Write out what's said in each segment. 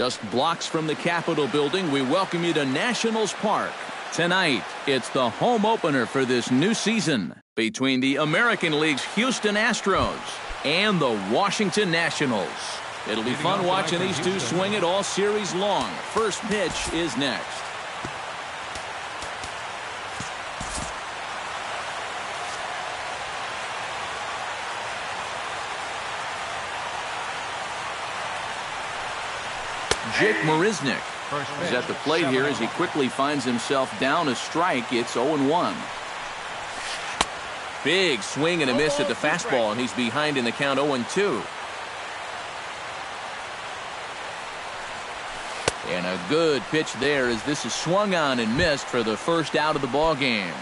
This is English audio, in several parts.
Just blocks from the Capitol building, we welcome you to Nationals Park. Tonight, it's the home opener for this new season between the American League's Houston Astros and the Washington Nationals. It'll be fun watching these two swing it all series long. First pitch is next. Jake Marisnick is at the plate here as he quickly finds himself down a strike. It's 0-1. Big swing and a miss at the fastball, and he's behind in the count 0-2. And a good pitch there as this is swung on and missed for the first out of the ball game.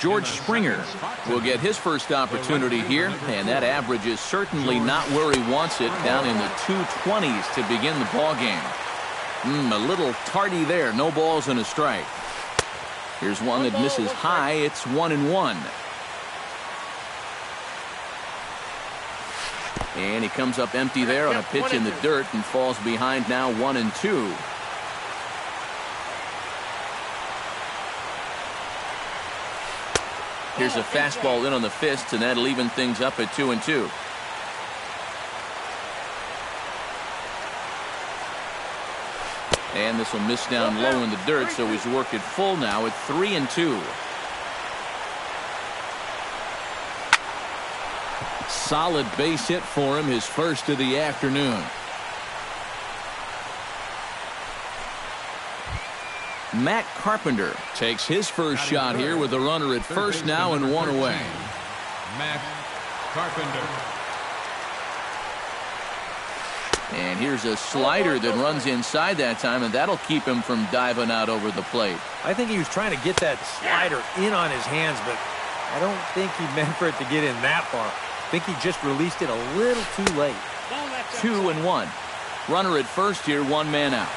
George Springer will get his first opportunity here, and that average is certainly not where he wants it, down in the 220s to begin the ball game. A little tardy there, no balls and a strike. Here's one that misses high. It's 1-1. And he comes up empty there on a pitch in the dirt and falls behind now 1-2. Here's a fastball in on the fist, and that'll even things up at 2-2. And this will miss down low in the dirt, so he's worked it full now at 3-2. Solid base hit for him, his first of the afternoon. Matt Carpenter takes his first shot here with a runner at first now and one away. Matt Carpenter. And here's a slider that runs inside that time, and that'll keep him from diving out over the plate. I think he was trying to get that slider in on his hands, but I don't think he meant for it to get in that far. I think he just released it a little too late. 2-1. Runner at first here, one man out.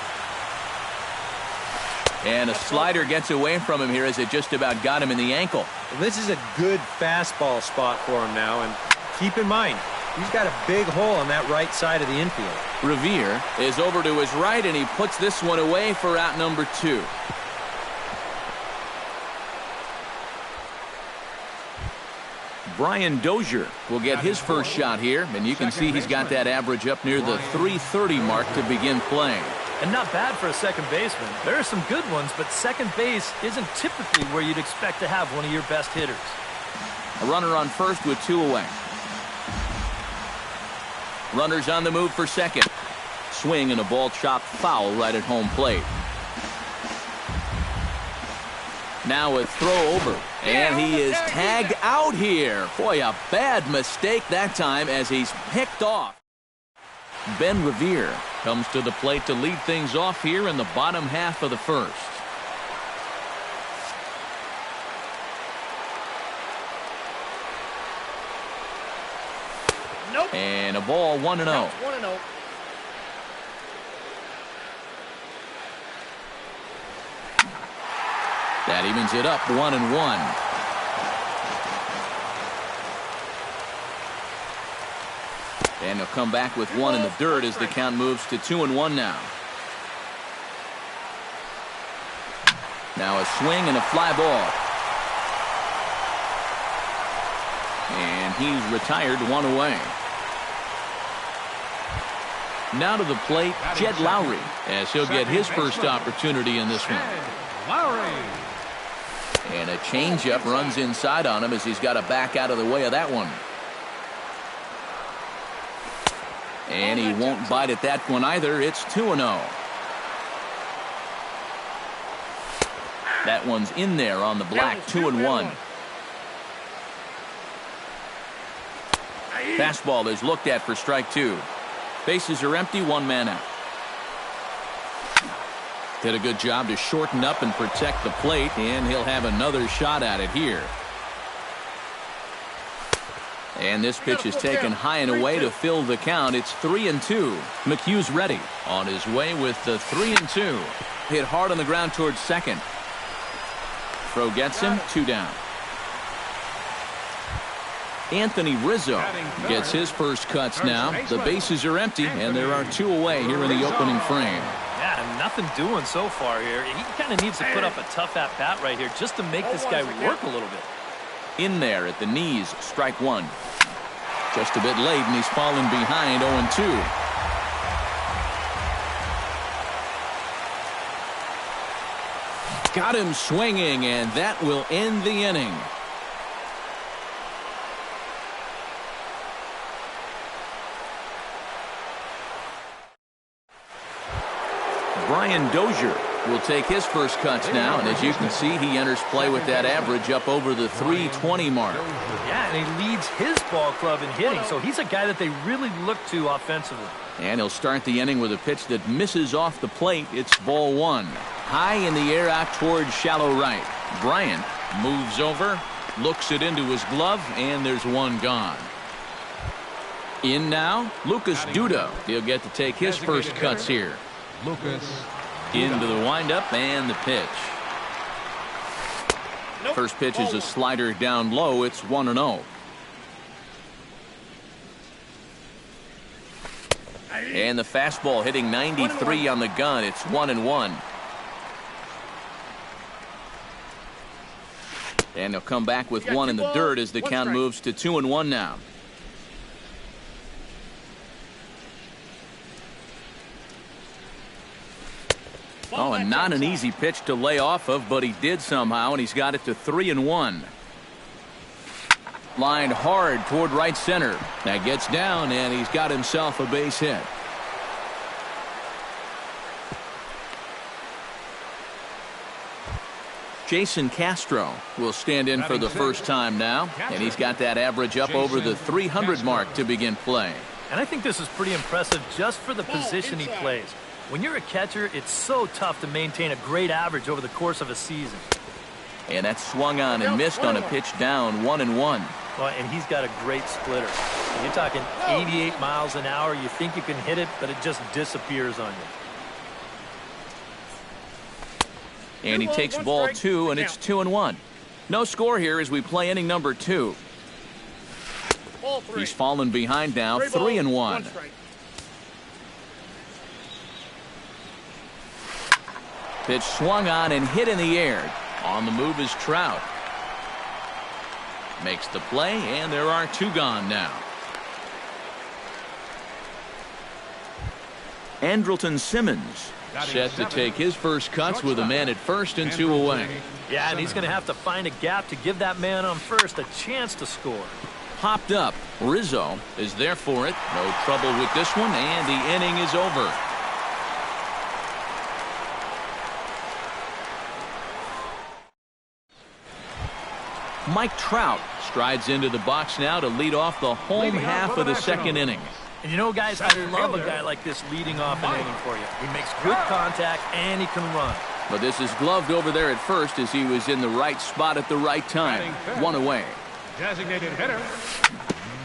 And a slider gets away from him here as it just about got him in the ankle. Well, this is a good fastball spot for him now, and keep in mind, he's got a big hole on that right side of the infield. Revere is over to his right, and he puts this one away for out number 2. Brian Dozier will get his first shot here, and you can see he's got that average up near the 330 mark to begin playing. And not bad for a second baseman. There are some good ones, but second base isn't typically where you'd expect to have one of your best hitters. A runner on first with 2 away. Runners on the move for second. Swing and a ball chopped foul right at home plate. Now a throw over, and he is tagged out here. Boy, a bad mistake that time as he's picked off. Ben Revere comes to the plate to lead things off here in the bottom half of the first. Nope. And a ball 1-0. 1-0. That evens it up 1-1. And he'll come back with one in the dirt as the count moves to 2-1 now. Now a swing and a fly ball. And he's retired, one away. Now to the plate, Jed Lowry, as he'll get his first opportunity in this one. Lowry. And a changeup runs inside on him as he's got to back out of the way of that one. And he won't bite at that one either. It's 2-0. That one's in there on the black. 2-1. Fastball is looked at for strike 2. Bases are empty, one man out. Did a good job to shorten up and protect the plate, and he'll have another shot at it here. And this pitch is taken high and away to fill the count. It's 3-2. McHugh's ready on his way with the 3-2. Hit hard on the ground towards second. Throw gets him, 2 down. Anthony Rizzo gets his first cuts now. The bases are empty, and there are 2 away here in the opening frame. Yeah, nothing doing so far here. He kind of needs to put up a tough at-bat right here just to make this guy work a little bit. In there at the knees, strike 1. Just a bit late, and he's fallen behind 0-2. Got him swinging, and that will end the inning. Brian Dozier will take his first cuts now, and as you can see, he enters play with that average up over the 320 mark. Yeah, and he leads his ball club in hitting, so he's a guy that they really look to offensively. And he'll start the inning with a pitch that misses off the plate. It's ball 1. High in the air out towards shallow right. Bryant moves over, looks it into his glove, and there's 1 gone. In now, Lucas Duda. He'll get to take his first cuts here. Lucas into the windup and the pitch. First pitch is a slider down low. It's 1-0. And the fastball hitting 93 on the gun. It's 1-1. And he'll come back with 1 in the dirt as the count moves to 2-1 now. Oh, and not an easy pitch to lay off of, but he did somehow, and he's got it to 3-1. Lined hard toward right center. That gets down, and he's got himself a base hit. Jason Castro will stand in for the first time now, and he's got that average up over the 300 mark to begin play. And I think this is pretty impressive just for the position he plays. When you're a catcher, it's so tough to maintain a great average over the course of a season. And that's swung on and missed on a pitch down, 1-1. Well, and he's got a great splitter. You're talking 88 miles an hour. You think you can hit it, but it just disappears on you. And he takes ball 2, and it's 2-1. No score here as we play inning number 2. He's fallen behind now, 3-1. Pitch swung on and hit in the air. On the move is Trout. Makes the play, and there are 2 gone now. Andrelton Simmons set to take his first cuts with a man at first and 2 away. Yeah, and he's going to have to find a gap to give that man on first a chance to score. Hopped up. Rizzo is there for it. No trouble with this one, and the inning is over. Mike Trout strides into the box now to lead off the home half of the second inning. And you know, guys, I love a guy like this leading off an inning for you. He makes good contact, and he can run. But this is gloved over there at first as he was in the right spot at the right time. 1 away. designated hitter,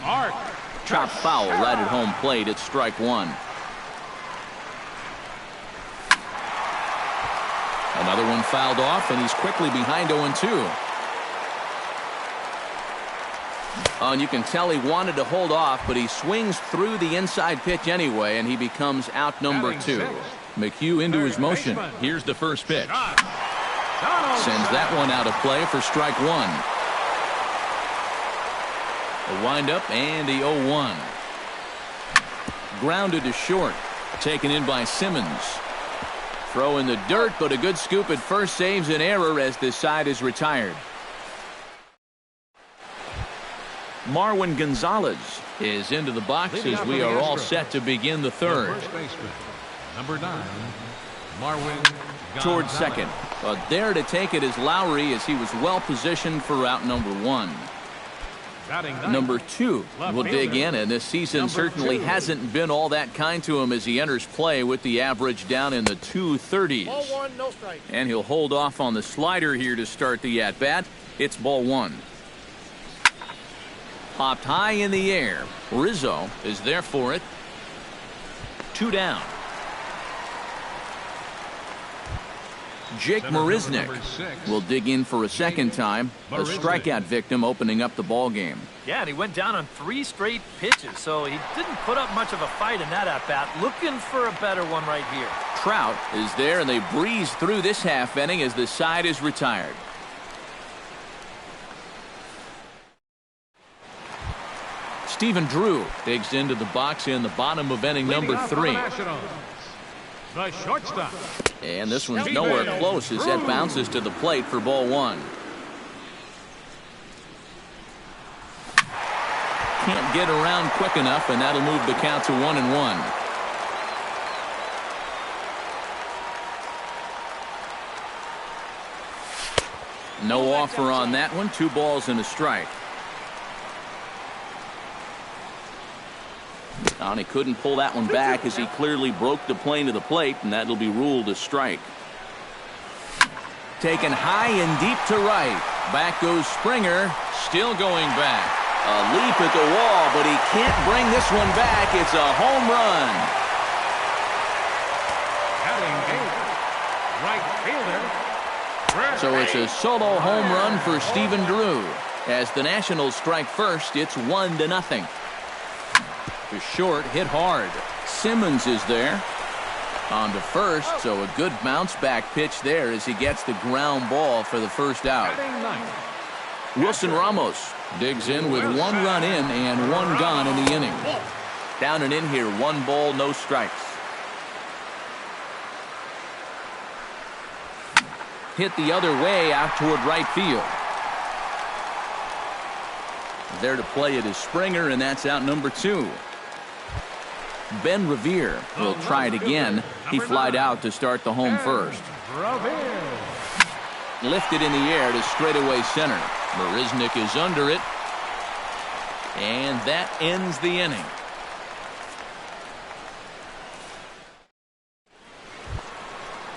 Art. Chop foul right at home plate. It's strike 1. Another one fouled off, and he's quickly behind 0-2. And you can tell he wanted to hold off, but he swings through the inside pitch anyway, and he becomes out number 2. McHugh into his motion. Here's the first pitch. Sends that one out of play for strike 1. A windup and the 0-1. Grounded to short. Taken in by Simmons. Throw in the dirt, but a good scoop at first saves an error as this side is retired. Marwin Gonzalez is into the box as we are all set to begin the third. Number 9, Marwin Towards second. But there to take it is Lowry as he was well positioned for route number 1. Number 2 will dig in, and this season certainly hasn't been all that kind to him as he enters play with the average down in the 230s. Ball 1, no strike. And he'll hold off on the slider here to start the at-bat. It's ball 1. Popped high in the air. Rizzo is there for it. 2 down. Jake Marisnick will dig in for a second time. A strikeout victim opening up the ball game. Yeah, and he went down on 3 straight pitches, so he didn't put up much of a fight in that at-bat. Looking for a better one right here. Trout is there, and they breeze through this half inning as the side is retired. Stephen Drew digs into the box in the bottom of inning number 3. The shortstop. And this one's nowhere close as that bounces to the plate for ball 1. Can't get around quick enough, and that'll move the count to 1-1. No offer on that one. 2 balls and a strike. And he couldn't pull that one back as he clearly broke the plane to the plate, and that'll be ruled a strike. Taken high and deep to right. Back goes Springer, still going back. A leap at the wall, but he can't bring this one back. It's a home run. Right fielder. So it's a solo home run for Stephen Drew. As the Nationals strike first, it's 1-0. To short, hit hard. Simmons is there. On to first, so a good bounce back pitch there as he gets the ground ball for the first out. Wilson Ramos digs in with 1 run in and 1 gone in the inning. Down and in here, 1 ball, no strikes. Hit the other way out toward right field. There to play it is Springer, and that's out number 2. Ben Revere will try it again. He flied out to start the home first. Lifted in the air to straightaway center. Marisnick is under it. And that ends the inning.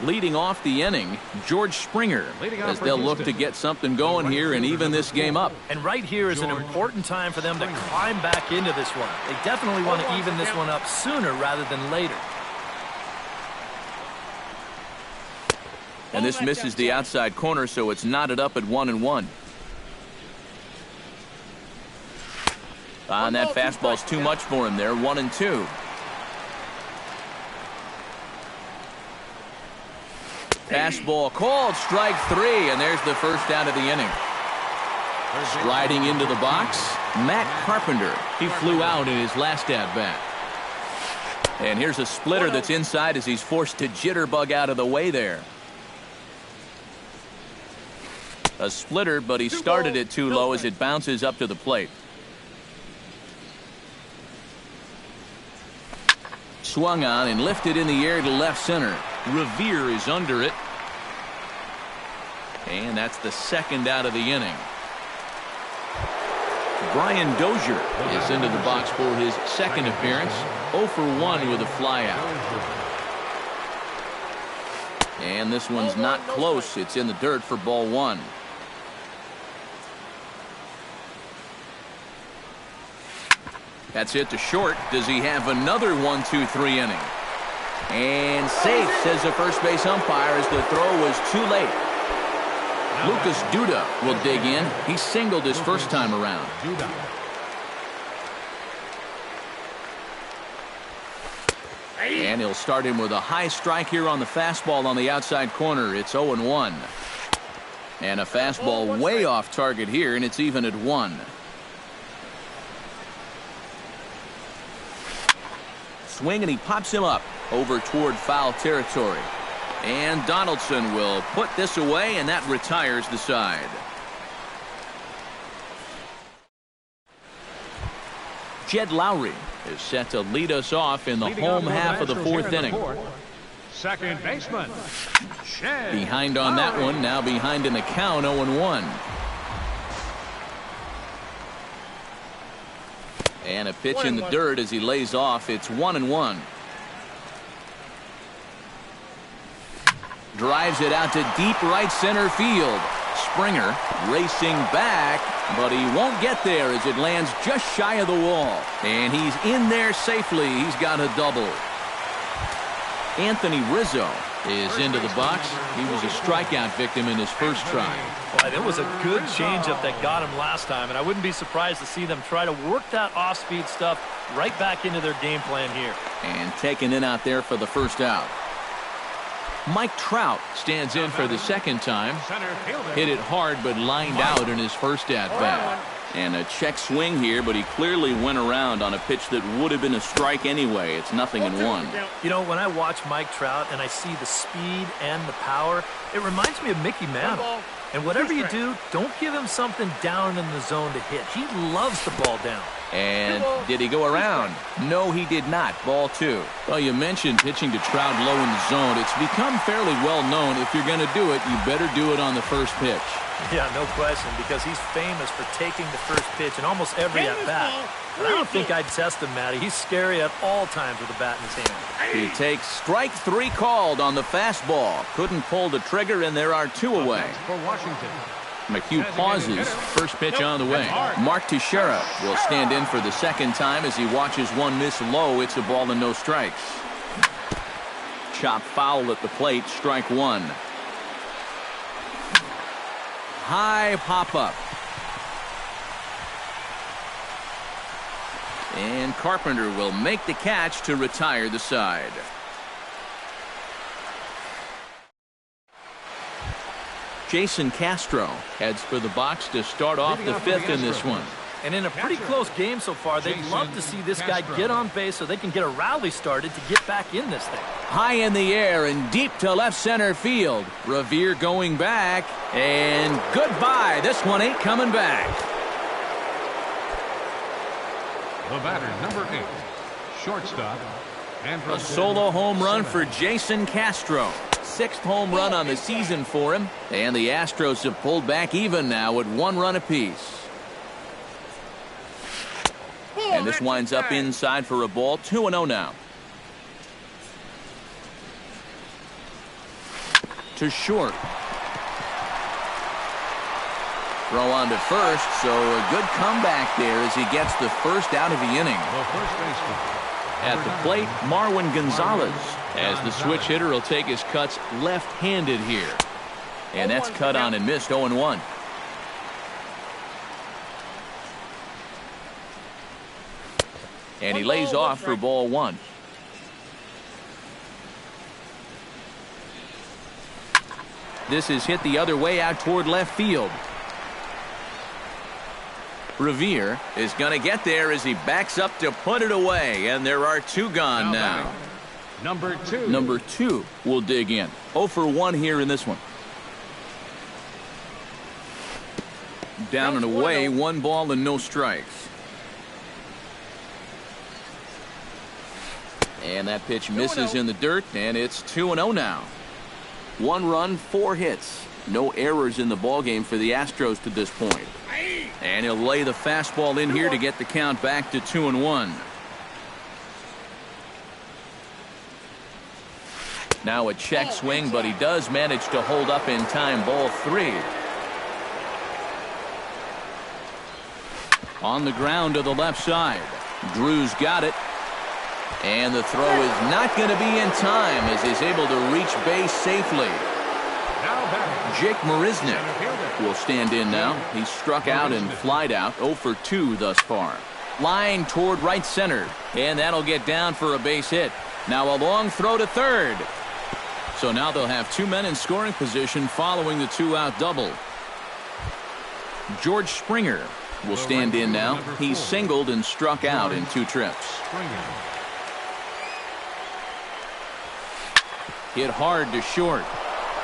Leading off the inning, George Springer, as they'll look to get something going here and even this game up. And right here is an important time for them to climb back into this one. They definitely want to even this one up sooner rather than later. And this misses the outside corner, so it's knotted up at 1-1. And that fastball's too much for him there, 1-2. Fastball called, strike 3, and there's the first out of the inning. Striding into the box, Matt Carpenter. He flew out in his last at-bat. And here's a splitter that's inside as he's forced to jitterbug out of the way there. A splitter, but he started it too low as it bounces up to the plate. Swung on and lifted in the air to left center. Revere is under it. And that's the second out of the inning. Brian Dozier is into the box for his second appearance. 0 for 1 with a flyout. And this one's not close. It's in the dirt for ball 1. That's hit to short. Does he have another 1-2-3 inning? And safe, says the first base umpire, as the throw was too late. Lucas Duda will dig in. He singled his first time around. And he'll start him with a high strike here on the fastball on the outside corner. It's 0-1. And a fastball way off target here, and it's even at 1. Swing, and he pops him up over toward foul territory. And Donaldson will put this away, and that retires the side. Jed Lowry is set to lead us off in the home half of the 4th inning. Second baseman. Behind on that one, now behind in the count, 0-1. And a pitch in the dirt as he lays off. It's 1-1. Drives it out to deep right center field. Springer racing back, but he won't get there as it lands just shy of the wall. And he's in there safely. He's got a double. Anthony Rizzo is into the box. He was a strikeout victim in his first try. Boy, that was a good changeup that got him last time, and I wouldn't be surprised to see them try to work that off-speed stuff right back into their game plan here. And taken in out there for the first out. Mike Trout stands in for the second time. Hit it hard but lined out in his first at-bat. And a check swing here, but he clearly went around on a pitch that would have been a strike anyway. It's 0-1. You know, when I watch Mike Trout and I see the speed and the power, it reminds me of Mickey Mantle. And whatever you do, don't give him something down in the zone to hit. He loves the ball down. And did he go around? No, he did not. Ball 2. Well, you mentioned pitching to Trout low in the zone. It's become fairly well known if you're going to do it, you better do it on the first pitch. Yeah, no question, because he's famous for taking the first pitch in almost every at-bat. But I don't think I'd test him, Matty. He's scary at all times with a bat in his hand. He takes strike 3 called on the fastball. Couldn't pull the trigger, and there are 2 away. For Washington. McHugh pauses. First pitch on the way. Mark Teixeira will stand in for the second time as he watches one miss low. It's a ball and no strikes. Chop foul at the plate. Strike 1. High pop-up. And Carpenter will make the catch to retire the side. Jason Castro heads for the box to start off the 5th in this one. And in a pretty close game so far, they'd love to see this guy get on base so they can get a rally started to get back in this thing. High in the air and deep to left center field. Revere going back. And goodbye. This one ain't coming back. The batter, number 8, shortstop. A solo home run for Jason Castro. 6th home run on the season for him. And the Astros have pulled back even now at 1 run apiece. And this winds up inside for a ball. 2-0 now. To short. Throw on to first, so a good comeback there as he gets the first out of the inning. The first baseman. At the plate, Marwin Gonzalez, as the switch hitter will take his cuts left-handed here. And that's cut on and missed. 0-1. And he lays off for ball 1. This is hit the other way out toward left field. Revere is going to get there as he backs up to put it away. And there are 2 gone now. Number 2. Number 2 will dig in. 0 for 1 here in this one. Down and away, 1 ball and no strikes. And that pitch misses in the dirt, and it's 2-0 now. 1 run, 4 hits. No errors in the ballgame for the Astros to this point. And he'll lay the fastball in here to get the count back to 2-1. Now a check swing, but he does manage to hold up in time. Ball 3. On the ground to the left side. Drew's got it. And the throw is not going to be in time as he's able to reach base safely. Jake Marisnick will stand in now. He's struck out and flied out. 0 for 2 thus far. Line toward right center. And that'll get down for a base hit. Now a long throw to third. So now they'll have 2 men in scoring position following the 2-out double. George Springer will stand in now. He's singled and struck out in 2 trips. Hit hard to short.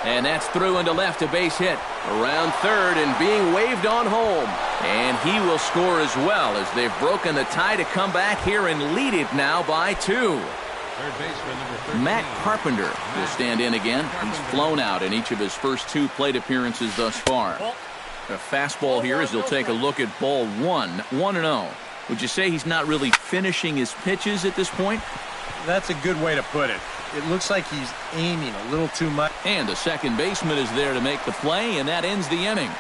And that's through into left, a base hit. Around third and being waved on home. And he will score as well as they've broken the tie to come back here and lead it now by 2. Third baseman, number 13. Matt Carpenter will stand in again. He's flown out in each of his first 2 plate appearances thus far. A fastball here as he'll take a look at ball 1. 1-0. Would you say he's not really finishing his pitches at this point? That's a good way to put it. It looks like he's aiming a little too much. And the second baseman is there to make the play, and that ends the inning.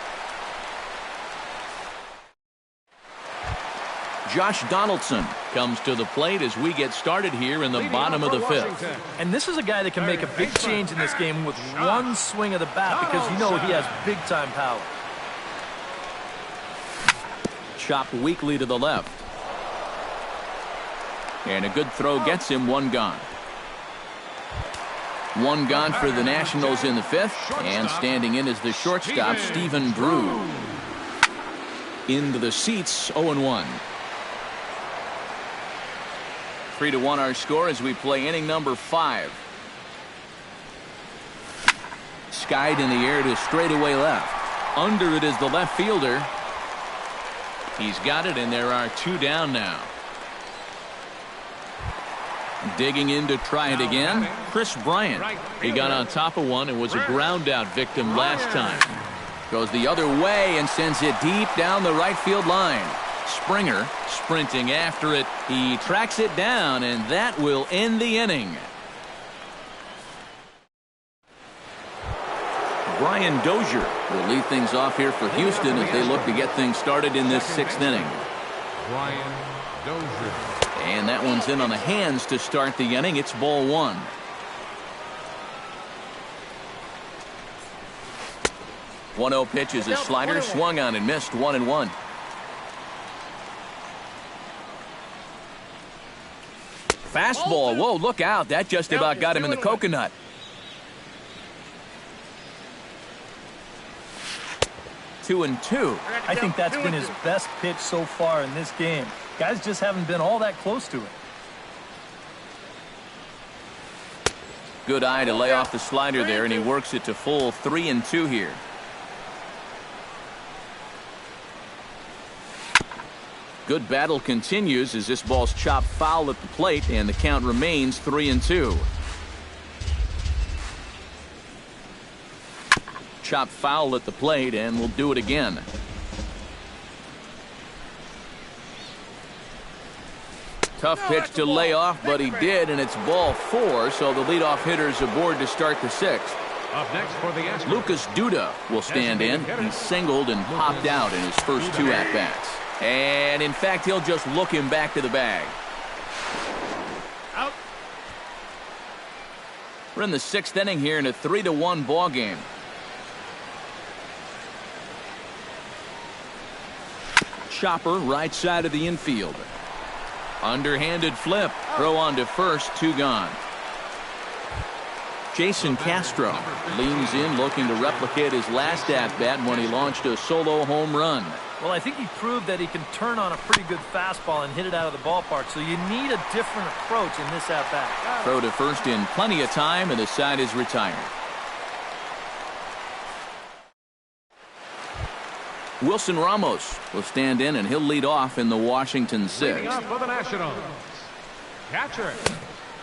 Josh Donaldson comes to the plate as we get started here in the bottom of the fifth. And this is a guy that can make a big change in this game with one swing of the bat because you know he has big-time power. Chopped weakly to the left. And a good throw gets him one gone. One gone for the Nationals in the fifth. And standing in is the shortstop, Stephen Drew. Into the seats, 0-1. 3-1 our score as we play inning number 5. Skied in the air to straightaway left. Under it is the left fielder. He's got it, and there are 2 down now. Digging in to try it again, Chris Bryant. He got on top of one and was a ground out victim last time. Goes the other way and sends it deep down the right field line. Springer sprinting after it. He tracks it down, and that will end the inning. Brian Dozier will lead things off here for Houston as they look to get things started in this 6th inning. Brian Dozier. And that one's in on the hands to start the inning. It's ball 1. One-0 pitch is a slider, swung on and missed, 1-1. Fastball. Whoa, look out. That just about got him in the coconut. Two and two. I think that's been his best pitch so far in this game. Guys just haven't been all that close to it. Good eye to lay off the slider there, and he works it to full 3-2 here. Good battle continues as this ball's chopped foul at the plate, and the count remains 3-2. Chopped foul at the plate, and we'll do it again. Tough pitch to lay off, but he did, and it's ball 4, so the leadoff hitter's aboard to start the 6th. Up next for the Astros, Lucas Duda will stand in. He singled and popped out in his first 2 at-bats. And, in fact, he'll just look him back to the bag. out. We're in the 6th inning here in a 3-1 ball game. Chopper right side of the infield. Underhanded flip. Throw on to first. 2 gone. Jason Castro leans in looking to replicate his last at-bat when he launched a solo home run. Well, I think he proved that he can turn on a pretty good fastball and hit it out of the ballpark, so you need a different approach in this at-bat. Throw to first in plenty of time, and the side is retired. Wilson Ramos will stand in, and he'll lead off in the Washington 6th. Up for the Nationals, catcher.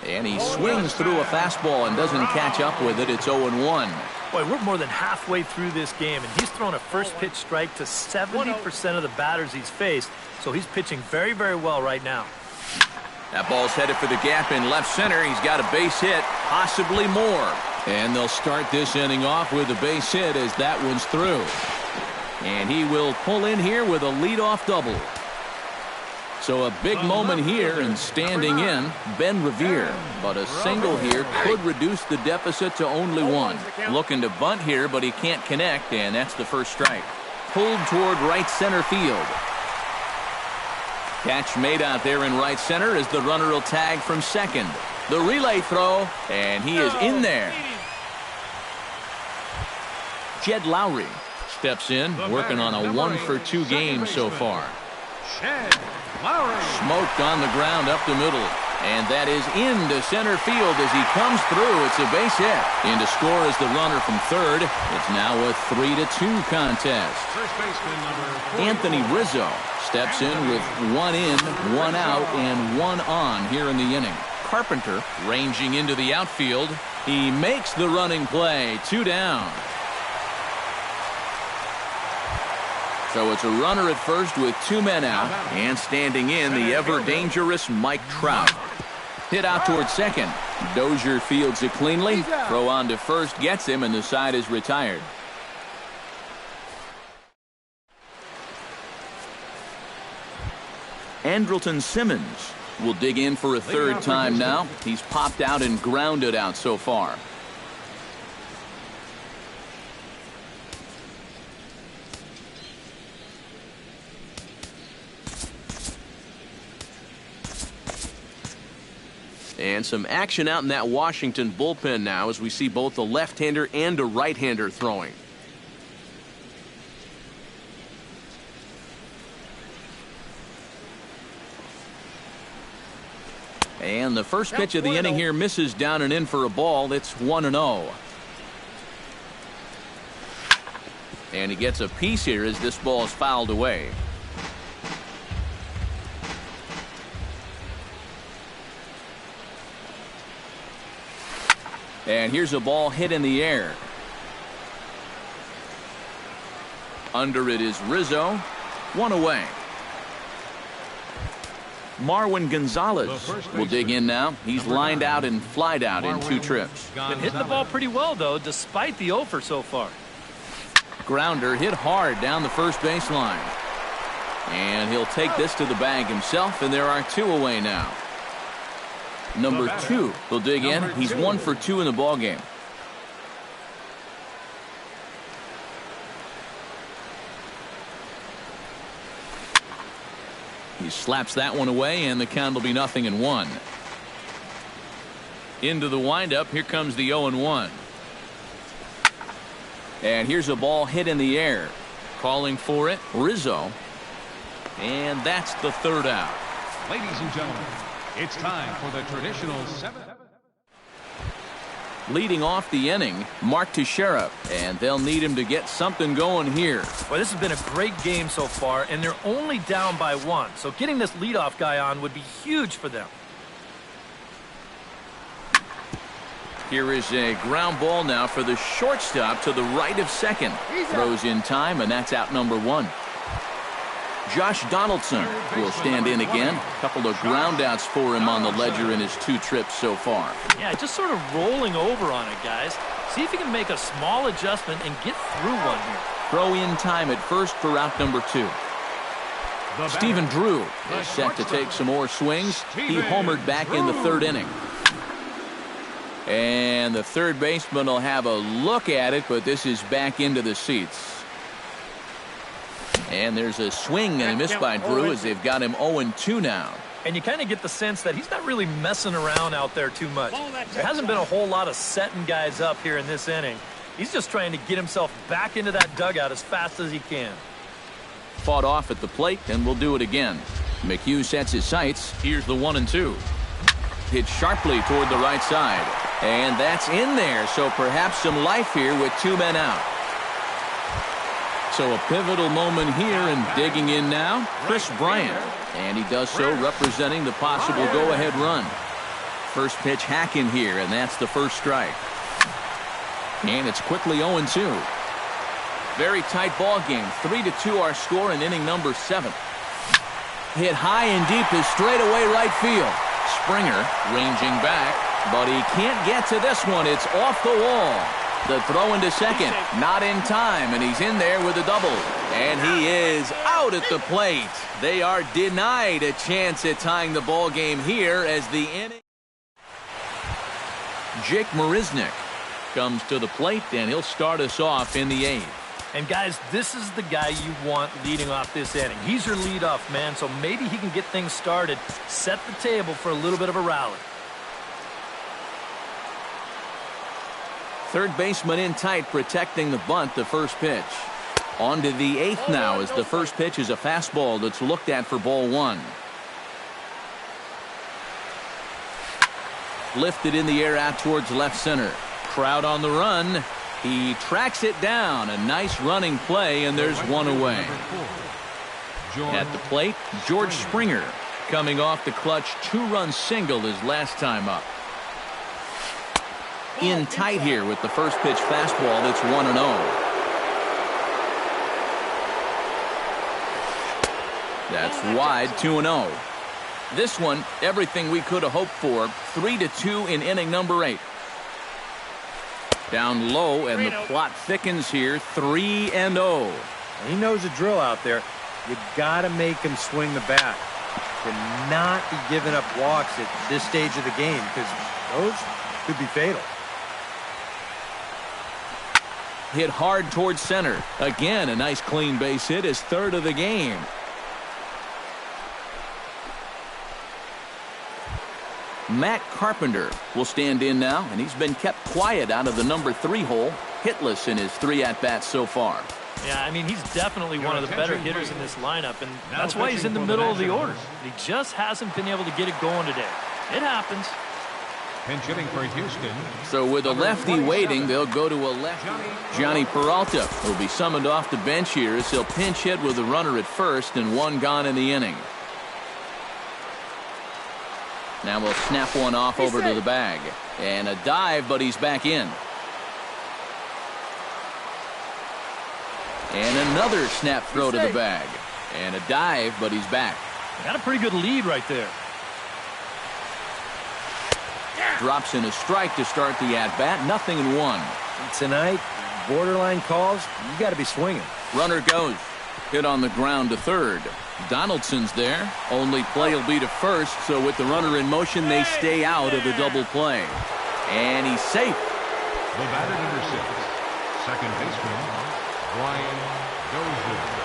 And he swings through a fastball and doesn't catch up with it. It's 0-1. Boy, we're more than halfway through this game, and he's thrown a first pitch strike to 70% of the batters he's faced, so he's pitching very, very well right now. That ball's headed for the gap in left center. He's got a base hit, possibly more. And they'll start this inning off with a base hit as that one's through. And he will pull in here with a leadoff double. So a big moment here, and standing in, Ben Revere. But a single here could reduce the deficit to only 1. Looking to bunt here, but he can't connect, and that's the first strike. Pulled toward right center field. Catch made out there in right center as the runner will tag from second. The relay throw, and he is in there. Jed Lowry steps in, working on a 1-for-2 game so far. Smoked on the ground up the middle. And that is into center field as he comes through. It's a base hit. In to score is the runner from third. It's now a 3-2 contest. First baseman number 4. Anthony Rizzo steps in with 1 in, 1 out, and 1 on here in the inning. Carpenter ranging into the outfield. He makes the running play. 2 down. So it's a runner at first with 2 men out, and standing in, the ever-dangerous Mike Trout. Hit out towards second. Dozier fields it cleanly. Throw on to first gets him, and the side is retired. Andrelton Simmons will dig in for a third time now. He's popped out and grounded out so far. And some action out in that Washington bullpen now as we see both a left-hander and a right-hander throwing. And the first pitch of the inning here misses down and in for a ball. It's 1-0. And he gets a piece here as this ball is fouled away. And here's a ball hit in the air. Under it is Rizzo. One away. Marwin Gonzalez will dig in now. He's lined out and flied out in 2 trips. Been hitting the ball pretty well, though, despite the offer so far. Grounder hit hard down the first baseline. And he'll take this to the bag himself, and there are 2 away now. Number 2 will dig in. He's 1 for 2 in the ball game. He slaps that one away, and the count will be 0-1. Into the windup. Here comes the 0-1. And here's a ball hit in the air. Calling for it, Rizzo. And that's the 3rd out. Ladies and gentlemen, it's time for the traditional 7th. Leading off the inning, Mark Teixeira, and they'll need him to get something going here. Well, this has been a great game so far, and they're only down by 1. So getting this leadoff guy on would be huge for them. Here is a ground ball now for the shortstop to the right of second. Throws in time, and that's out number 1. Josh Donaldson will stand in again. A couple of groundouts for him on the ledger in his 2 trips so far. Yeah, just sort of rolling over on it, guys. See if you can make a small adjustment and get through one here. Throw in time at first for out number 2. Stephen Drew is set to take some more swings. He homered back in the 3rd inning. And the third baseman will have a look at it, but this is back into the seats. And there's a swing and a miss by Drew as they've got him 0-2 now. And you kind of get the sense that he's not really messing around out there too much. There hasn't been a whole lot of setting guys up here in this inning. He's just trying to get himself back into that dugout as fast as he can. Fought off at the plate, and we'll do it again. McHugh sets his sights. Here's the 1-2. Hit sharply toward the right side. And that's in there, so perhaps some life here with 2 men out. So a pivotal moment here, and digging in now, Chris Bryant. And he does so representing the possible go-ahead run. First pitch hack in here, and that's the first strike. And it's quickly 0-2. Very tight ball game. 3-2 our score in inning number 7. Hit high and deep to straightaway right field. Springer ranging back, but he can't get to this one. It's off the wall. The throw into second, not in time, and he's in there with a double. And he is out at the plate. They are denied a chance at tying the ball game here as the inning. Jake Marisnick comes to the plate, and he'll start us off in the 8th. And guys, this is the guy you want leading off this inning. He's your leadoff man, so maybe he can get things started, set the table for a little bit of a rally. Third baseman in tight, protecting the bunt, the first pitch. On to the 8th now, as the first pitch is a fastball that's looked at for ball 1. Lifted in the air out towards left center. Crowd on the run. He tracks it down. A nice running play, and there's 1 away. At the plate, George Springer coming off the clutch 2-run single his last time up. In tight here with the first pitch fastball. That's 1-0. That's wide, 2-0. This one, everything we could have hoped for. 3-2 in inning number 8. Down low, and the plot thickens here. 3-0. He knows the drill out there. You got to make him swing the bat. to not be giving up walks at this stage of the game because those could be fatal. Hit hard towards center. Again, a nice clean base hit, his third of the game. Matt Carpenter will stand in now, and he's been kept quiet out of the number 3 hole, hitless in his 3 at-bats so far. Yeah, I mean, he's definitely one of the better hitters in this lineup, and that's why he's in the middle of the order. He just hasn't been able to get it going today. It happens. Pinch hitting for Houston. So with a lefty waiting, they'll go to a lefty. Johnny Peralta will be summoned off the bench here as he'll pinch hit with a runner at first and 1 gone in the inning. Now we'll snap one off over to the bag. And a dive, but he's back in. And another snap throw to the bag. And a dive, but he's back. Got a pretty good lead right there. Drops in a strike to start the at-bat. 0-1. Tonight, borderline calls, you got to be swinging. Runner goes. Hit on the ground to third. Donaldson's there. Only play will be to first, so with the runner in motion, they stay out of the double play. And he's safe. The batter number 6, second baseman, Brian Dozier.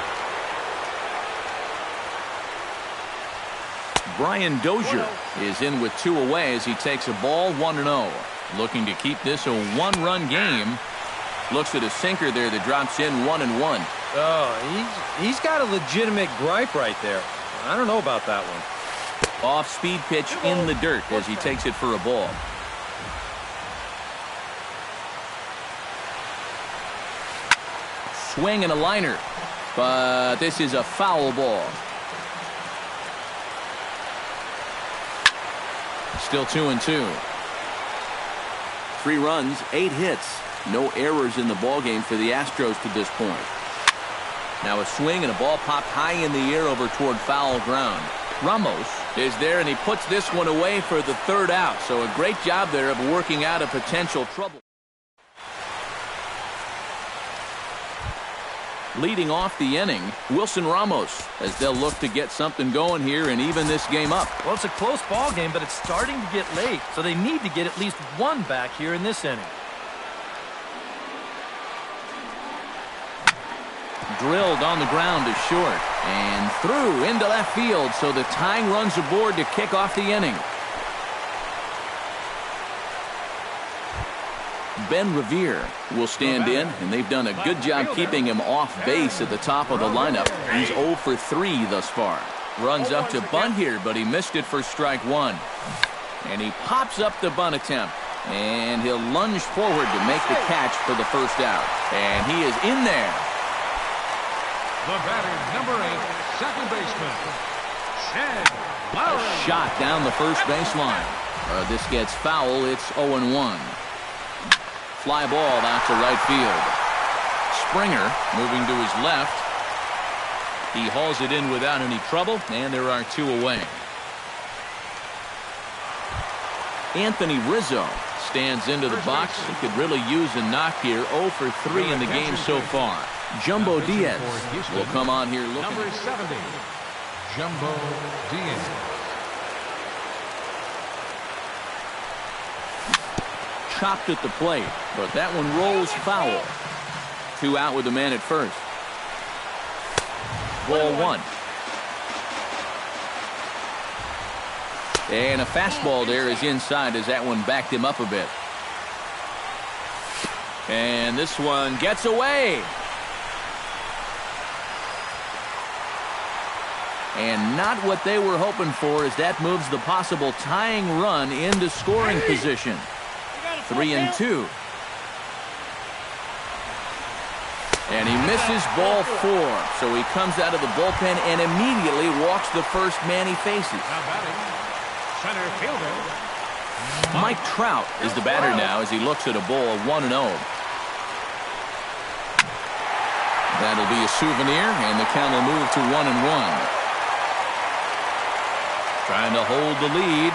Brian Dozier is in with 2 away as he takes a ball 1-0. Looking to keep this a 1-run game. Looks at a sinker there that drops in 1-1. Oh, he's got a legitimate gripe right there. I don't know about that one. Off-speed pitch in the dirt as he takes it for a ball. Swing and a liner. But this is a foul ball. Still 2-2. 3 runs, 8 hits. No errors in the ballgame for the Astros to this point. Now a swing and a ball popped high in the air over toward foul ground. Ramos is there and he puts this one away for the 3rd out. So a great job there of working out a potential trouble. Leading off the inning, Wilson Ramos, as they'll look to get something going here and even this game up. Well, it's a close ball game, but it's starting to get late, so they need to get at least 1 back here in this inning. Drilled on the ground to short and through into left field, so the tying runs aboard to kick off the inning. Ben Revere will stand in, and they've done a good job keeping him off base at the top of the lineup. He's 0 for 3 thus far. Runs up to bunt here, but he missed it for strike 1. And he pops up the bunt attempt, and he'll lunge forward to make the catch for the 1st out. And he is in there. The batter number 8, second baseman, Ted Lowry. A shot down the first baseline. This gets foul. It's 0-1. Fly ball out to right field. Springer moving to his left. He hauls it in without any trouble, and there are 2 away. Anthony Rizzo stands into the box. He could really use a knock here. 0 for 3 in the game so far. Jumbo Diaz will come on here looking. Number 70, Jumbo Diaz. Chopped at the plate, but that one rolls foul. 2 out with the man at first. Ball 1. And a fastball there is inside as that one backed him up a bit. And this one gets away. And not what they were hoping for, as that moves the possible tying run into scoring position. 3-2. And he misses ball 4. So he comes out of the bullpen and immediately walks the first man he faces. Now batting, center fielder, Mike Trout is the batter now as he looks at a ball 1-0. That'll be a souvenir, and the count will move to 1-1. Trying to hold the lead.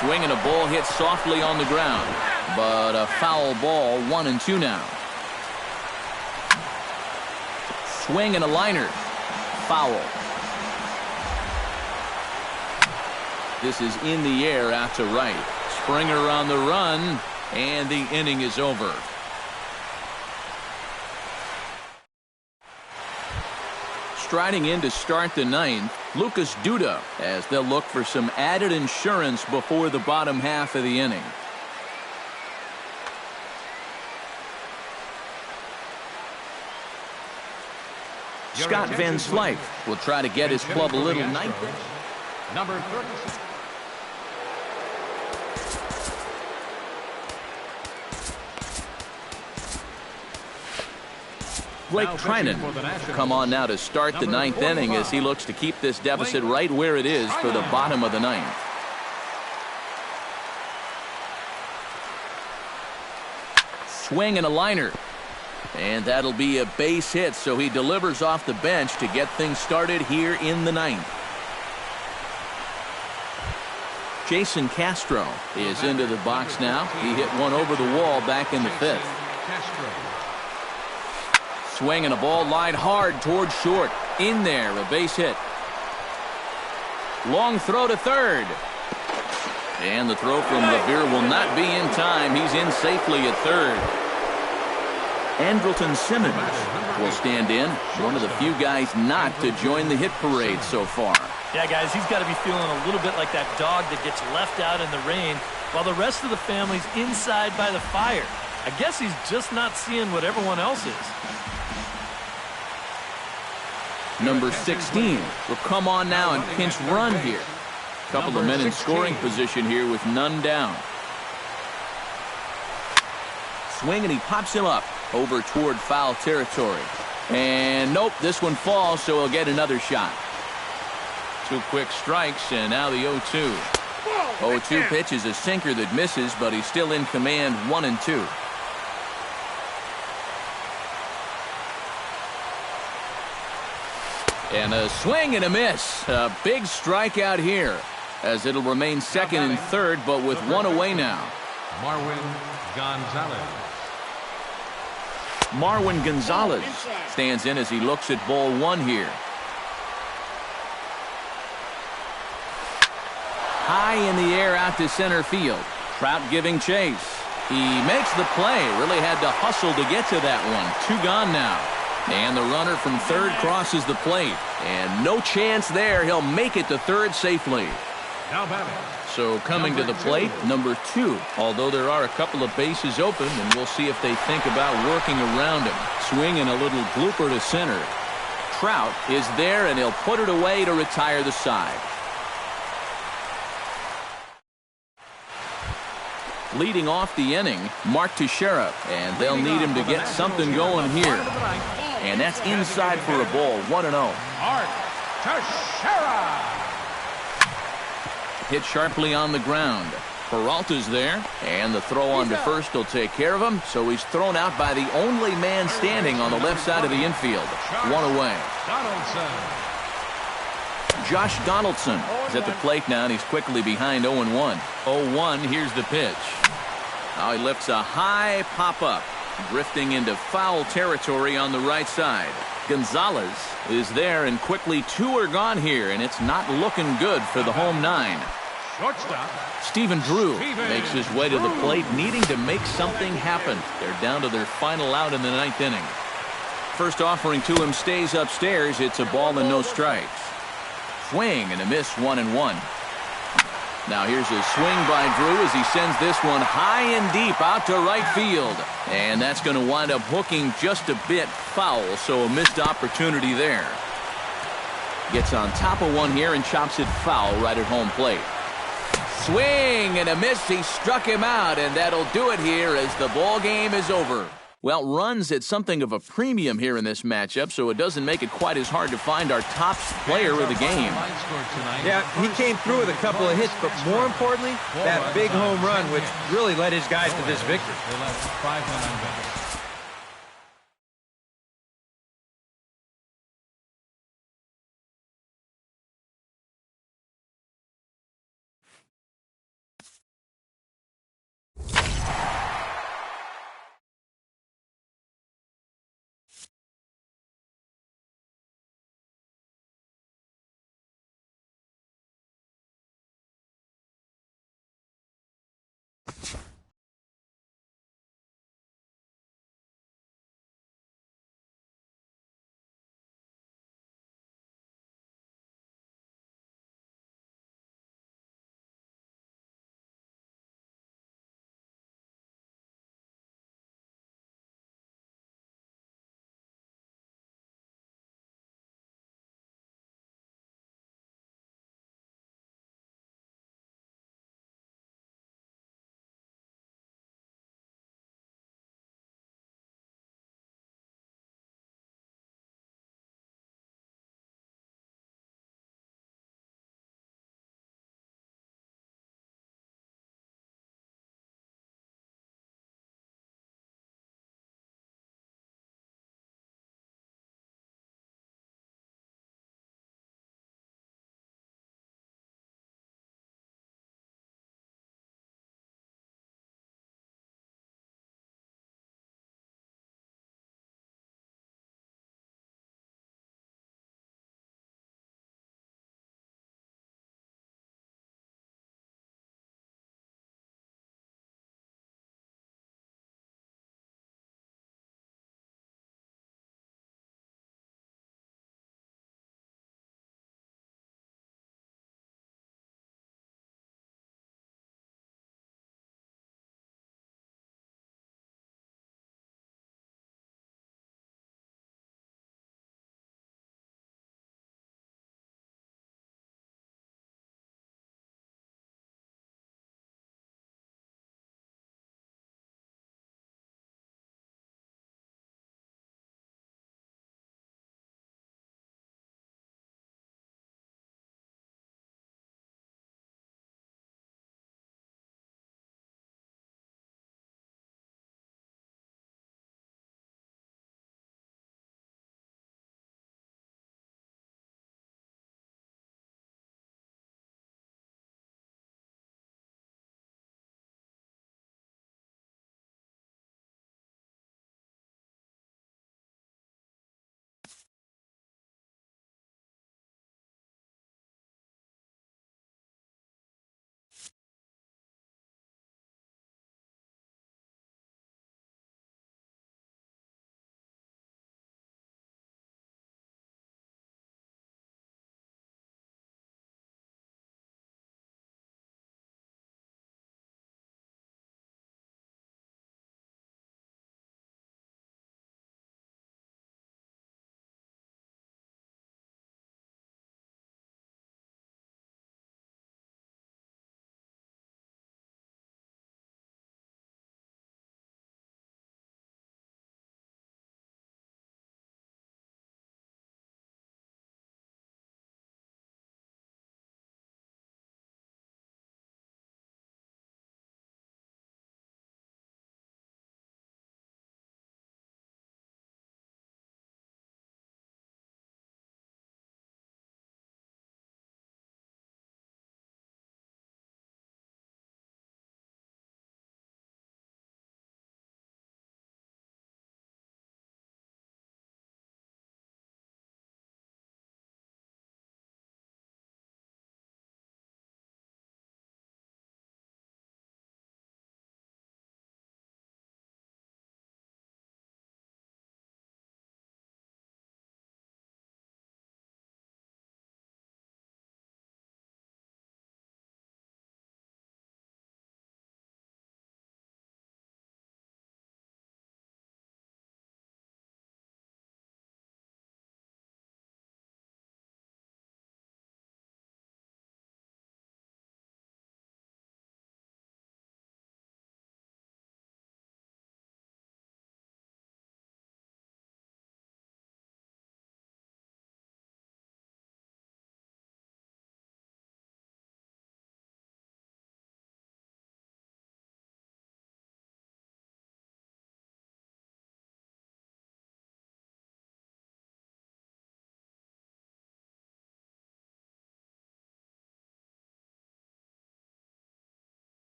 Swing and a ball hit softly on the ground, but a foul ball. 1-2 now. Swing and a liner. Foul. This is in the air out to right. Springer on the run, and the inning is over. Striding in to start the ninth, Lucas Duda, as they'll look for some added insurance before the bottom half of the inning. Scott Van Slyke will try to get his club a little ninth. Number 36. Blake Trinan come on now to start the ninth inning as he looks to keep this deficit right where it is for the bottom of the ninth. Swing and a liner. And that'll be a base hit, so he delivers off the bench to get things started here in the ninth. Jason Castro is into the box now. He hit one over the wall back in the fifth. Swing and a ball lined hard towards short. In there, a base hit. Long throw to third. And the throw from Levere will not be in time. He's in safely at third. Andrelton Simmons will stand in. One of the few guys not to join the hit parade so far. Yeah, guys, he's got to be feeling a little bit like that dog that gets left out in the rain while the rest of the family's inside by the fire. I guess he's just not seeing what everyone else is. Number 16 will come on now and pinch run here. Couple of men in scoring position here with none down. Swing and he pops him up over toward foul territory. And nope, this one falls, so he'll get another shot. Two quick strikes, and now the 0-2. 0-2 pitch is a sinker that misses, but he's still in command 1-2. And a swing and a miss. A big strikeout here, as it'll remain second and third, but with one away now. Marwin Gonzalez stands in as he looks at ball one here. High in the air out to center field. Trout giving chase. He makes the play. Really had to hustle to get to that one. Two gone now. And the runner from third crosses the plate. And no chance there. He'll make it to third safely. So coming to the plate, number 2. Although there are a couple of bases open, and we'll see if they think about working around him. Swinging a little blooper to center. Trout is there, and he'll put it away to retire the side. Leading off the inning, Mark Teixeira, and they'll need him to get something going here. And that's inside for a ball, 1-0. Mark Teixeira. Hit sharply on the ground. Peralta's there, and the throw on to first will take care of him, so he's thrown out by the only man standing on the left side of the infield. One away. Josh Donaldson is at the plate now, and he's quickly behind 0-1. 0-1, here's the pitch. Now he lifts a high pop-up, drifting into foul territory on the right side. Gonzalez is there, and quickly 2 are gone here, and it's not looking good for the home 9. Shortstop. Stephen Drew makes his way to the plate, needing to make something happen. They're down to their final out in the 9th inning. First offering to him stays upstairs. It's a ball and no strikes. Swing and a miss, 1-1. Now here's a swing by Drew as he sends this one high and deep out to right field. And that's going to wind up hooking just a bit foul, so a missed opportunity there. Gets on top of one here and chops it foul right at home plate. Swing and a miss. He struck him out, and that'll do it here as the ball game is over. Well, runs at something of a premium here in this matchup, so it doesn't make it quite as hard to find our top player of the game. Yeah, he came through with a couple of hits, but more importantly, that big home run, which really led his guys to this victory.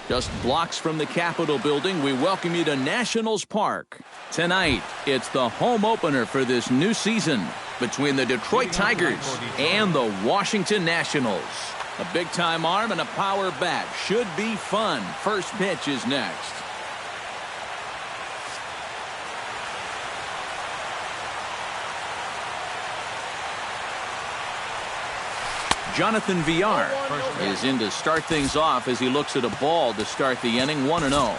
Just blocks from the Capitol building, we welcome you to Nationals Park. Tonight, it's the home opener for this new season between the Detroit Tigers and the Washington Nationals. A big-time arm and a power bat. Should be fun. First pitch is next. Jonathan Villar is in to start things off as he looks at a ball to start the inning, 1-0.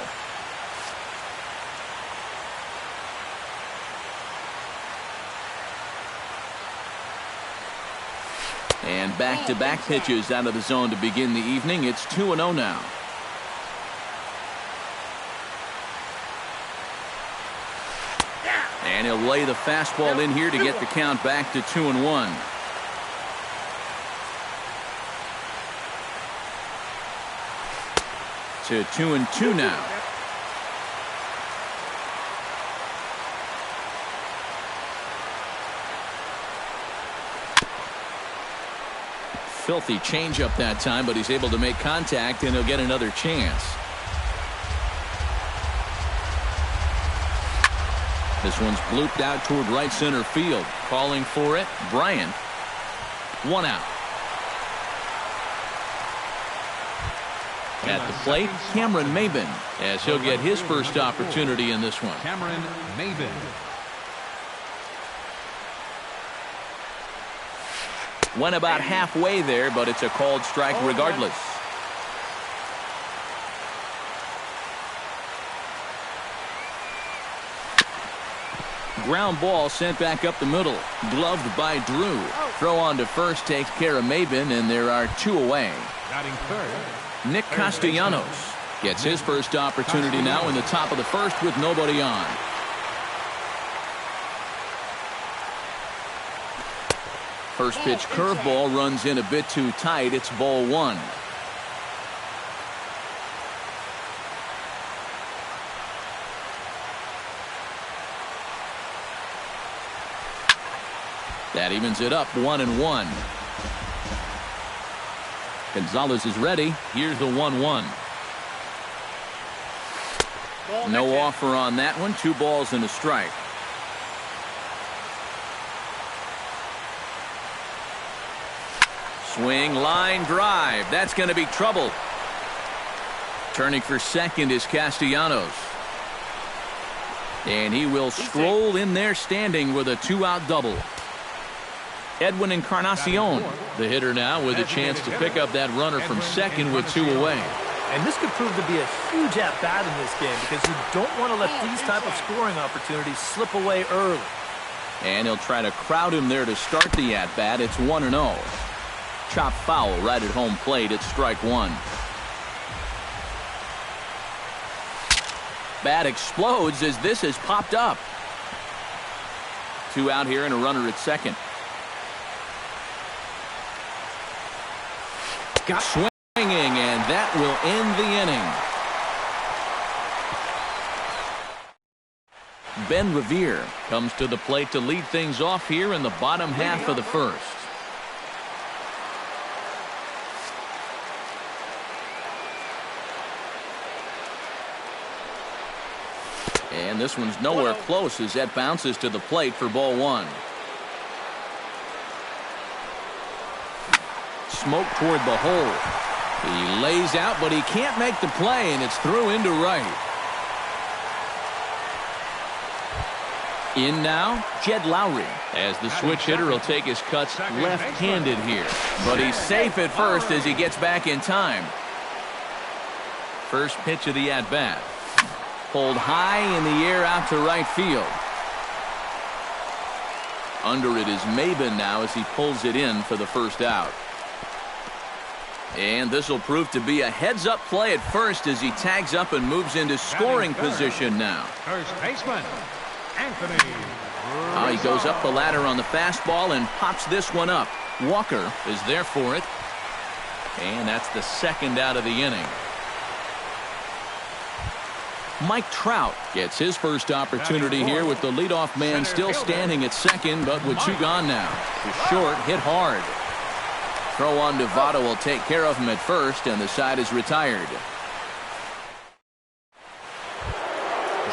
And back-to-back pitches out of the zone to begin the evening. It's 2-0 now. And he'll lay the fastball in here to get the count back to 2-1. To 2-2 now. Filthy changeup that time, but he's able to make contact, and he'll get another chance. This one's blooped out toward right center field. Calling for it, Bryant. 1 out. At the plate, Cameron Maybin, as he'll get his first opportunity in this one. Cameron Maybin. Went about halfway there, but it's a called strike regardless. Ground ball sent back up the middle. Gloved by Drew. Throw on to first takes care of Maybin, and there are 2 away. Batting third, Nick Castellanos gets his first opportunity now in the top of the first with nobody on. First pitch curveball runs in a bit too tight. It's ball 1. That evens it up 1-1. Gonzalez is ready. Here's the 1-1. No offer on that one. 2 balls and a strike. Swing, line, drive. That's going to be trouble. Turning for second is Castellanos. And he will stroll in there standing with a 2-out double. Edwin Encarnacion, the hitter now, with a chance to pick up that runner from second with 2 away. And this could prove to be a huge at-bat in this game because you don't want to let these type of scoring opportunities slip away early. And he'll try to crowd him there to start the at-bat. It's 1-0. Chop foul right at home plate. It's strike 1. Bat explodes as this has popped up. 2 out here and a runner at second. Got swinging, and that will end the inning. Ben Revere comes to the plate to lead things off here in the bottom half of the first. And this one's nowhere close as that bounces to the plate for ball 1. Smoke toward the hole. He lays out, but he can't make the play, and it's through into right. In now, Jed Lowry, as the switch hitter will take his cuts left-handed here. But he's safe at first as he gets back in time. First pitch of the at-bat. Pulled high in the air out to right field. Under it is Maybin now as he pulls it in for the first out. And this will prove to be a heads-up play at first as he tags up and moves into scoring position now. first baseman, Anthony. He goes up the ladder on the fastball and pops this one up. Walker is there for it. And that's the second out of the inning. Mike Trout gets his first opportunity here with the leadoff man still standing at second, but with 2 gone now. The short hit hard. Throw on to Votto will take care of him at first, and the side is retired.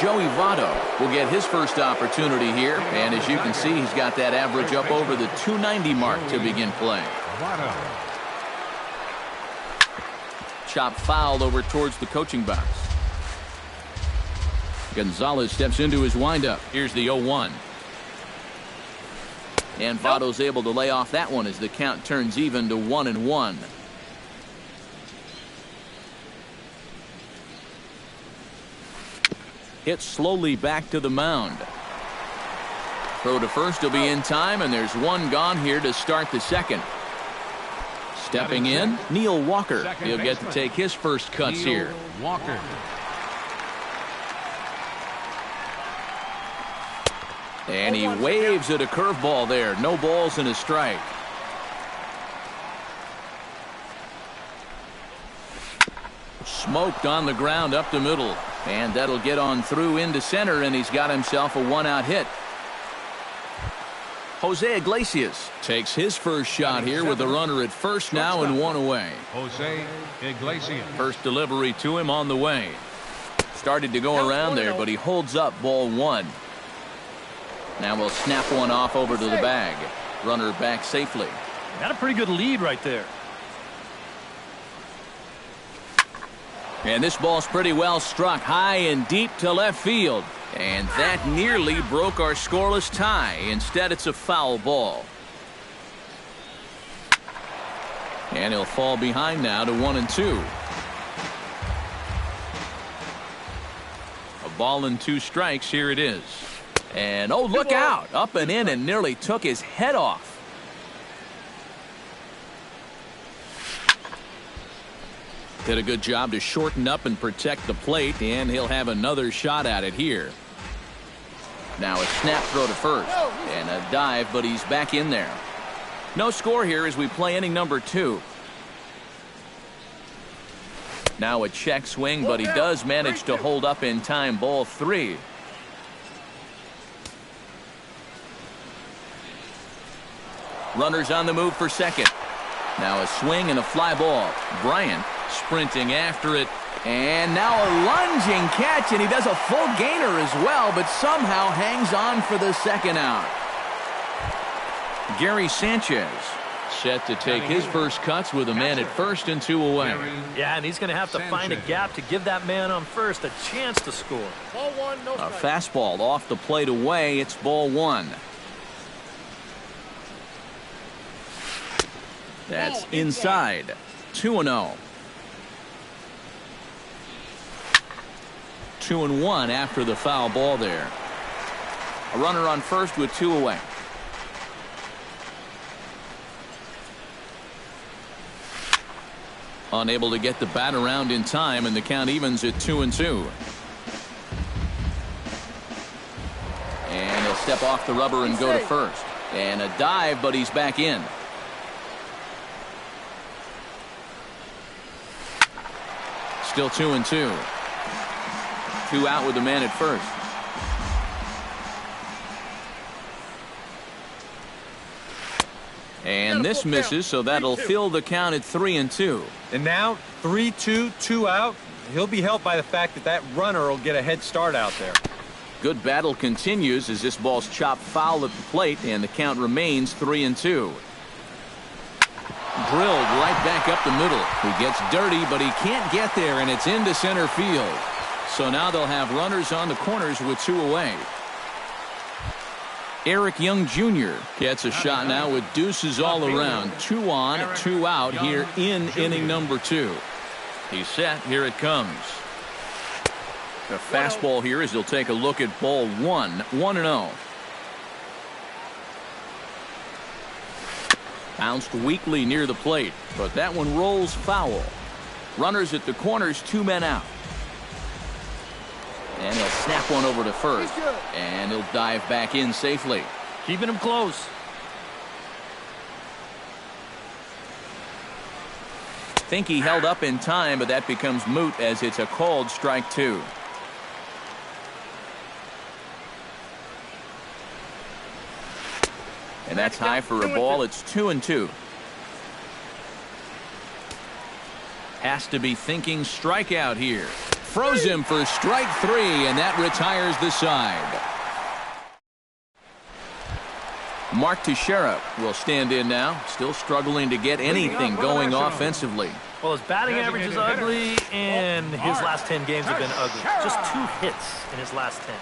Joey Votto will get his first opportunity here. And as you can see, he's got that average up over the 290 mark to begin play. Chop foul over towards the coaching box. Gonzalez steps into his windup. Here's the 0-1. And Votto's able to lay off that one as the count turns even to 1-1. Hit slowly back to the mound. Throw to first will be in time, and there's one gone here to start the second. Stepping in, Neil Walker. He'll get to take his first cuts here. Walker. And he waves at a curveball there. No balls and a strike. Smoked on the ground up the middle. And that'll get on through into center, and he's got himself a one-out hit. Jose Iglesias takes his first shot here with a runner at first now and one away. Jose Iglesias. First delivery to him on the way. Started to go around there, but he holds up ball one. Now we'll snap one off over to the bag. Runner back safely. Got a pretty good lead right there. And this ball's pretty well struck high and deep to left field. And that nearly broke our scoreless tie. Instead, it's a foul ball. And he'll fall behind now to 1-2. A ball and two strikes. Here it is. And oh, look out. Up and in and nearly took his head off. Did a good job to shorten up and protect the plate, and he'll have another shot at it here. Now a snap throw to first and a dive, but he's back in there. No score here as we play inning number 2. Now a check swing, but he does manage to hold up in time. Ball 3. Runners on the move for second. Now a swing and a fly ball. Bryant sprinting after it, and now a lunging catch, and he does a full gainer as well, but somehow hangs on for the second out. Gary Sanchez set to take his first cuts with a man at first and 2 away. Yeah, and he's going to have to find a gap to give that man on first a chance to score. A fastball off the plate away. It's ball 1. That's inside. 2-0. 2-1 after the foul ball there. A runner on first with 2 away. Unable to get the bat around in time, and the count evens at 2-2. And he'll step off the rubber and go to first. And a dive, but he's back in. Still 2-2. 2 out with the man at first. And this misses, so that'll fill the count at 3-2. And now 3-2, 2 out. He'll be helped by the fact that that runner will get a head start out there. Good battle continues as this ball's chopped foul at the plate, and the count remains 3-2. Drilled right back up the middle. He gets dirty, but he can't get there, and it's into center field. So now they'll have runners on the corners with 2 away. Eric Young Jr. gets a shot now with deuces all around. 2 on, 2 out here in inning number 2. He's set. Here it comes. The fastball here as he'll take a look at ball 1. 1-0. Bounced weakly near the plate, but that one rolls foul. Runners at the corners, 2 men out. And he'll snap one over to first. And he'll dive back in safely. Keeping him close. Think he held up in time, but that becomes moot as it's a called strike 2. And that's high for a ball. It's 2-2. Has to be thinking strikeout here. Froze him for strike 3, and that retires the side. Mark Teixeira will stand in now, still struggling to get anything going offensively. Well, his batting average is ugly, and his last 10 games have been ugly. Just 2 hits in his last 10.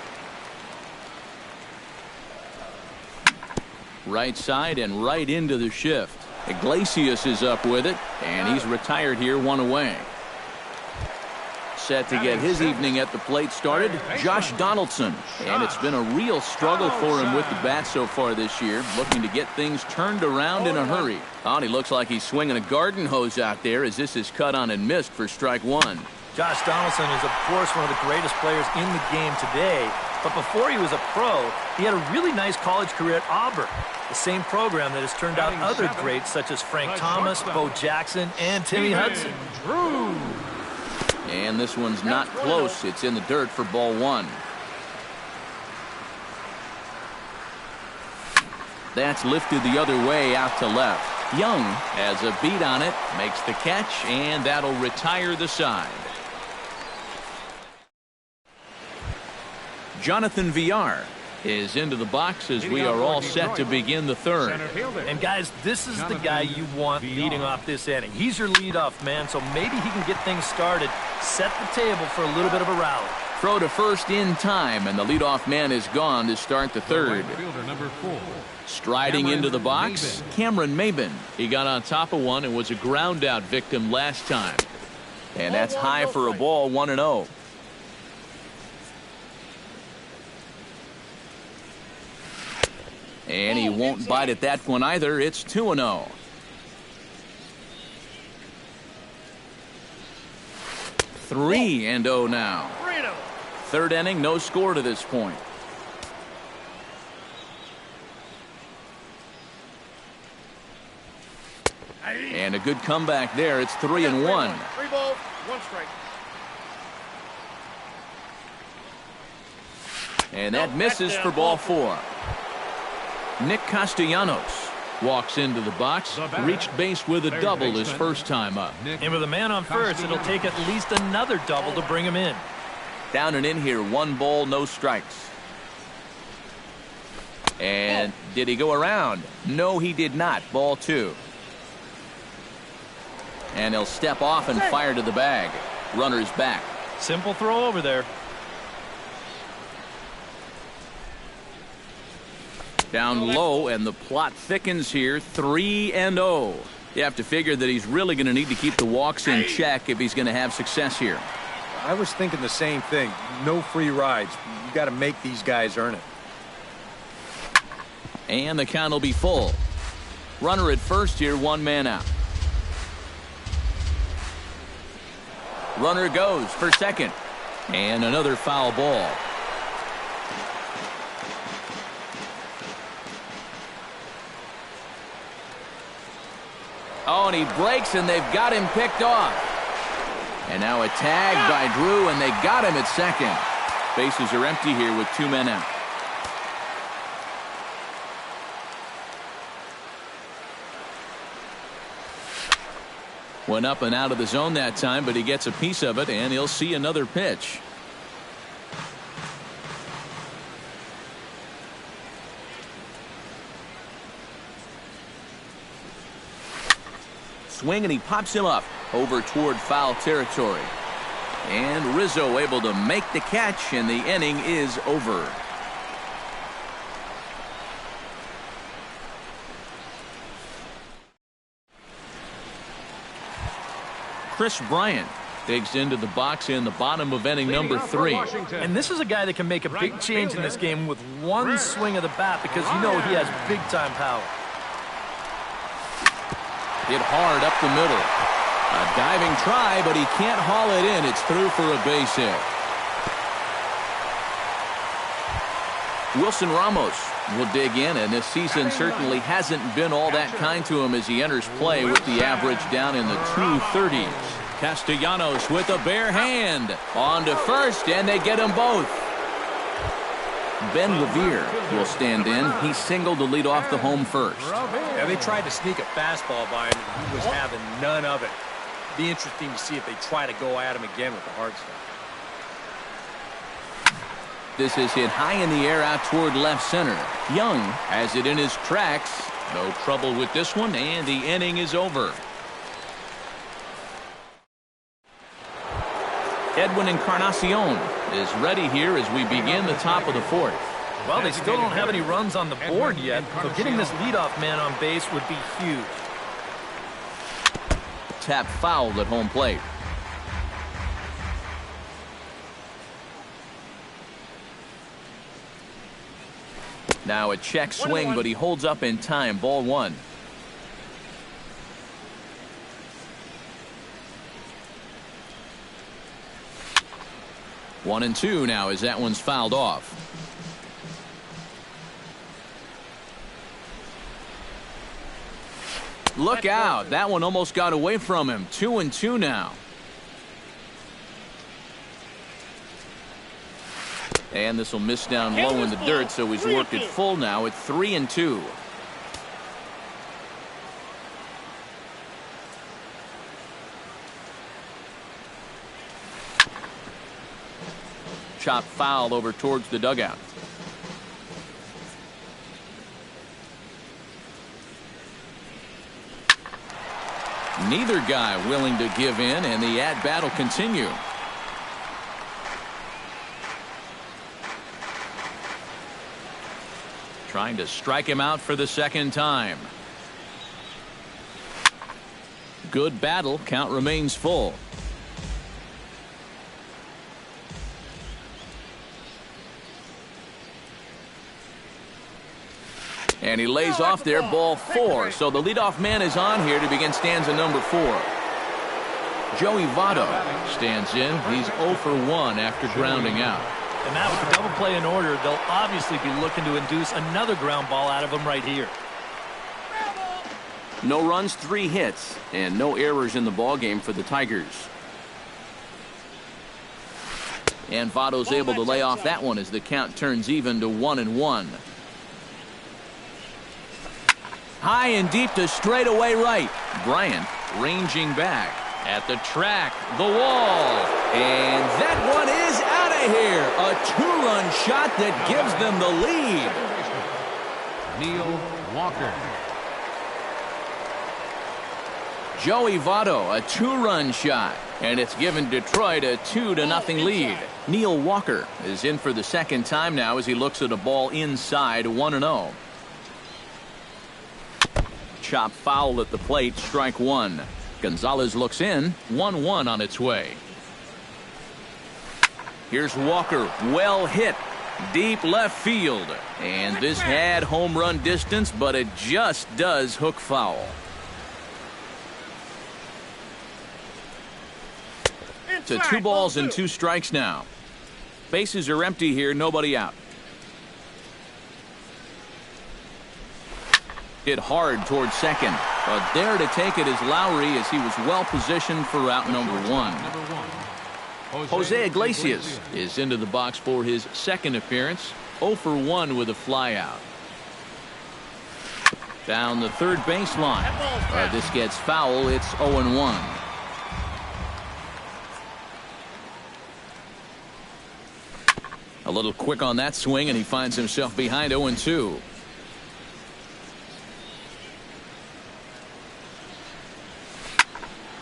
Right side and right into the shift. Iglesias is up with it, and he's retired here, 1 away. Set to get his evening at the plate started, Josh Donaldson. And it's been a real struggle for him with the bat so far this year, looking to get things turned around in a hurry. Oh, and he looks like he's swinging a garden hose out there as this is cut on and missed for strike 1. Josh Donaldson is, of course, one of the greatest players in the game today. But before he was a pro, he had a really nice college career at Auburn, the same program that has turned out other greats such as Frank Thomas, Bo Jackson, and Timmy Hudson. And this one's not close. It's in the dirt for ball 1. That's lifted the other way out to left. Young has a beat on it, makes the catch, and that'll retire the side. Jonathan Villar is into the box as we are all set to begin the third. And guys, this is the guy you want leading off this inning. He's your leadoff man, so maybe he can get things started, set the table for a little bit of a rally. Throw to first in time, and the leadoff man is gone to start the third. Striding into the box, Cameron Maben. He got on top of one and was a ground out victim last time. And that's high for a ball, 1-0. And he won't bite at that one either. It's 2-0. Three and 0 now. Third inning, no score to this point. And a good comeback there. It's 3-1. 3 balls, 1 strike. And that misses for ball 4. Nick Castellanos walks into the box, reached base with a double his first time up. And with a man on first, it'll take at least another double to bring him in. Down and in here, 1 ball, no strikes. And did he go around? No, he did not. Ball 2. And he'll step off and fire to the bag. Runner's back. Simple throw over there. Down low, and the plot thickens here. 3-0. You have to figure that he's really going to need to keep the walks in check if he's going to have success here. I was thinking the same thing. No free rides. You got to make these guys earn it. And the count will be full. Runner at first here, 1 man out. Runner goes for second. And another foul ball. Oh, and he breaks, and they've got him picked off. And now a tag by Drew, and they got him at second. Bases are empty here with 2 men out. Went up and out of the zone that time, but he gets a piece of it, and he'll see another pitch. Swing, and he pops him up over toward foul territory. And Rizzo able to make the catch, and the inning is over. Chris Bryant digs into the box in the bottom of inning number 3. And this is a guy that can make a big change in this game with 1 swing of the bat, because you know he has big-time power. Hit hard up the middle. A diving try, but he can't haul it in. It's through for a base hit. Wilson Ramos will dig in, and this season certainly hasn't been all that kind to him as he enters play with the average down in the 230s. Castellanos with a bare hand on to first, and they get them both. Ben Revere will stand in. He singled to lead off the home first. Yeah, they tried to sneak a fastball by him, and he was having none of it. Be interesting to see if they try to go at him again with the hard stuff. This is hit high in the air out toward left center. Young has it in his tracks. No trouble with this one, and the inning is over. Edwin Encarnacion is ready here as we begin the top of the fourth. Well, they still don't have any runs on the board yet, so getting this leadoff man on base would be huge. Tap fouled at home plate. Now a check swing, but he holds up in time. Ball one. One and two now as that one's fouled off. Look out. That one almost got away from him. 2-2 now. And this will miss down low in the dirt, so he's worked it full now at 3-2. Chop foul over towards the dugout. Neither guy willing to give in, and the at-bat will continue. Trying to strike him out for the second time. Good battle. Count remains full. And he lays off there, ball four. So the leadoff man is on here to begin stanza number 4. Joey Votto stands in. He's 0 for 1 after grounding out. And now with the double play in order, they'll obviously be looking to induce another ground ball out of him right here. No runs, 3 hits, and no errors in the ballgame for the Tigers. And Votto's able to lay off that one as the count turns even to 1-1. High and deep to straightaway right. Bryant ranging back at the track, the wall, and that one is out of here. A 2-run shot that gives them the lead. Neil Walker. Joey Votto, a 2-run shot, and it's given Detroit a 2-0 lead. Neil Walker is in for the second time now as he looks at a ball inside. 1-0. Chop foul at the plate, strike one. Gonzalez looks in, 1-1 on its way. Here's Walker, well hit, deep left field. And this had home run distance, but it just does hook foul. To 2 balls and 2 strikes now. Bases are empty here, nobody out. Hit hard towards second, but there to take it is Lowry as he was well positioned for out number 1. Jose Iglesias is into the box for his second appearance. 0 for 1 with a flyout. Down the third baseline. This gets foul. It's 0-1. A little quick on that swing, and he finds himself behind 0-2.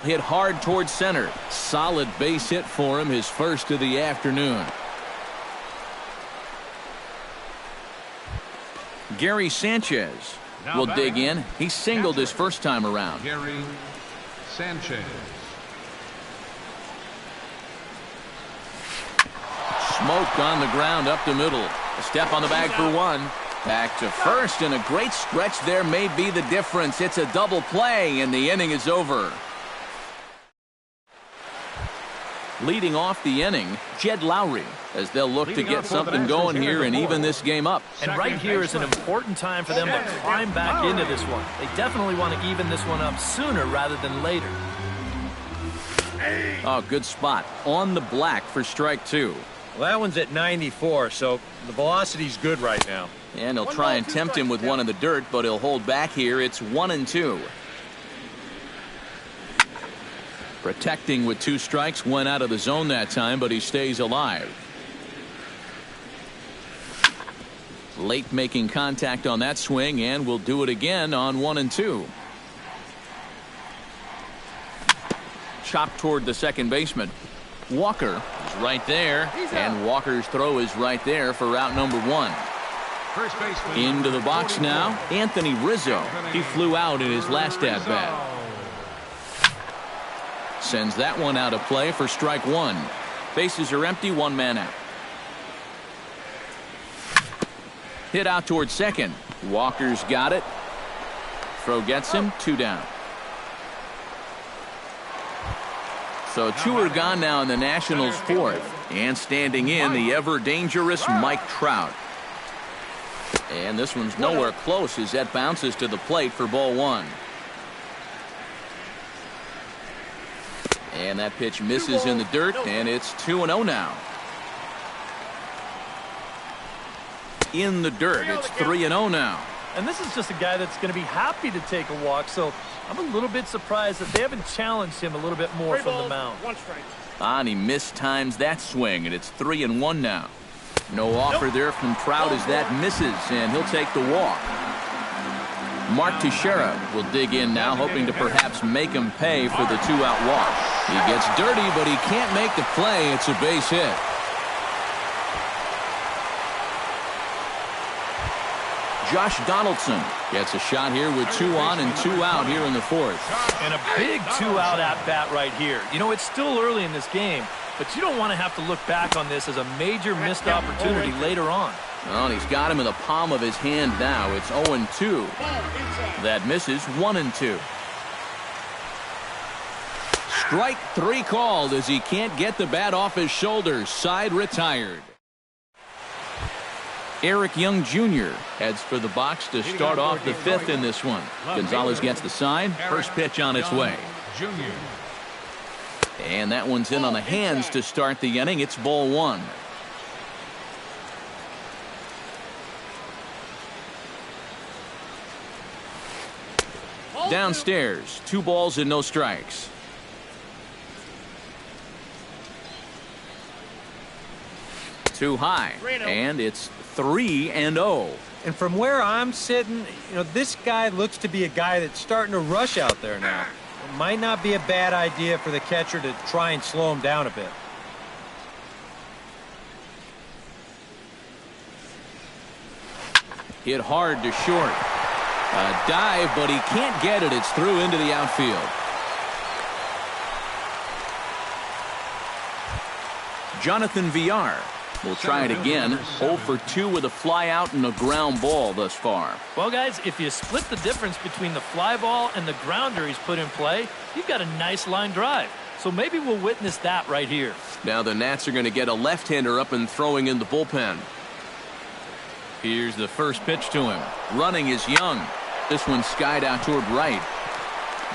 Hit hard towards center. Solid base hit for him, his first of the afternoon. Gary Sanchez will dig in. He singled his first time around. Gary Sanchez. Smoke on the ground up the middle. A step on the bag for 1. Back to first, and a great stretch there may be the difference. It's a double play, and the inning is over. Leading off the inning, Jed Lowry, as they'll look to get something going here and even this game up. And right here is an important time for them to climb back into this one. They definitely want to even this one up sooner rather than later. Oh, good spot. On the black for strike 2. Well, that one's at 94, so the velocity's good right now. And he'll try and tempt him with one in the dirt, but he'll hold back here. It's 1-2. Protecting with 2 strikes, went out of the zone that time, but he stays alive. Late making contact on that swing, and will do it again on 1 and 2. Chopped toward the second baseman. Walker is right there, and Walker's throw is right there for route number 1. First baseman. Into the box now, Anthony Rizzo. He flew out in his last at-bat. Sends that one out of play for strike 1. Bases are empty, 1 man out. Hit out towards second. Walker's got it. Throw gets him, 2 down. So 2 are gone now in the Nationals' 4th. And standing in, the ever-dangerous Mike Trout. And this one's nowhere close as that bounces to the plate for ball 1. And that pitch misses in the dirt, and it's 2-0 now. In the dirt, it's 3-0 now. And this is just a guy that's going to be happy to take a walk, so I'm a little bit surprised that they haven't challenged him a little bit more from the mound. 1 strike. And he mistimes that swing, and it's 3-1 now. No offer there from Trout as that misses, and he'll take the walk. Mark Teixeira will dig in now, hoping to perhaps make him pay for the 2-out walk. He gets dirty, but he can't make the play. It's a base hit. Josh Donaldson gets a shot here with 2 on and 2 out here in the 4th. And a big 2-out at-bat right here. You know, it's still early in this game, but you don't want to have to look back on this as a major missed opportunity later on. Well, and he's got him in the palm of his hand now. It's 0-2. That misses, 1-2. Strike 3 called as he can't get the bat off his shoulders. Side retired. Eric Young Jr. heads for the box to start off the 5th in this one. Gonzalez gets the sign. First pitch on its way. And that one's in on the hands to start the inning. It's ball 1. Downstairs, 2 balls and no strikes. Too high, and it's 3-0. And from where I'm sitting, you know, this guy looks to be a guy that's starting to rush out there now. It might not be a bad idea for the catcher to try and slow him down a bit. Hit hard to short. A dive, but he can't get it. It's through into the outfield. Jonathan Villar will try it again. 0 for 2 with a fly out and a ground ball thus far. Well, guys, if you split the difference between the fly ball and the grounder he's put in play, you've got a nice line drive. So maybe we'll witness that right here. Now the Nats are going to get a left-hander up and throwing in the bullpen. Here's the first pitch to him. Running is Young. This one skied out toward right.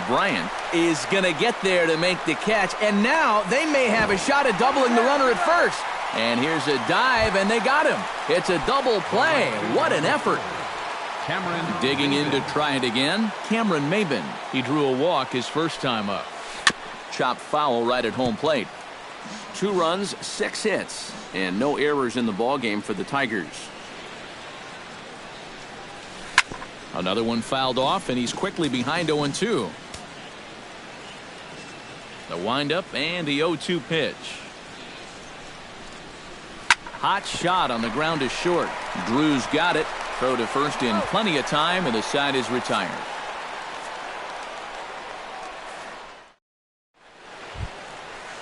Bryant is going to get there to make the catch, and now they may have a shot at doubling the runner at first. And here's a dive, and they got him. It's a double play. What an effort. Cameron digging in to try it again. Cameron Maben. He drew a walk his first time up. Chopped foul right at home plate. 2 runs, 6 hits, and no errors in the ballgame for the Tigers. Another one fouled off, and he's quickly behind 0-2. The windup and the 0-2 pitch. Hot shot on the ground is short. Drew's got it. Throw to first in plenty of time, and the side is retired.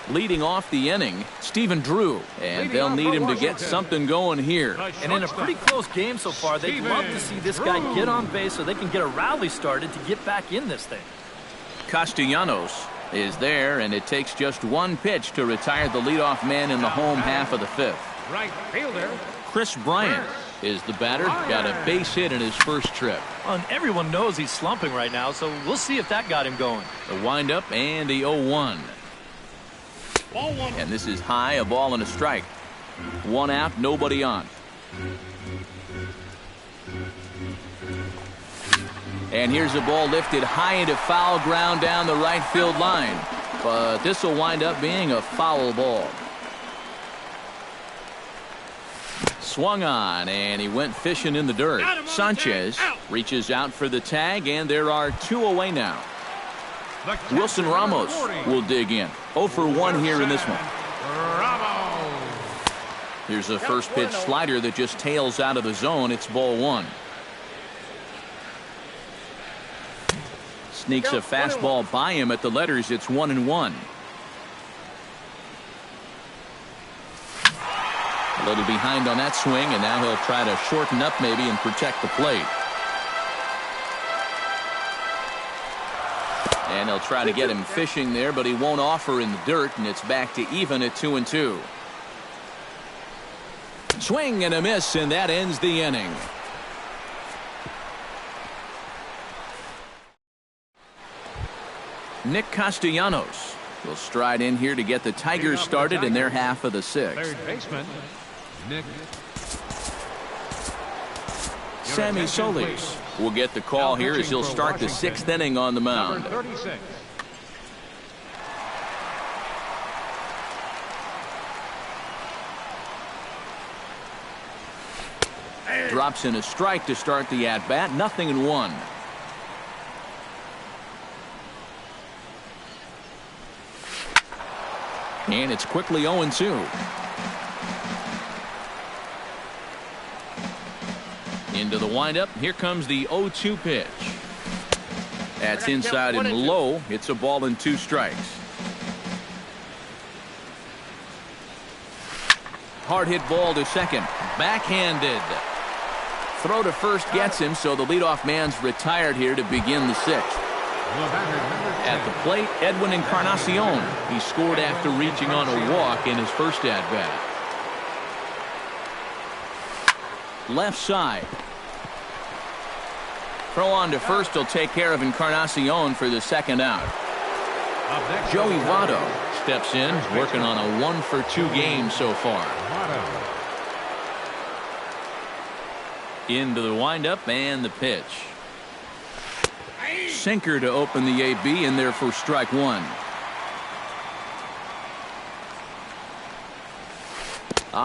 Leading off the inning, Stephen Drew, and they'll need him to get something going here. And in a pretty close game so far, they'd love to see this guy get on base so they can get a rally started to get back in this thing. Castellanos is there, and it takes just 1 pitch to retire the leadoff man in the home half of the 5th. Right fielder. Chris Bryant is the batter. Got a base hit in his first trip. And everyone knows he's slumping right now, so we'll see if that got him going. The windup and the 0-1. Ball 1. And this is high, a ball and a strike. 1 out, nobody on. And here's a ball lifted high into foul ground down the right field line. But this will wind up being a foul ball. Swung on, and he went fishing in the dirt. Sanchez reaches out for the tag, and there are 2 away now. Wilson Ramos will dig in. 0 for 1 here in this one. Here's a first pitch slider that just tails out of the zone. It's ball 1. Sneaks a fastball by him at the letters. It's 1-1. A little behind on that swing, and now he'll try to shorten up maybe and protect the plate. And he'll try to get him fishing there, but he won't offer in the dirt, and it's back to even at 2-2. Swing and a miss, and that ends the inning. Nick Castellanos will stride in here to get the Tigers started in their half of the 6th. Third baseman, Nick. Sammy Solis will get the call here as he'll start the 6th inning on the mound. Number 36. Drops in a strike to start the at-bat. 0-1. And it's quickly 0-2. Into the windup. Here comes the 0-2 pitch. That's inside and low. It's a ball and 2 strikes. Hard hit ball to second. Backhanded. Throw to first gets him, so the leadoff man's retired here to begin the 6th. At the plate, Edwin Encarnacion. He scored after reaching on a walk in his first at-bat. Left side. Throw on to first will take care of Encarnacion for the 2nd out. Joey Votto steps in, working on a 1-for-2 game so far. Into the windup and the pitch. Sinker to open the AB in there for strike 1.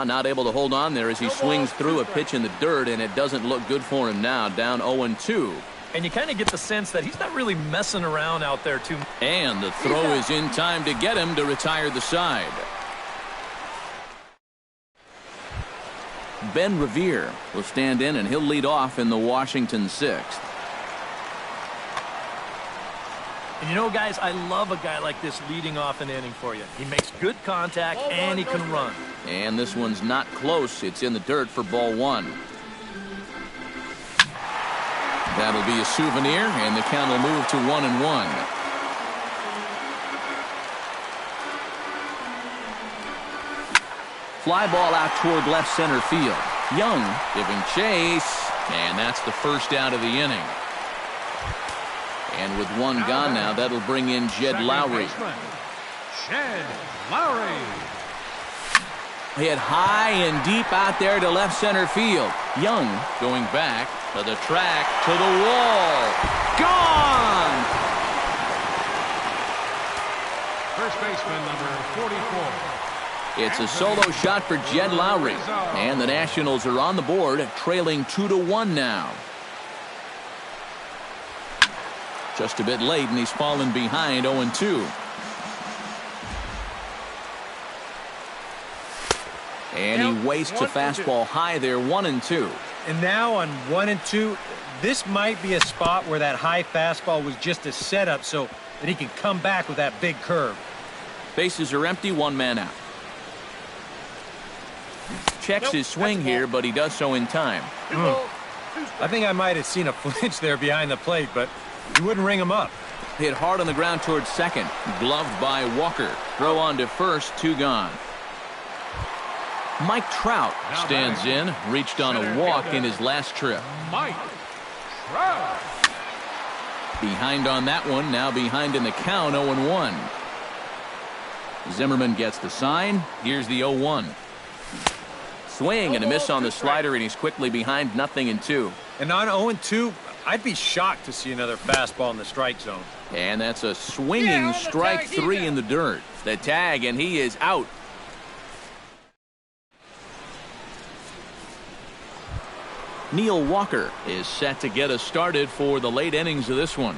Not able to hold on there as he swings through a pitch in the dirt, and it doesn't look good for him now. Down 0-2. And you kind of get the sense that he's not really messing around out there too much. And the throw is in time to get him to retire the side. Ben Revere will stand in, and he'll lead off in the Washington 6th. And you know, guys, I love a guy like this leading off an inning for you. He makes good contact, and he can run. And this one's not close. It's in the dirt for ball 1. That'll be a souvenir, and the count will move to 1-1. Fly ball out toward left center field. Young giving chase, and that's the first out of the inning. And with 1 gone now, that'll bring in Jed Lowry. Jed Lowry. Hit high and deep out there to left center field. Young going back to the track, to the wall. Gone! First baseman, number 44. It's a solo shot for Jed Lowry. And the Nationals are on the board, trailing 2-1 now. Just a bit late, and he's fallen behind 0-2. And he wastes a fastball high there, 1-2. And now on 1-2, this might be a spot where that high fastball was just a setup so that he can come back with that big curve. Bases are empty, 1 man out. Checks his swing here, but he does so in time. I think I might have seen a flinch there behind the plate, but he wouldn't ring him up. Hit hard on the ground towards second. Gloved by Walker. Throw on to first, 2 gone. Mike Trout stands in. Reached on a walk in his last trip. Mike Trout. Behind on that one. Now behind in the count, 0-1. Zimmerman gets the sign. Here's the 0-1. Swing and a miss on the slider, and he's quickly behind 0-2. And on 0-2, I'd be shocked to see another fastball in the strike zone. And that's a swinging strike 3 in the dirt. The tag, and he is out. Neil Walker is set to get us started for the late innings of this one.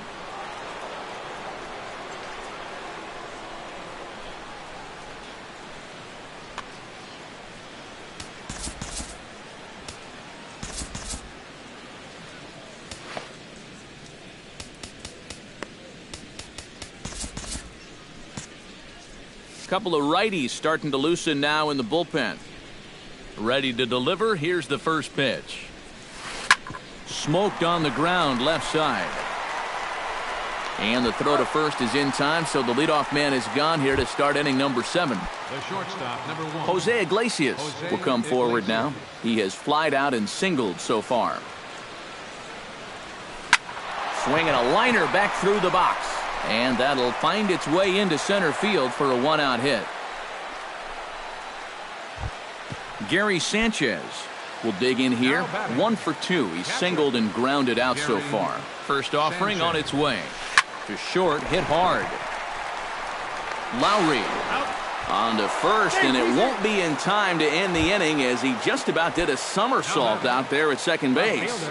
Couple of righties starting to loosen now in the bullpen. Ready to deliver. Here's the first pitch. Smoked on the ground left side. And the throw to first is in time, so the leadoff man is gone here to start inning number 7. The shortstop, number 1. Jose Iglesias will come forward now. He has flied out and singled so far. Swinging a liner back through the box. And that'll find its way into center field for a 1-out hit. Gary Sanchez will dig in here. 1 for 2. He's singled and grounded out so far. First offering on its way. To short, hit hard. Lowry on to first, and it won't be in time to end the inning as he just about did a somersault out there at second base.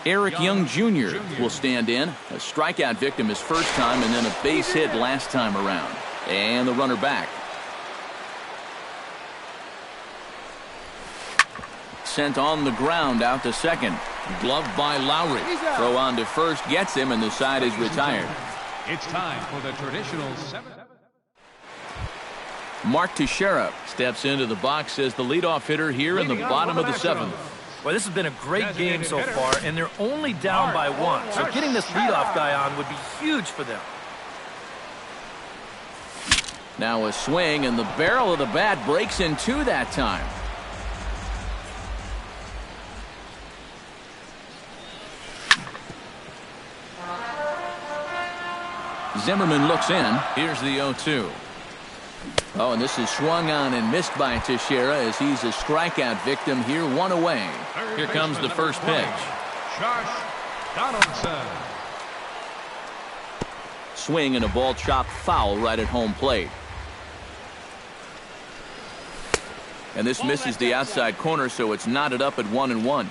Eric Young Jr. will stand in. A strikeout victim his first time and then a base hit last time around. And the runner back. Sent on the ground out to second. Gloved by Lowry. Throw on to first gets him, and the side is retired. It's time for the traditional 7th. Mark Teixeira steps into the box as the leadoff hitter here in the bottom of the 7th. Well, this has been a great game so far, and they're only down by 1. So getting this leadoff guy on would be huge for them. Now a swing, and the barrel of the bat breaks in 2 that time. Zimmerman looks in. Here's the 0-2. Oh, and this is swung on and missed by Teixeira as he's a strikeout victim here, 1 away. Here comes the first pitch. Josh Donaldson. Swing and a ball chopped foul right at home plate. And this misses the outside corner, so it's knotted up at 1-1.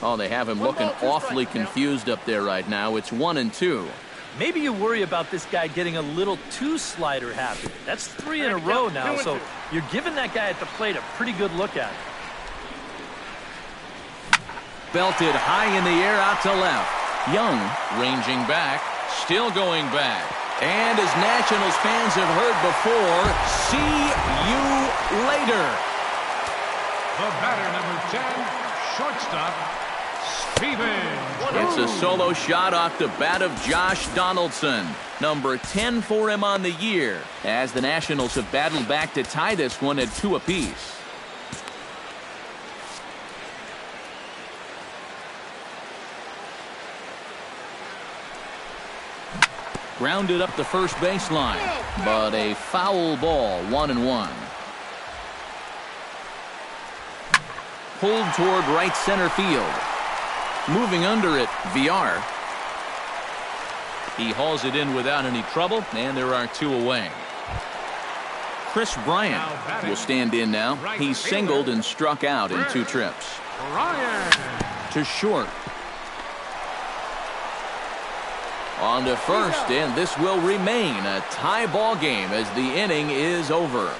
Oh, they have him looking awfully confused up there right now. It's 1-2. Maybe you worry about this guy getting a little too slider happy. That's 3 in a row now, so you're giving that guy at the plate a pretty good look at it. Belted high in the air out to left. Young ranging back, still going back. And as Nationals fans have heard before, see you later. The batter, number 10, shortstop, Steven. It's a solo shot off the bat of Josh Donaldson. Number 10 for him on the year, as the Nationals have battled back to tie this one at 2 apiece. Grounded up the first baseline, but a foul ball, 1-1. Pulled toward right center field. Moving under it, VR. He hauls it in without any trouble, and there are 2 away. Chris Bryant will stand in now. He's singled and struck out in 2 trips. To short. On to first, and this will remain a tie ball game as the inning is over.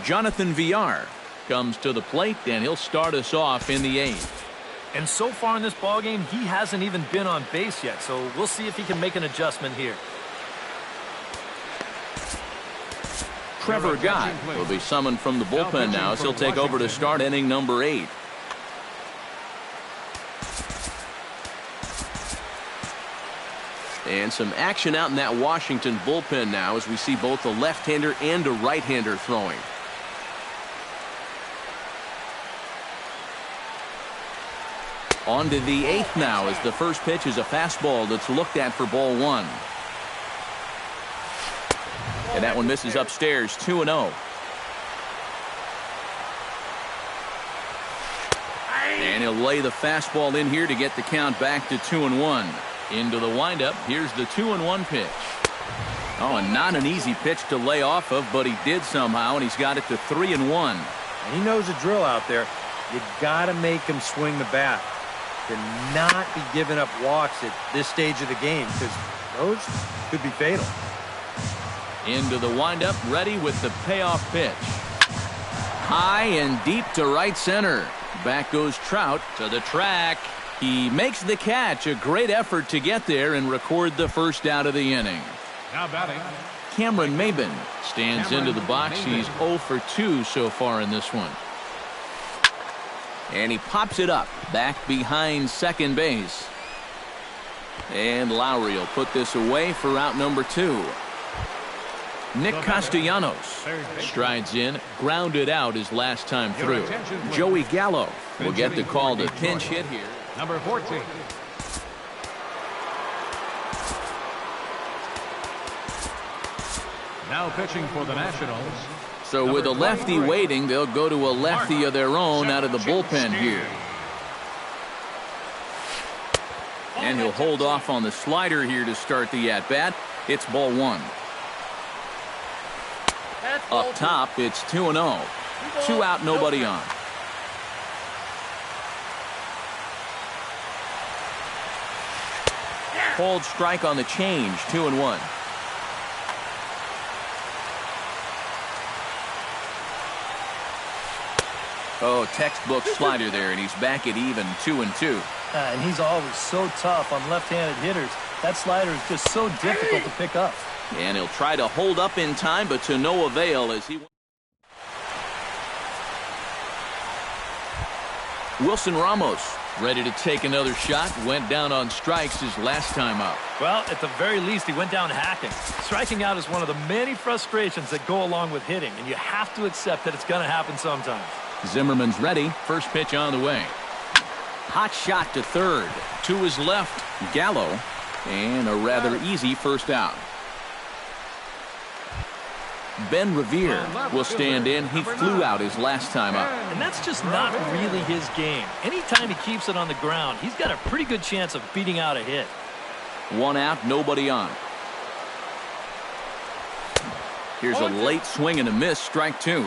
Jonathan VR comes to the plate, and he'll start us off in the 8th. And so far in this ballgame, he hasn't even been on base yet, so we'll see if he can make an adjustment here. Trevor Gott will be summoned from the bullpen now, as he'll take over to start inning number 8. And some action out in that Washington bullpen now as we see both a left-hander and a right-hander throwing. On to the 8th now as the first pitch is a fastball that's looked at for ball 1. And that one misses upstairs, 2-0. And he'll lay the fastball in here to get the count back to 2-1. Into the windup, here's the 2-1 pitch. Oh, and not an easy pitch to lay off of, but he did somehow, and he's got it to 3-1. And he knows the drill out there. You got to make him swing the bat. To not be giving up walks at this stage of the game, because those could be fatal. Into the windup, ready with the payoff pitch. High and deep to right center. Back goes Trout to the track. He makes the catch. A great effort to get there and record the first out of the inning. Now batting, Cameron Maben stands into the box. He's 0 for 2 so far in this one. And he pops it up back behind second base. And Lowry will put this away for out number 2. Nick Castellanos strides in, grounded out his last time through. Joey Gallo will get the call to pinch hit here. number 14. Now pitching for the Nationals. So with a lefty waiting, they'll go to a lefty of their own out of the bullpen here. And he'll hold off on the slider here to start the at-bat. It's ball 1. Up top, it's 2-0. 2 out, nobody on. Hold strike on the change, 2-1. Oh, textbook slider there, and he's back at even 2-2. And he's always so tough on left-handed hitters. That slider is just so difficult to pick up. And he'll try to hold up in time, but to no avail as he... Wilson Ramos ready to take another shot. Went down on strikes his last time up. Well, at the very least, he went down hacking. Striking out is one of the many frustrations that go along with hitting, and you have to accept that it's going to happen sometimes. Zimmerman's ready. First pitch on the way. Hot shot to third. To his left, Gallo. And a rather easy first out. Ben Revere will stand in. He flew out his last time up. And that's just not really his game. Anytime he keeps it on the ground, he's got a pretty good chance of beating out a hit. 1 out, nobody on. Here's a late swing and a miss, strike 2.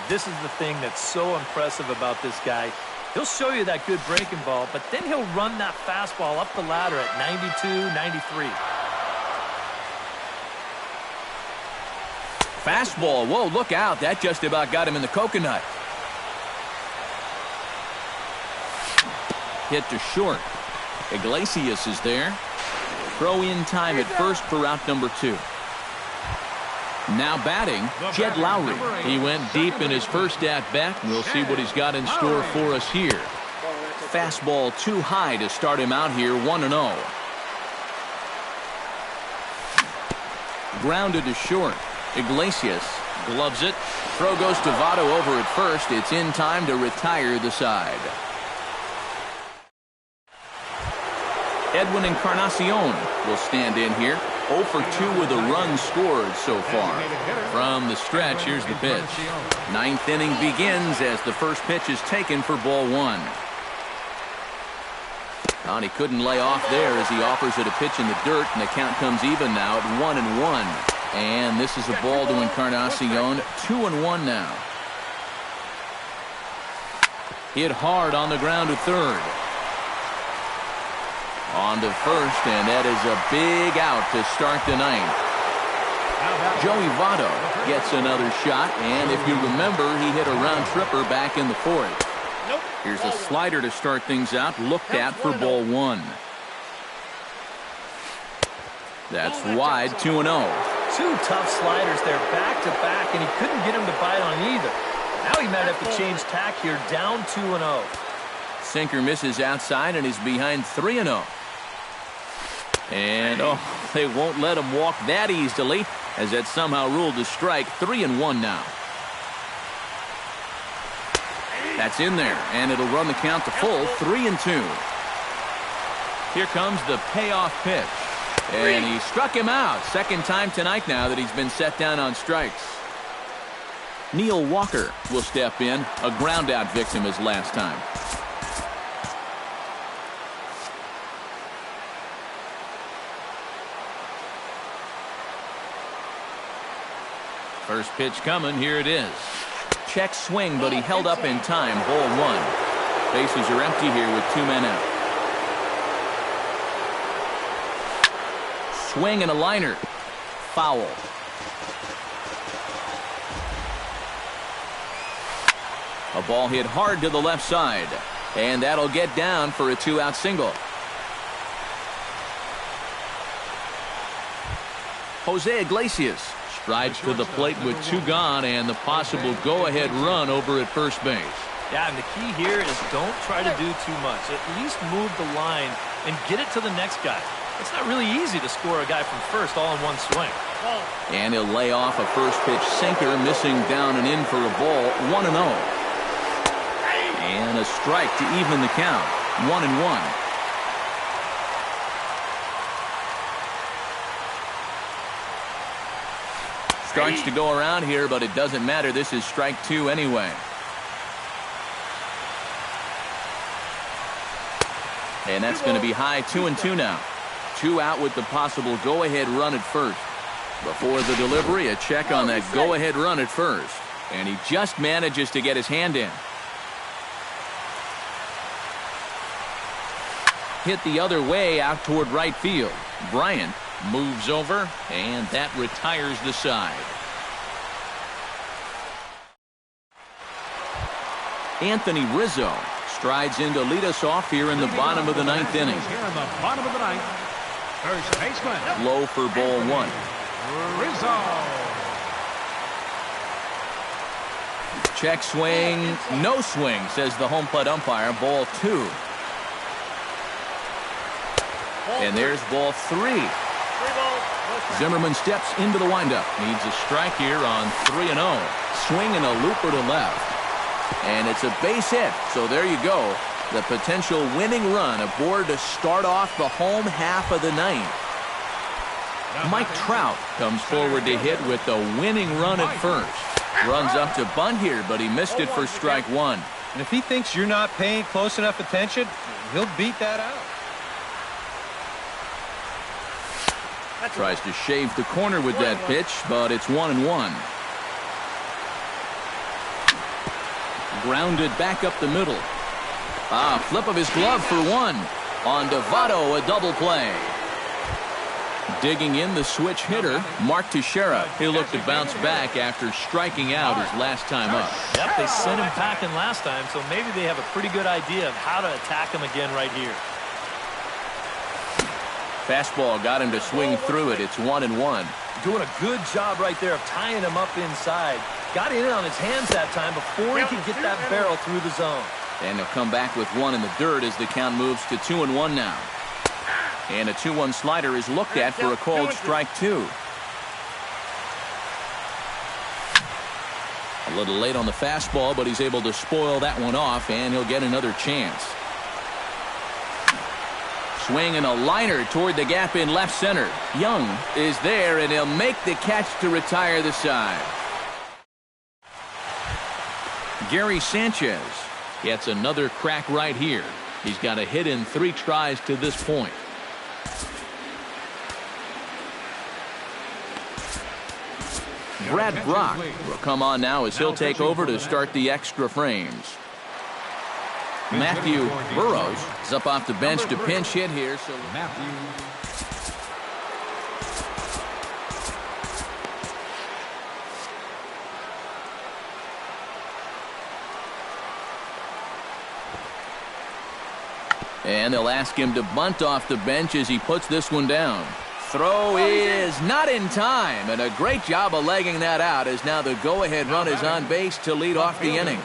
This is the thing that's so impressive about this guy. He'll show you that good breaking ball, but then he'll run that fastball up the ladder at 92, 93. Fastball, whoa, look out. That just about got him in the coconut. Hit to short. Iglesias is there. Throw in time at first for out number 2. Now batting, Jed Lowry. He went deep in his first at-bat. We'll see what he's got in store for us here. Fastball too high to start him out here, 1-0. Grounded to short. Iglesias gloves it. Throw goes to Votto over at first. It's in time to retire the side. Edwin Encarnacion will stand in here. 0 for 2 with a run scored so far. From the stretch, here's the pitch. 9th inning begins as the first pitch is taken for ball 1. And he couldn't lay off there as he offers it a pitch in the dirt, and the count comes even now at 1-1. And this is a ball to Encarnacion. 2-1 now. Hit hard on the ground to third. On to first, and that is a big out to start the 9th. Joey Votto gets another shot, and if you remember, he hit a round tripper back in the 4th. Here's a slider to start things out, looked at for ball 1. That's wide, 2-0. 2 tough sliders there back to back, and he couldn't get him to bite on either. Now he might have to change tack here, down 2-0. Sinker misses outside, and he's behind 3-0. And, oh, they won't let him walk that easily, as that somehow ruled a strike. 3-1 now. That's in there, and it'll run the count to full. 3-2. Here comes the payoff pitch. And he struck him out. Second time tonight now that he's been set down on strikes. Neil Walker will step in. A ground out victim his last time. First pitch coming. Here it is. Check swing, but he held up in time. Ball one. Bases are empty here with 2 men out. Swing and a liner. Foul. A ball hit hard to the left side. And that'll get down for a 2-out single. Jose Iglesias strides to the plate with 2 gone and the possible go-ahead run over at first base. Yeah, and the key here is don't try to do too much. At least move the line and get it to the next guy. It's not really easy to score a guy from first all in one swing. And he'll lay off a first pitch sinker, missing down and in for a ball. 1-0. And a strike to even the count. 1-1. Starts to go around here, but it doesn't matter. This is strike 2 anyway. And that's going to be high. 2-2 now. 2 out with the possible go-ahead run at first. Before the delivery, a check on that go-ahead run at first. And he just manages to get his hand in. Hit the other way out toward right field. Bryant moves over, and that retires the side. Anthony Rizzo strides in to lead us off here in the bottom of the 9th inning. Here in the bottom of the 9th, first baseman. Low for ball 1. Rizzo. Check swing, no swing, says the home plate umpire. Ball 2. And there's ball 3. Zimmerman steps into the windup. Needs a strike here on 3-0. Swing and a looper to left. And it's a base hit. So there you go. The potential winning run aboard to start off the home half of the 9th. Mike Trout comes forward to hit with the winning run at first. Runs up to bunt here, but he missed it for strike 1. And if he thinks you're not paying close enough attention, he'll beat that out. Tries to shave the corner with that pitch, but it's 1-1. Grounded back up the middle. Flip of his glove for 1. On Devotto, a double play. Digging in the switch hitter, Mark Teixeira. He'll look to bounce back after striking out his last time up. Yep, they sent him packing last time, so maybe they have a pretty good idea of how to attack him again right here. Fastball got him to swing through it. It's 1-1. Doing a good job right there of tying him up inside. Got in on his hands that time before he could get that barrel through the zone. And he'll come back with 1 in the dirt as the count moves to 2-1 now. And a 2-1 slider is looked at for a called strike 2. A little late on the fastball, but he's able to spoil that one off, and he'll get another chance. Swing and a liner toward the gap in left center. Young is there, and he'll make the catch to retire the side. Gary Sanchez gets another crack right here. He's got a hit in 3 tries to this point. Brad Brock will come on now as he'll take over to start the extra frames. Matthew Burrows is up off the bench to pinch hit here. So and they'll ask him to bunt off the bench as he puts this one down. Throw is not in time, and a great job of legging that out as now the go-ahead run is on base to lead off the inning.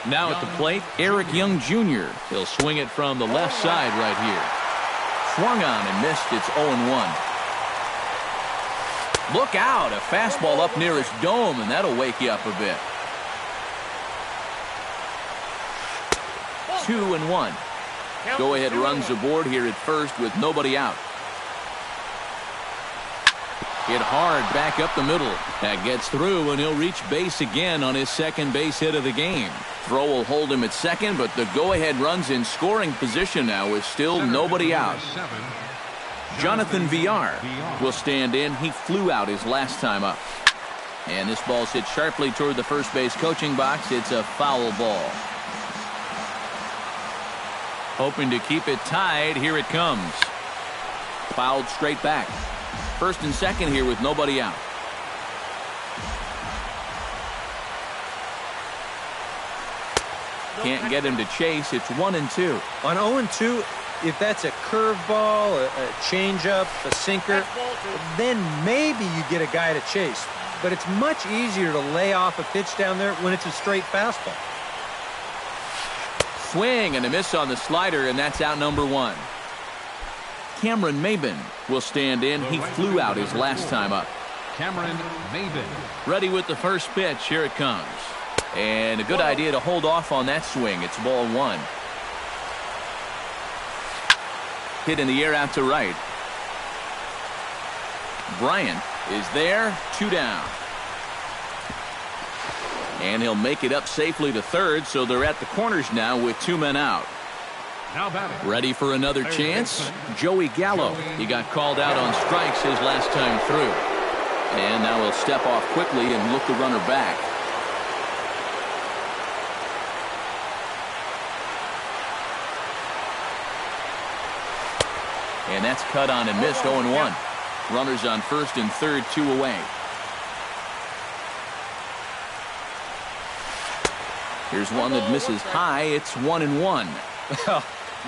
Now at the plate, Eric Young Jr. He'll swing it from the left side right here. Swung on and missed. It's 0-1. Look out, a fastball up near his dome, and that'll wake you up a bit. 2-1. Go-ahead runs aboard here at first with nobody out. Hit hard back up the middle. That gets through, and he'll reach base again on his second base hit of the game. Throw will hold him at second, but the go-ahead run's in scoring position now with still nobody out. Jonathan Villar will stand in. He flew out his last time up. And this ball's hit sharply toward the first base coaching box. It's a foul ball. Hoping to keep it tied. Here it comes. Fouled straight back. First and second here with nobody out. Can't get him to chase. It's 1-2. On 0-2, if that's a curveball, a changeup, a sinker, then maybe you get a guy to chase. But it's much easier to lay off a pitch down there when it's a straight fastball. Swing and a miss on the slider, and that's out number one. Cameron Maben will stand in. He flew out his last time up. Cameron Maben. Ready with the first pitch. Here it comes. And a good idea to hold off on that swing. It's ball one. Hit in the air out to right. Bryant is there. 2 down. And he'll make it up safely to third, so they're at the corners now with 2 men out. Now batting. Ready for another chance? Joey Gallo. He got called out on strikes his last time through. And now he'll step off quickly and look the runner back. And that's cut on and missed. 0-1. Runners on first and third, 2 away. Here's one that misses high. It's 1-1. Well,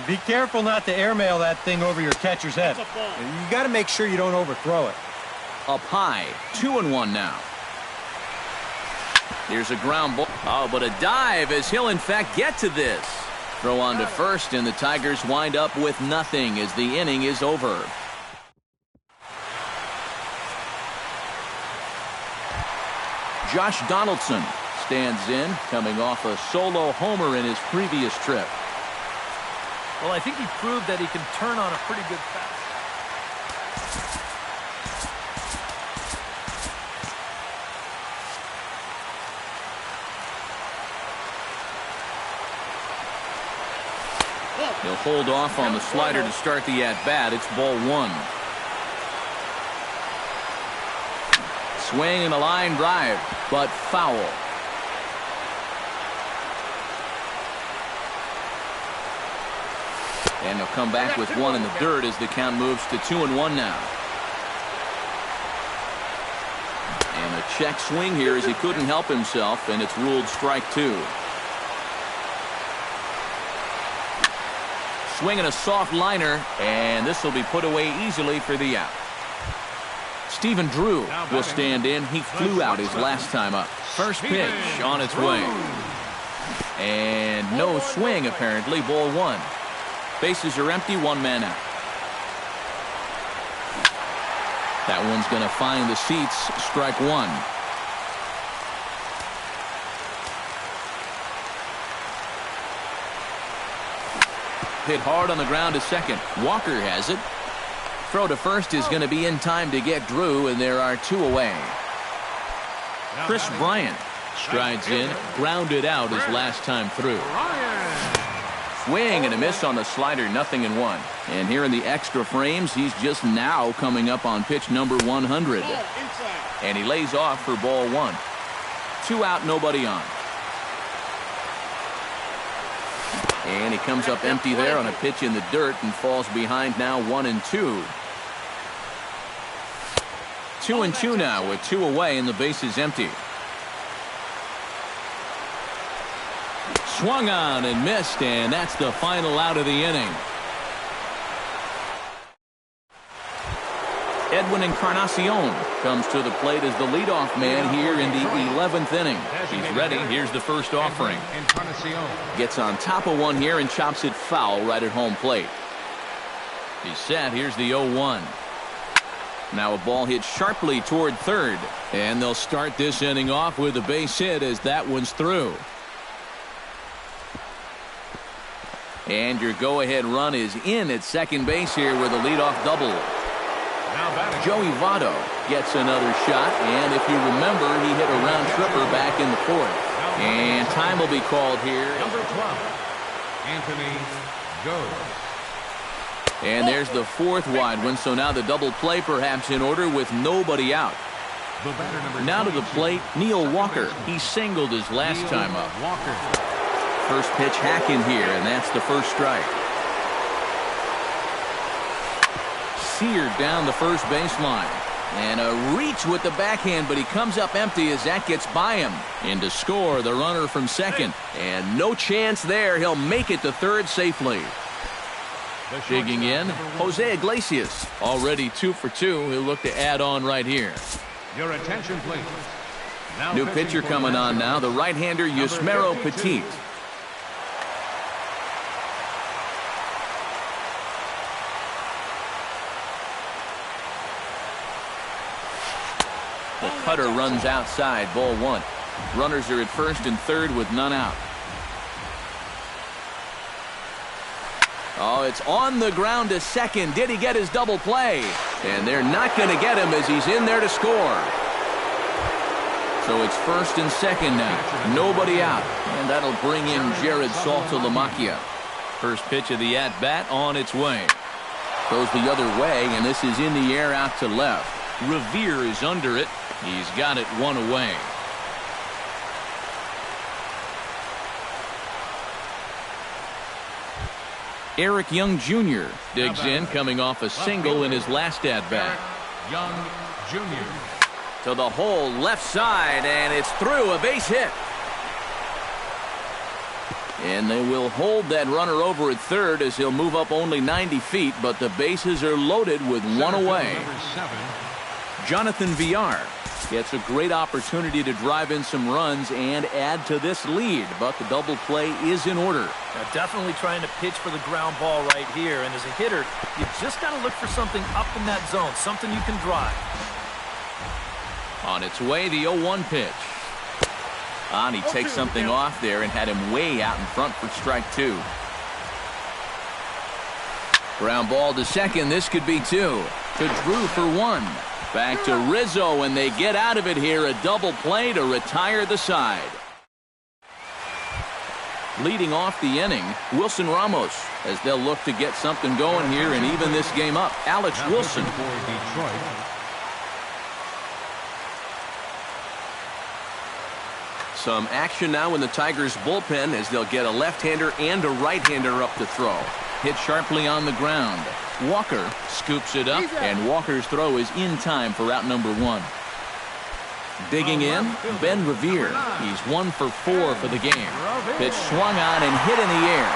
be careful not to airmail that thing over your catcher's head. You got to make sure you don't overthrow it. Up high. 2-1 now. Here's a ground ball. Oh, but a dive as he'll in fact get to this. Throw on to first, and the Tigers wind up with nothing as the inning is over. Josh Donaldson stands in, coming off a solo homer in his previous trip. Well, I think he proved that he can turn on a pretty good fastball. He'll hold off on the slider to start the at-bat. It's ball one. Swing and a line drive, but foul. And he'll come back with one in the dirt as the count moves to 2-1 now. And a check swing here as he couldn't help himself, and it's ruled strike 2. Swinging a soft liner, and this will be put away easily for the out. Stephen Drew will stand in. He flew out his last time up. First pitch on its way. And no swing, apparently. Ball one. Bases are empty. 1 man out. That one's going to find the seats. Strike 1. Hit hard on the ground to second. Walker has it. Throw to first is going to be in time to get Drew, and there are 2 away. Chris Bryant strides in, grounded out his last time through. Swing and a miss on the slider, 0-1. And here in the extra frames, he's just now coming up on pitch number 100. And he lays off for ball 1. 2 out, nobody on. And he comes up empty there on a pitch in the dirt and falls behind now 1-2. 2-2 now with 2 away and the base is empty. Swung on and missed, and that's the final out of the inning. Edwin Encarnacion comes to the plate as the leadoff man here in the 11th inning. He's ready. Here's the first offering. Gets on top of one here and chops it foul right at home plate. He's set. Here's the 0-1. Now a ball hit sharply toward third. And they'll start this inning off with a base hit as that one's through. And your go-ahead run is in at second base here with a leadoff double. Joey Votto gets another shot, and if you remember, he hit a round tripper back in the 4th. And time will be called here. Number 12, Anthony Goes. And there's the 4th wide one, so now the double play perhaps in order with nobody out. The batter number Now to the 22. plate, Neil Walker. He singled his last time up. Walker. First pitch hacking here, and that's the first strike. Seared down the first baseline. And a reach with the backhand, but he comes up empty as that gets by him. In to score, the runner from second. And no chance there. He'll make it to third safely. Digging in, Jose Iglesias. Already 2 for 2. He'll look to add on right here. Your attention, please. Now New pitching pitcher for coming on now, the right-hander Yusmeiro Number 52. Petit. The cutter runs outside, ball 1. Runners are at first and third with none out. Oh, it's on the ground to second. Did he get his double play? And they're not going to get him as he's in there to score. So it's first and second now. Nobody out. And that'll bring in Jared Saltalamacchia. First pitch of the at-bat on its way. Goes the other way, and this is in the air out to left. Revere is under it. He's got it 1 away. Eric Young Jr. digs in, coming off a single in his last at-bat. Young Jr. To the hole left side, and it's through, a base hit. And they will hold that runner over at third as he'll move up only 90 feet, but the bases are loaded with 1 away. Number 7. Jonathan Villar gets a great opportunity to drive in some runs and add to this lead, but the double play is in order. Now definitely trying to pitch for the ground ball right here, and as a hitter, you just got to look for something up in that zone, something you can drive. On its way, the 0-1 pitch. And he takes something off there and had him way out in front for strike 2. Ground ball to second. This could be 2. To Drew for 1. Back to Rizzo, and they get out of it here. A double play to retire the side. Leading off the inning, Wilson Ramos, as they'll look to get something going here and even this game up. Alex Now Wilson. pitching for Detroit. Some action now in the Tigers bullpen as they'll get a left-hander and a right-hander up to throw. Hit sharply on the ground. Walker scoops it up, and Walker's throw is in time for out number 1. Digging in, Ben Revere. He's 1 for 4 for the game. Pitch swung on and hit in the air.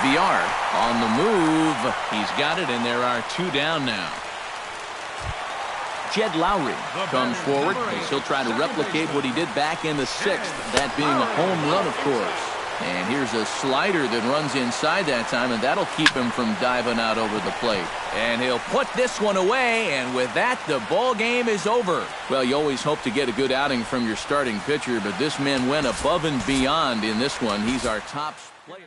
VR on the move. He's got it, and there are 2 down now. Jed Lowry comes forward as he'll try to replicate what he did back in the 6th, that being a home run, of course. And here's a slider that runs inside that time, and that'll keep him from diving out over the plate. And he'll put this one away, and with that, the ball game is over. Well, you always hope to get a good outing from your starting pitcher, but this man went above and beyond in this one. He's our top player.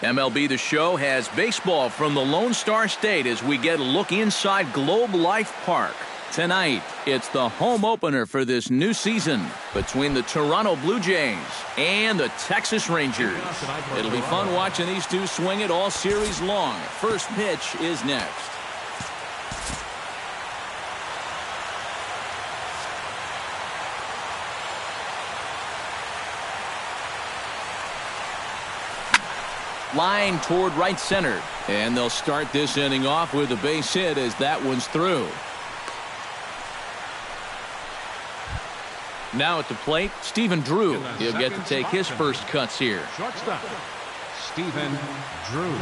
MLB The Show has baseball from the Lone Star State as we get a look inside Globe Life Park. Tonight, it's the home opener for this new season between the Toronto Blue Jays and the Texas Rangers. It'll be fun watching these two swing it all series long. First pitch is next. Line toward right center. And they'll start this inning off with a base hit as that one's through. Now at the plate, Stephen Drew. He'll get to take his first cuts here. Shortstop, Stephen Drew.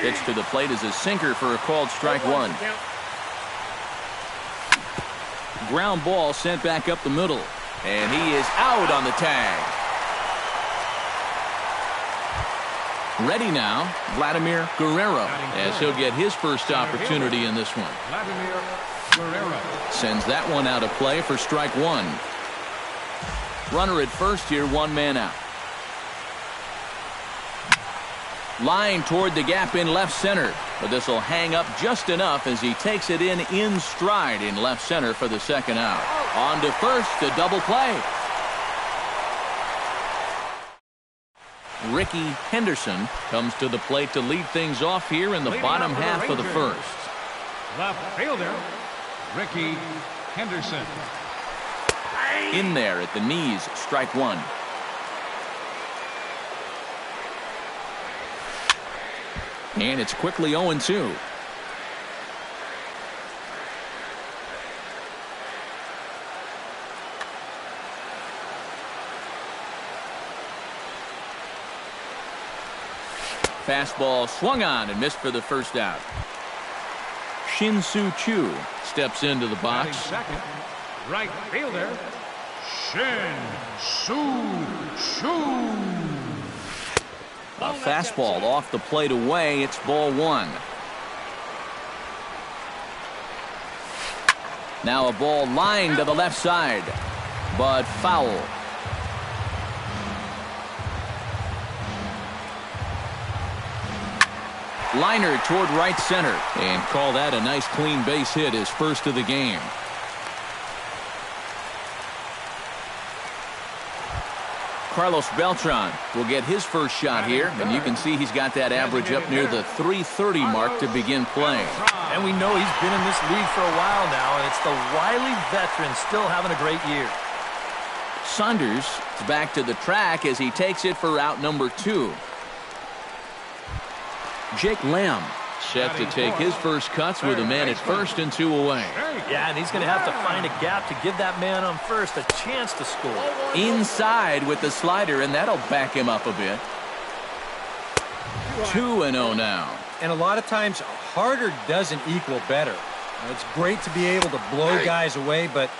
Pitch to the plate is a sinker for a called strike one. Ground ball sent back up the middle. And he is out on the tag. Ready now, Vladimir Guerrero, as he'll get his first opportunity in this one. Vladimir Guerrero. Sends that one out of play for strike one. Runner at first here, one man out. Line toward the gap in left center. But this will hang up just enough as he takes it in stride in left center for the second out. On to first, a double play. Ricky Henderson comes to the plate to lead things off here in the bottom half of the first. Left fielder, Ricky Henderson. In there at the knees, strike one. And it's quickly 0-2. Fastball swung on and missed for the first out. Shin-Soo Choo steps into the box. Second, right fielder, Shin-Soo Choo. A fastball off the plate away. It's ball one. Now a ball lined to the left side, but foul. Liner toward right center, and call that a nice clean base hit, his first of the game. Carlos Beltran will get his first shot here, and you can see he's got that average up near the .330 mark to begin playing. And we know he's been in this league for a while now, and it's the wily veteran still having a great year. Saunders is back to the track as he takes it for out number 2. Jake Lamb set to take his first cuts with a man at first and 2 away. Yeah, and he's going to have to find a gap to give that man on first a chance to score. Inside with the slider, and that'll back him up a bit. 2-0 now. And a lot of times, harder doesn't equal better. It's great to be able to blow guys away, but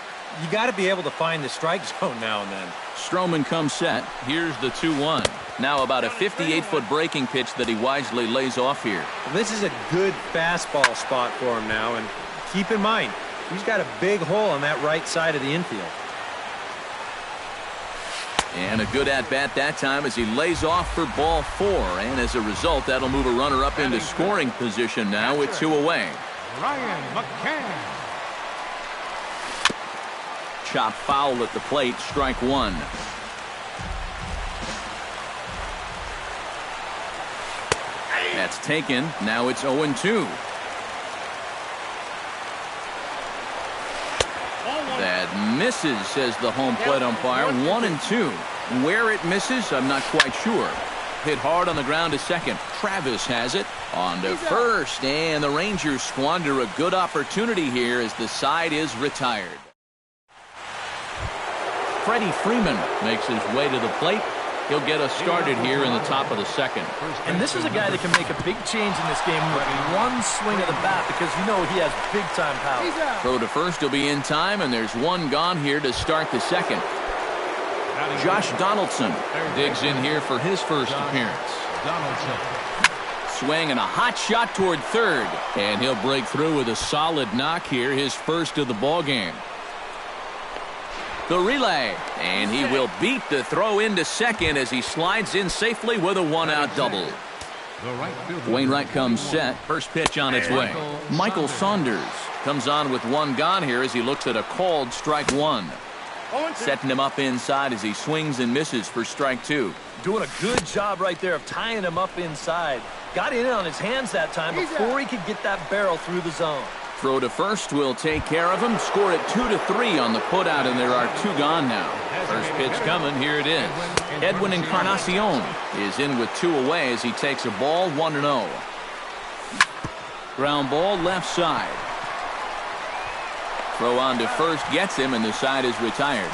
you got to be able to find the strike zone now and then. Stroman comes set. Here's the 2-1. Now about a 58-foot breaking pitch that he wisely lays off here. Well, this is a good fastball spot for him now, and keep in mind, he's got a big hole on that right side of the infield. And a good at-bat that time as he lays off for ball 4. And as a result, that'll move a runner up into scoring position now with 2 away. Ryan McCann. Chop foul at the plate, strike one. That's taken. Now it's 0-2. That misses, says the home plate umpire. 1-2. Where it misses, I'm not quite sure. Hit hard on the ground to second. Travis has it. On to first. And the Rangers squander a good opportunity here as the side is retired. Freddie Freeman makes his way to the plate. He'll get us started here in the top of the second. And this is a guy that can make a big change in this game with one swing of the bat because you know he has big-time power. Throw to first will be in time, and there's one gone here to start the second. Josh Donaldson digs in here for his first appearance. Swing and a hot shot toward third. And he'll break through with a solid knock here, his first of the ball game. The relay, and he will beat the throw into second as he slides in safely with a one-out double. Wainwright comes set. First pitch on its way. Michael Saunders comes on with one gone here as he looks at a called strike one. Setting him up inside as he swings and misses for strike two. Doing a good job right there of tying him up inside. Got in on his hands that time before he could get that barrel through the zone. Throw to first will take care of him. Score it 2-3 on the putout, and there are two gone now. First pitch coming. Here it is. Edwin Encarnacion is in with two away as he takes a ball 1-0. Ground ball left side. Throw on to first gets him, and the side is retired.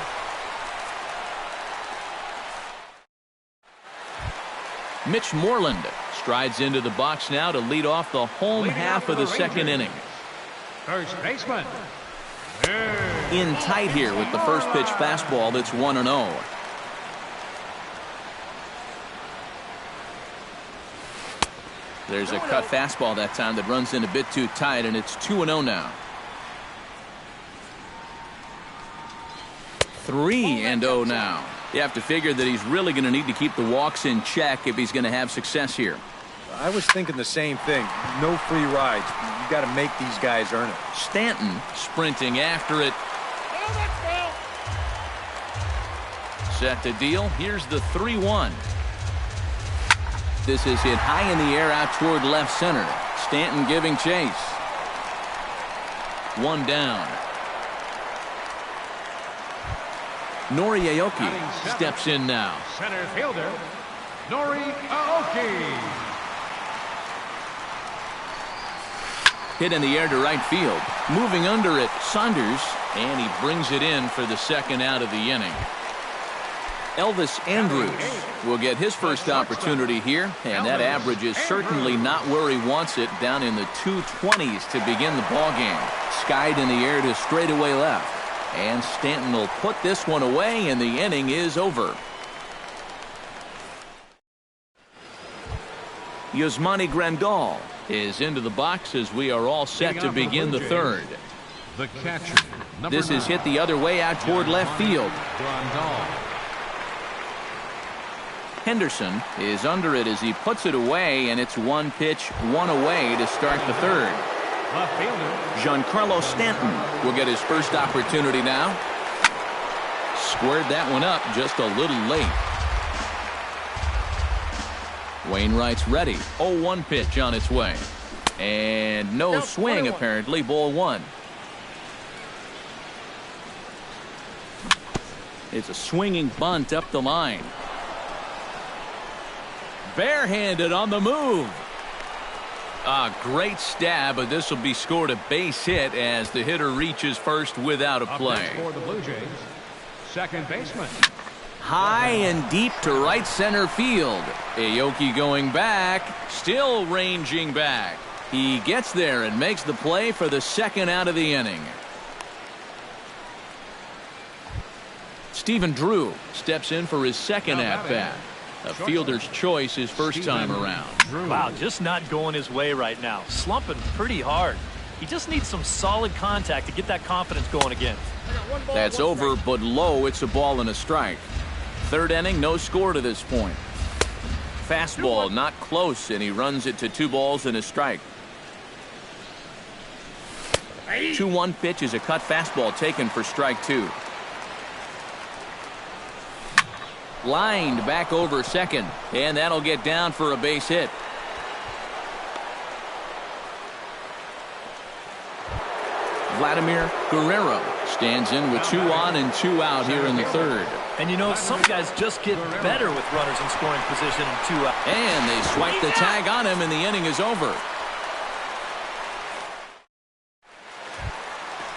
Mitch Moreland strides into the box now to lead off the home half of the second inning. First baseman. In tight here with the first pitch fastball that's 1-0. There's a cut fastball that time that runs in a bit too tight, and it's 2-0 now. 3-0 now. You have to figure that he's really going to need to keep the walks in check if he's going to have success here. I was thinking the same thing. No free rides. You got to make these guys earn it. Stanton sprinting after it. Set to deal. Here's the 3-1. This is hit high in the air out toward left center. Stanton giving chase. One down. Nori Aoki steps in now. Center fielder, Nori Aoki. Hit in the air to right field. Moving under it, Saunders, and he brings it in for the second out of the inning. Elvis Andrus will get his first opportunity here, and that average is certainly not where he wants it, down in the 220s to begin the ball game. Skied in the air to straightaway left, and Stanton will put this one away, and the inning is over. Yasmani Grandal is into the box as we are all set to begin the third. The catcher. This is hit the other way out toward left field. Henderson is under it as he puts it away, and it's one pitch, one away to start the third. Giancarlo Stanton will get his first opportunity now. Squared that one up just a little late. Wainwright's ready. 0-1 pitch on its way. And no swing, apparently. Ball one. It's a swinging bunt up the line. Barehanded on the move. A great stab, but this will be scored a base hit as the hitter reaches first without a play. For the Blue Jays, second baseman. High and deep to right center field. Aoki going back, still ranging back. He gets there and makes the play for the second out of the inning. Stephen Drew steps in for his second at-bat. A fielder's choice his first time around. Wow, just not going his way right now. Slumping pretty hard. He just needs some solid contact to get that confidence going again. That's over, but low. It's a ball and a strike. Third inning, no score to this point. Fastball not close, and he runs it to 2 balls and a strike. 2-1 pitch is a cut fastball taken for strike 2. Lined back over second, and that'll get down for a base hit. Vladimir Guerrero stands in with 2 on and 2 out here in the third. And you know, some guys just get better with runners in scoring position and 2 out. And they swipe the tag on him, and the inning is over.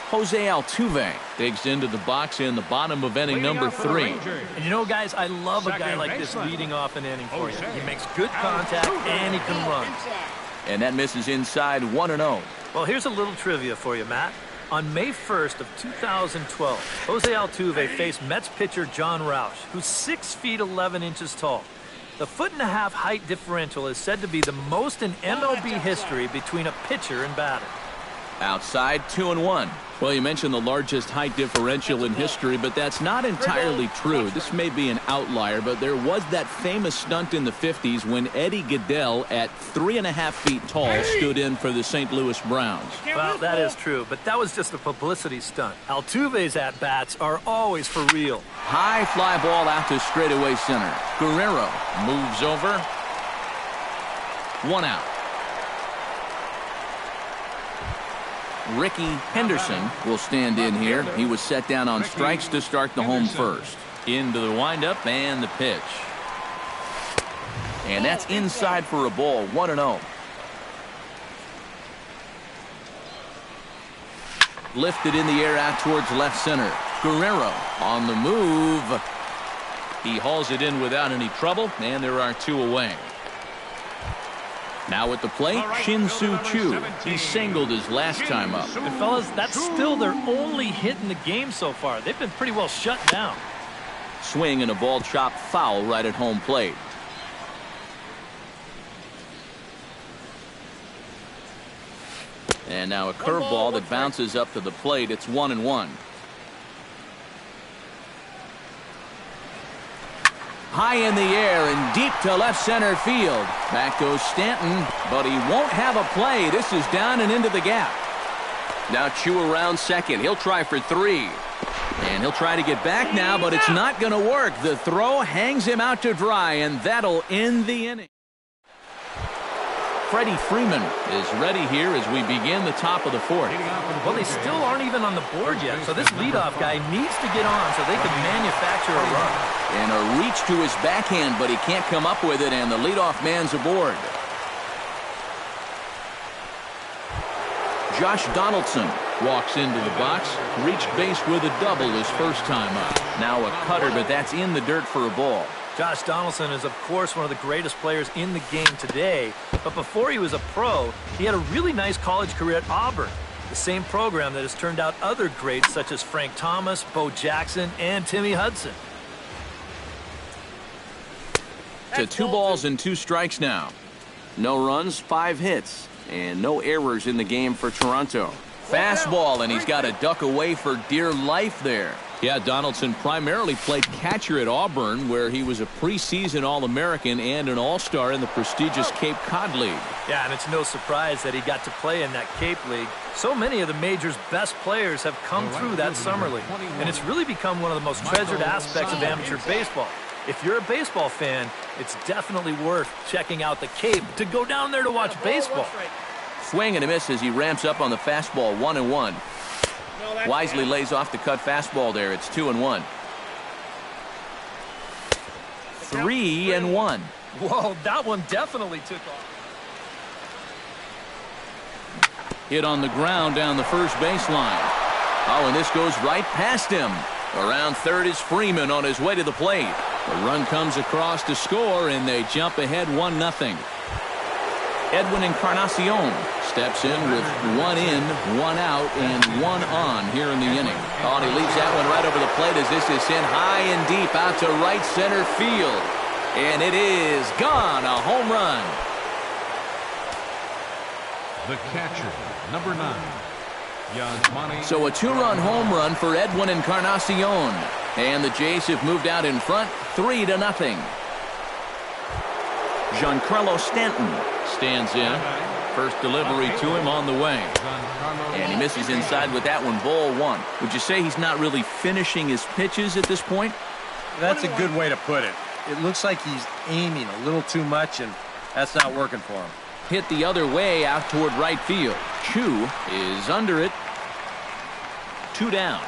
Jose Altuve digs into the box in the bottom of inning number 3. And you know, guys, I love a guy like this leading off an inning for you. He makes good contact and he can run. And that misses inside 1-0. Well, here's a little trivia for you, Matt. On May 1st of 2012, Jose Altuve faced Mets pitcher John Roush, who's 6 feet 11 inches tall. The 1.5-foot height differential is said to be the most in MLB history between a pitcher and batter. Outside, 2-1. Well, you mentioned the largest height differential in history, but that's not entirely true. This may be an outlier, but there was that famous stunt in the 50s when Eddie Goodell, at 3.5 feet tall, stood in for the St. Louis Browns. Well, that is true, but that was just a publicity stunt. Altuve's at-bats are always for real. High fly ball out to straightaway center. Guerrero moves over. 1 out. Ricky Henderson will stand in here. He was set down on strikes to start the home first. Into the windup and the pitch. And that's inside for a ball. 1-0. Lifted in the air out towards left center. Guerrero on the move. He hauls it in without any trouble, and there are 2 away. Now at the plate, Shin-Soo Choo. He singled his last time up. And fellas, that's still their only hit in the game so far. They've been pretty well shut down. Swing and a ball chopped foul right at home plate. And now a curveball that bounces up to the plate. It's 1-1. High in the air and deep to left center field. Back goes Stanton, but he won't have a play. This is down and into the gap. Now Choo around second. He'll try for 3. And he'll try to get back now, but it's not going to work. The throw hangs him out to dry, and that'll end the inning. Freddie Freeman is ready here as we begin the top of the 4th. Well, they still aren't even on the board yet, so this leadoff guy needs to get on so they can manufacture a run. And a reach to his backhand, but he can't come up with it, and the leadoff man's aboard. Josh Donaldson walks into the box, reached base with a double his first time up. Now a cutter, but that's in the dirt for a ball. Josh Donaldson is, of course, one of the greatest players in the game today. But before he was a pro, he had a really nice college career at Auburn, the same program that has turned out other greats such as Frank Thomas, Bo Jackson, and Timmy Hudson. To 2 balls and 2 strikes now. No runs, 5 hits, and no errors in the game for Toronto. Fastball, and he's got to duck away for dear life there. Yeah, Donaldson primarily played catcher at Auburn, where he was a preseason All-American and an All-Star in the prestigious Cape Cod League. Yeah, and it's no surprise that he got to play in that Cape League. So many of the major's best players have come through that summer league, and it's really become one of the most treasured aspects of amateur baseball. If you're a baseball fan, it's definitely worth checking out the Cape to go down there to watch baseball. Swing and a miss as he ramps up on the fastball. 1-1. Wisely lays off the cut fastball there. It's 2-1. 3-1. Whoa, that one definitely took off. Hit on the ground down the first baseline. Oh, and this goes right past him. Around third is Freeman on his way to the plate. The run comes across to score, and they jump ahead 1-0. Edwin Encarnacion steps in with 1 in, 1 out, and 1 on here in the inning. Oh, and he leaves that one right over the plate as this is sent high and deep out to right center field. And it is gone, a home run. The catcher, number 9. So a 2-run home run for Edwin Encarnacion. And the Jays have moved out in front 3-0. Giancarlo Stanton stands in. First delivery to him on the way. And he misses inside with that one, ball 1. Would you say he's not really finishing his pitches at this point? That's a good way to put it. It looks like he's aiming a little too much, and that's not working for him. Hit the other way out toward right field. Choo is under it. 2 down.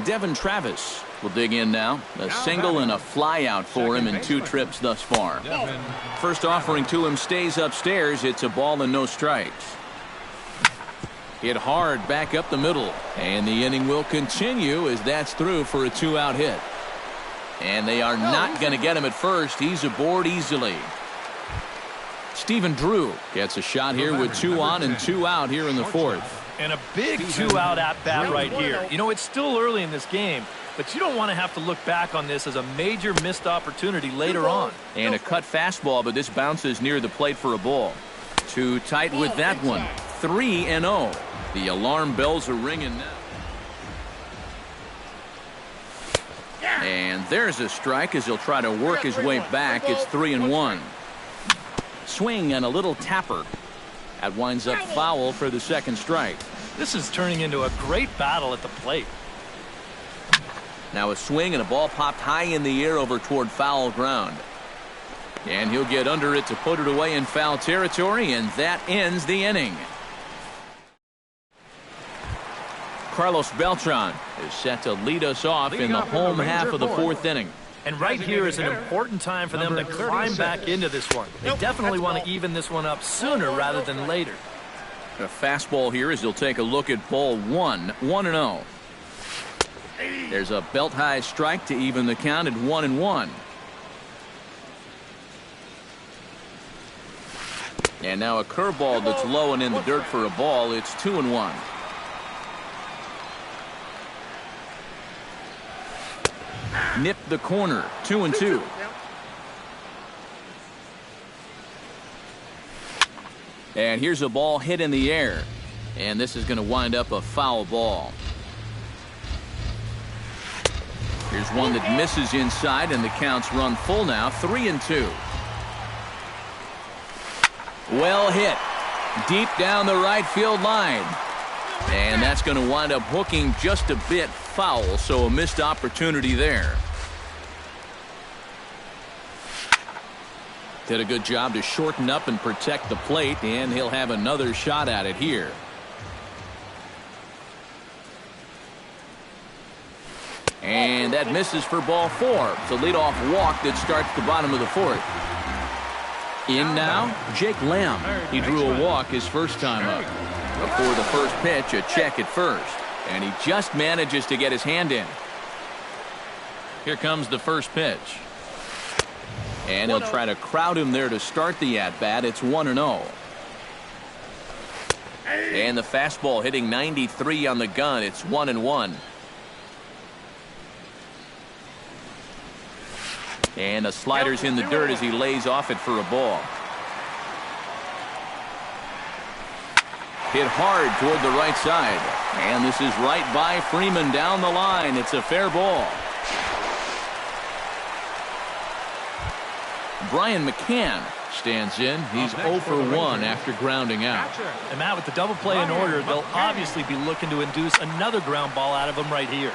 Devin Travis will dig in now. A single and a fly out for him in 2 trips thus far. First offering to him stays upstairs. It's a ball and no strikes. Hit hard back up the middle. And the inning will continue as that's through for a 2-out hit. And they are not going to get him at first. He's aboard easily. Stephen Drew gets a shot here with 2 on and 2 out here in the 4th. And a big 2-out at-bat right here. You know, it's still early in this game, but you don't want to have to look back on this as a major missed opportunity later on. And a cut fastball, but this bounces near the plate for a ball. Too tight with that one. 3-0. The alarm bells are ringing now. And there's a strike as he'll try to work his way back. It's 3-1. Swing and a little tapper. That winds up foul for the second strike. This is turning into a great battle at the plate. Now a swing and a ball popped high in the air over toward foul ground. And he'll get under it to put it away in foul territory, and that ends the inning. Carlos Beltran is set to lead us off in the home half of the fourth inning. And right here is an important time for them to climb back into this one. They definitely want to even this one up sooner rather than later. A fastball here as he'll take a look at ball 1-0. There's a belt-high strike to even the count at 1-1. And now a curveball that's low and in the dirt for a ball. It's 2-1. Nipped the corner, 2-2. And here's a ball hit in the air. And this is going to wind up a foul ball. Here's one that misses inside, and the count's run full now, 3-2. Well hit. Deep down the right field line. And that's going to wind up hooking just a bit foul, so a missed opportunity there. Did a good job to shorten up and protect the plate, and he'll have another shot at it here. And that misses for ball 4. It's a leadoff walk that starts the bottom of the fourth. In now, Jake Lamb. He drew a walk his first time up. Before the first pitch, a check at first. And he just manages to get his hand in. Here comes the first pitch. And he'll try to crowd him there to start the at-bat. It's 1-0. And the fastball hitting 93 on the gun. It's 1-1. And the slider's in the dirt as he lays off it for a ball. Hit hard toward the right side. And this is right by Freeman down the line. It's a fair ball. Brian McCann stands in. He's 0 for 1 after grounding out. And Matt, with the double play in order, they'll obviously be looking to induce another ground ball out of him right here.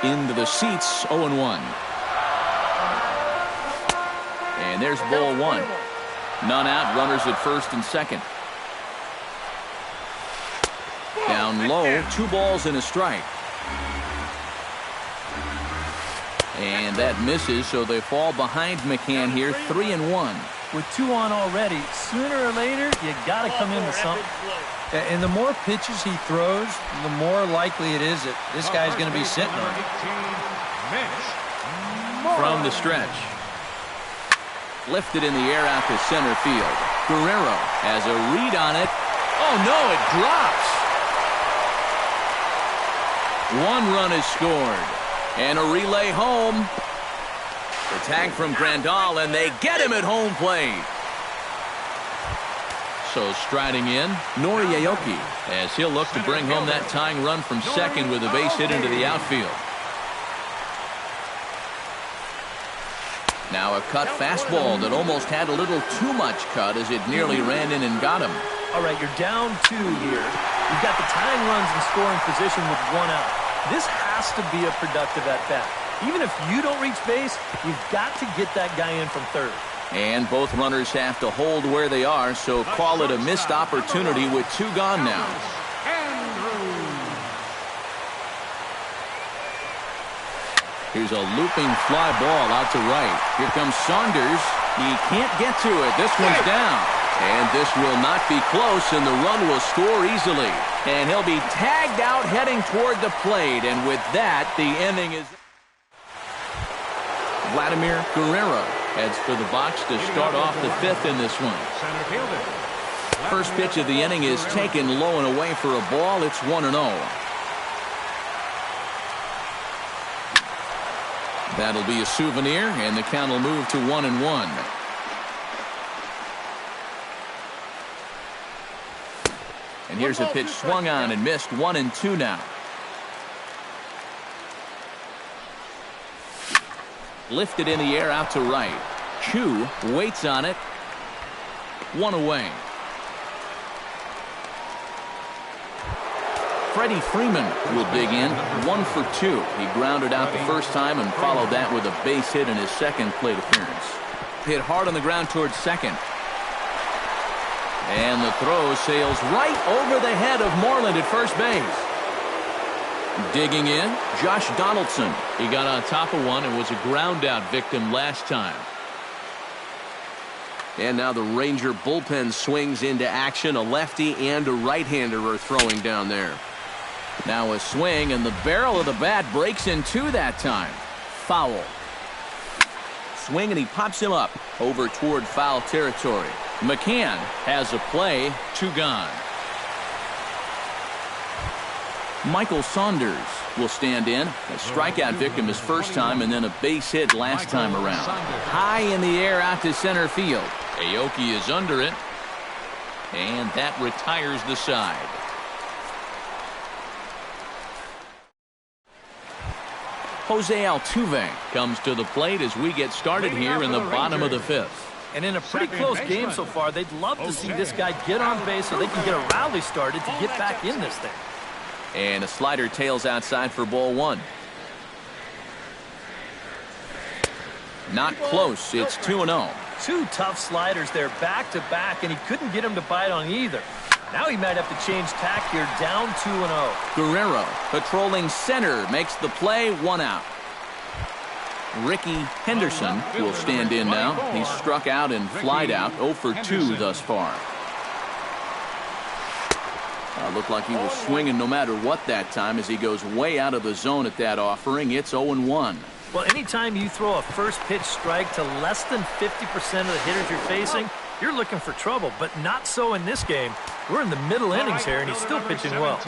Into the seats, 0-1. And there's ball 1. None out, runners at first and second. Down low, 2 balls and a strike. And that misses, so they fall behind McCann here, 3-1. With 2 on already, sooner or later, you got to come in with something. And the more pitches he throws, the more likely it is that this guy's going to be sitting on it. From the stretch. Lifted in the air out to center field. Guerrero has a read on it. Oh, no, it drops. 1 run is scored. And a relay home. The tag from Grandal, and they get him at home plate. So striding in, Noriyaoki, as he'll look to bring home that tying run from second with a base hit into the outfield. Now a cut fastball that almost had a little too much cut as it nearly ran in and got him. All right, you're down 2 here. You've got the tying runs in scoring position with 1 out. This has to be a productive at-bat. Even if you don't reach base, you've got to get that guy in from third. And both runners have to hold where they are, so call it a missed opportunity with 2 gone now. Here's a looping fly ball out to right. Here comes Saunders. He can't get to it. This one's down. And this will not be close, and the run will score easily. And he'll be tagged out heading toward the plate. And with that, the inning is... Vladimir Guerrero heads for the box to start off the 5th in this one. First pitch of the inning is taken low and away for a ball. It's 1-0. That'll be a souvenir, and the count will move to 1-1. And here's a pitch swung on and missed. 1-2 now. Lifted in the air out to right. Chu waits on it. 1 away. Freddie Freeman will dig in. 1 for 2. He grounded out the first time and followed that with a base hit in his second plate appearance. Hit hard on the ground towards second. And the throw sails right over the head of Moreland at first base. Digging in, Josh Donaldson. He got on top of one and was a ground out victim last time. And now the Ranger bullpen swings into action. A lefty and a right-hander are throwing down there. Now a swing, and the barrel of the bat breaks in two that time. Foul. Swing, and he pops him up over toward foul territory. McCann has a play. 2 gone. Michael Saunders will stand in. A strikeout victim his first time, and then a base hit last time around. High in the air out to center field. Aoki is under it, and that retires the side. Jose Altuve comes to the plate as we get started here in the bottom of the 5th. And in a pretty close game so far, they'd love to see this guy get on base so they can get a rally started to get back in this thing. And a slider tails outside for ball 1. Not close. It's 2-0. 2 tough sliders there back to back, and he couldn't get him to bite on either. Now he might have to change tack here, down 2-0. Guerrero patrolling center makes the play. 1 out. Ricky Henderson will stand in now. He's struck out and flied out. 0 for 2 thus far. Looked like he was swinging no matter what that time as he goes way out of the zone at that offering. It's 0-1. Well, anytime you throw a first pitch strike to less than 50% of the hitters you're facing, you're looking for trouble, but not so in this game. We're in the middle innings here, and he's still pitching well.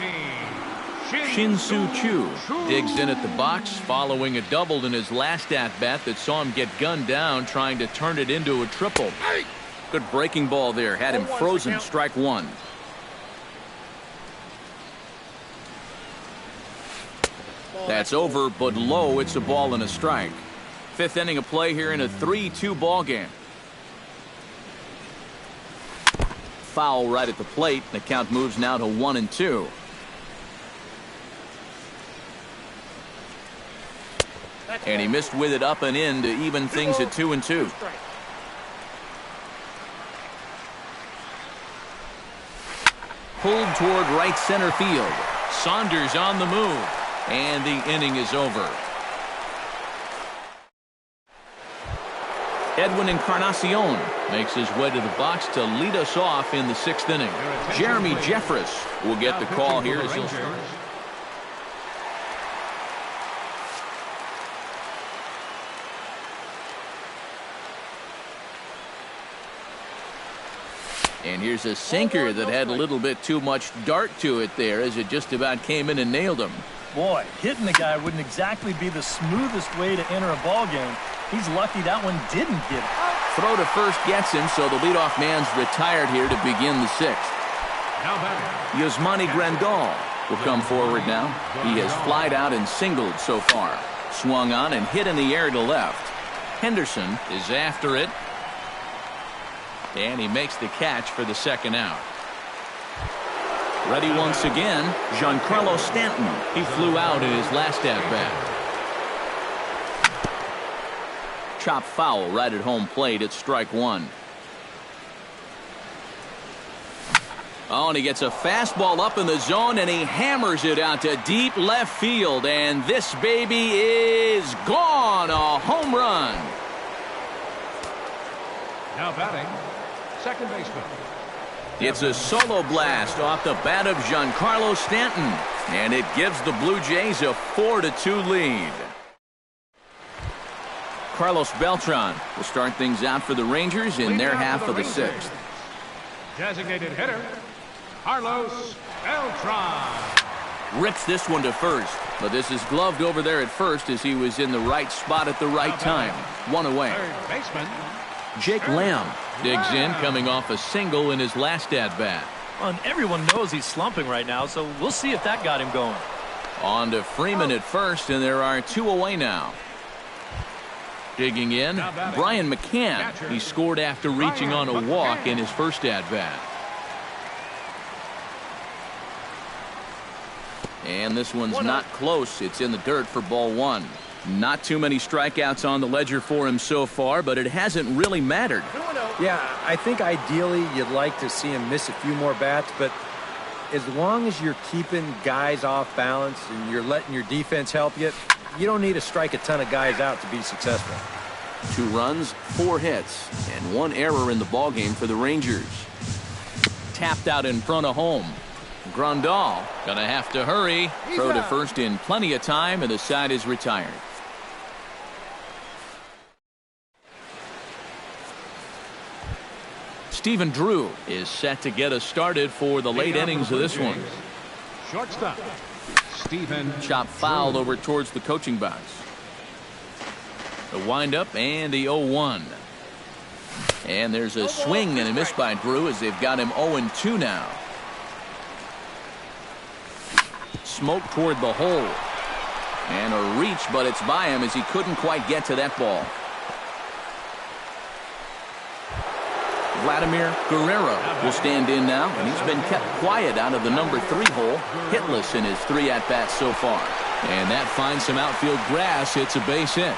Shin-Soo Choo digs in at the box following a double in his last at-bat that saw him get gunned down trying to turn it into a triple. Good breaking ball there. Had him frozen. Strike 1. That's over, but low. It's a ball and a strike. 5th inning of play here in a 3-2 ball game. Foul right at the plate. The count moves now to 1-2. And he missed with it up and in to even things at 2-2. Pulled toward right center field. Saunders on the move. And the inning is over. Edwin Encarnacion makes his way to the box to lead us off in the 6th inning. Jeremy Jeffress will get the call here as he'll start. And here's a sinker that had a little bit too much dart to it there as it just about came in and nailed him. Boy, hitting the guy wouldn't exactly be the smoothest way to enter a ball game. He's lucky that one didn't get him. Throw to first gets him, so the leadoff man's retired here to begin the 6th. Yasmani Grandal will come forward now. He has flied out and singled so far. Swung on and hit in the air to left. Henderson is after it. And he makes the catch for the 2nd out. Ready once again, Giancarlo Stanton. He flew out in his last at-bat. Chop foul right at home plate at strike 1. Oh, and he gets a fastball up in the zone, and he hammers it out to deep left field. And this baby is gone. A home run. Now batting, second baseman. It's a solo blast off the bat of Giancarlo Stanton, and it gives the Blue Jays a 4-2 lead. Carlos Beltran will start things out for the Rangers in their half of the 6th. Designated hitter, Carlos Beltran. Rips this one to first. But this is gloved over there at first as he was in the right spot at the right time. One away. Third baseman. Jake Lamb digs in, coming off a single in his last at-bat. Well, and everyone knows he's slumping right now, so we'll see if that got him going. On to Freeman at first, and there are 2 away now. Digging in, Brian McCann. He scored after reaching on a walk in his first at-bat. And this one's not close. It's in the dirt for ball 1. Not too many strikeouts on the ledger for him so far, but it hasn't really mattered. Yeah, I think ideally you'd like to see him miss a few more bats, but as long as you're keeping guys off balance and you're letting your defense help you, you don't need to strike a ton of guys out to be successful. 2 runs, 4 hits, and 1 error in the ballgame for the Rangers. Tapped out in front of home. Grandal gonna have to hurry. Throw to first in plenty of time, and the side is retired. Stephen Drew is set to get us started for the late innings of this one. Shortstop, Stephen. Chop fouled over towards the coaching box. The windup and the 0-1. And there's a swing and a miss by Drew as they've got him 0-2 now. Smoke toward the hole. And a reach, but it's by him as he couldn't quite get to that ball. Vladimir Guerrero will stand in now, and he's been kept quiet out of the number 3 hole, hitless in his 3 at-bats so far. And that finds some outfield grass. It's a base hit.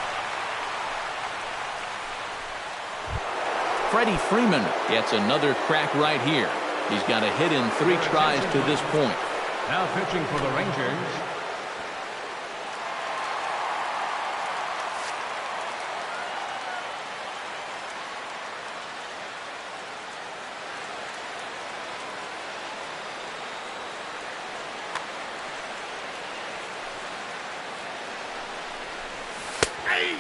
Freddie Freeman gets another crack right here. He's got a hit in 3 tries to this point. Now pitching for the Rangers.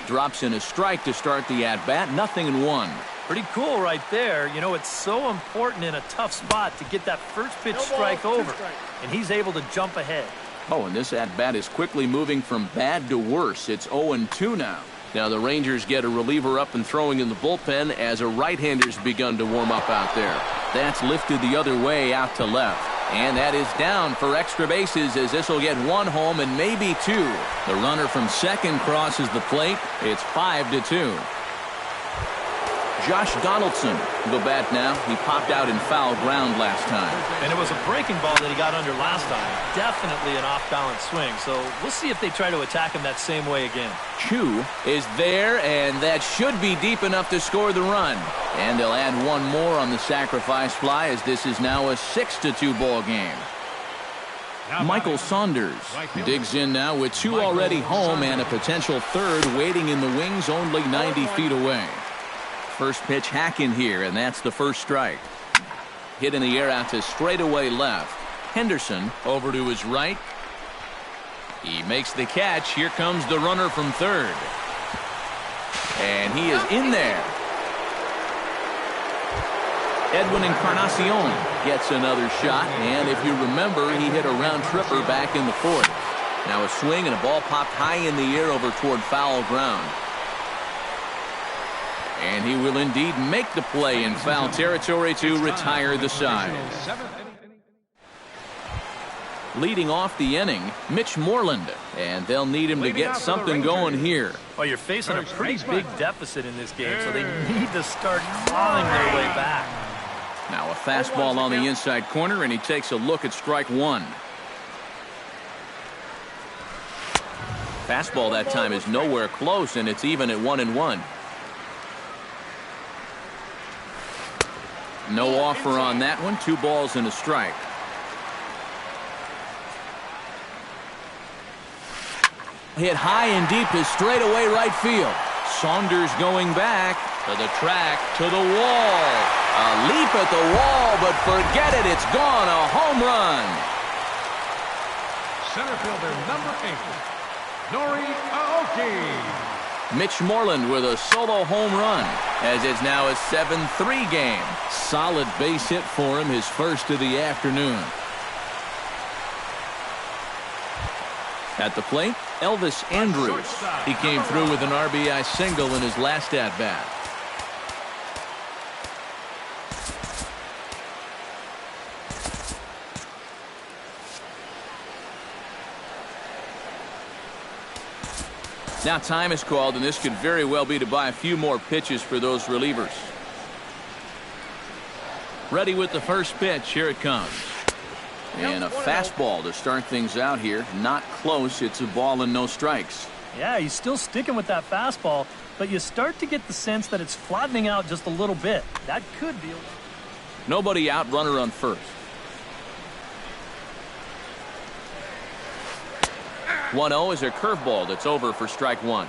Drops in a strike to start the at-bat. 0-1. Pretty cool right there. You know, it's so important in a tough spot to get that first pitch strike over. And he's able to jump ahead. Oh, and this at-bat is quickly moving from bad to worse. It's 0-2 now. Now the Rangers get a reliever up and throwing in the bullpen as a right-hander's begun to warm up out there. That's lifted the other way out to left. And that is down for extra bases as this will get 1 home and maybe 2. The runner from second crosses the plate. It's 5-2. Josh Donaldson will go bat now. He popped out in foul ground last time. And it was a breaking ball that he got under last time. Definitely an off-balance swing. So we'll see if they try to attack him that same way again. Chu is there, and that should be deep enough to score the run. And they'll add 1 more on the sacrifice fly as this is now a 6-2 ball game. Michael Saunders digs in now with 2 already home and a potential 3rd waiting in the wings only 90 feet away. First pitch hack in here, and that's the first strike. Hit in the air out to straightaway left. Henderson over to his right. He makes the catch. Here comes the runner from third. And he is in there. Edwin Encarnacion gets another shot, and if you remember, he hit a round tripper back in the 4th. Now a swing and a ball popped high in the air over toward foul ground. And he will indeed make the play in foul territory to retire the side. Leading off the inning, Mitch Moreland, and they'll need him to get something going here. Well, you're facing a pretty big deficit in this game, so they need to start clawing their way back. Now a fastball on the inside corner, and he takes a look at strike 1. Fastball that time is nowhere close, and it's even at 1-1. No offer on that one. 2 balls and a strike. Hit high and deep to straightaway right field. Saunders going back to the track, to the wall. A leap at the wall, but forget it. It's gone. A home run. Center fielder number 8, Nori Aoki. Mitch Moreland with a solo home run, as it's now a 7-3 game. Solid base hit for him, his first of the afternoon. At the plate, Elvis Andrus. He came through with an RBI single in his last at-bat. Now time is called, and this could very well be to buy a few more pitches for those relievers. Ready with the first pitch. Here it comes. And a fastball to start things out here. Not close. It's a ball and no strikes. Yeah, he's still sticking with that fastball, but you start to get the sense that it's flattening out just a little bit. That could be. Nobody out, runner on first. 1-0 is a curveball that's over for strike one.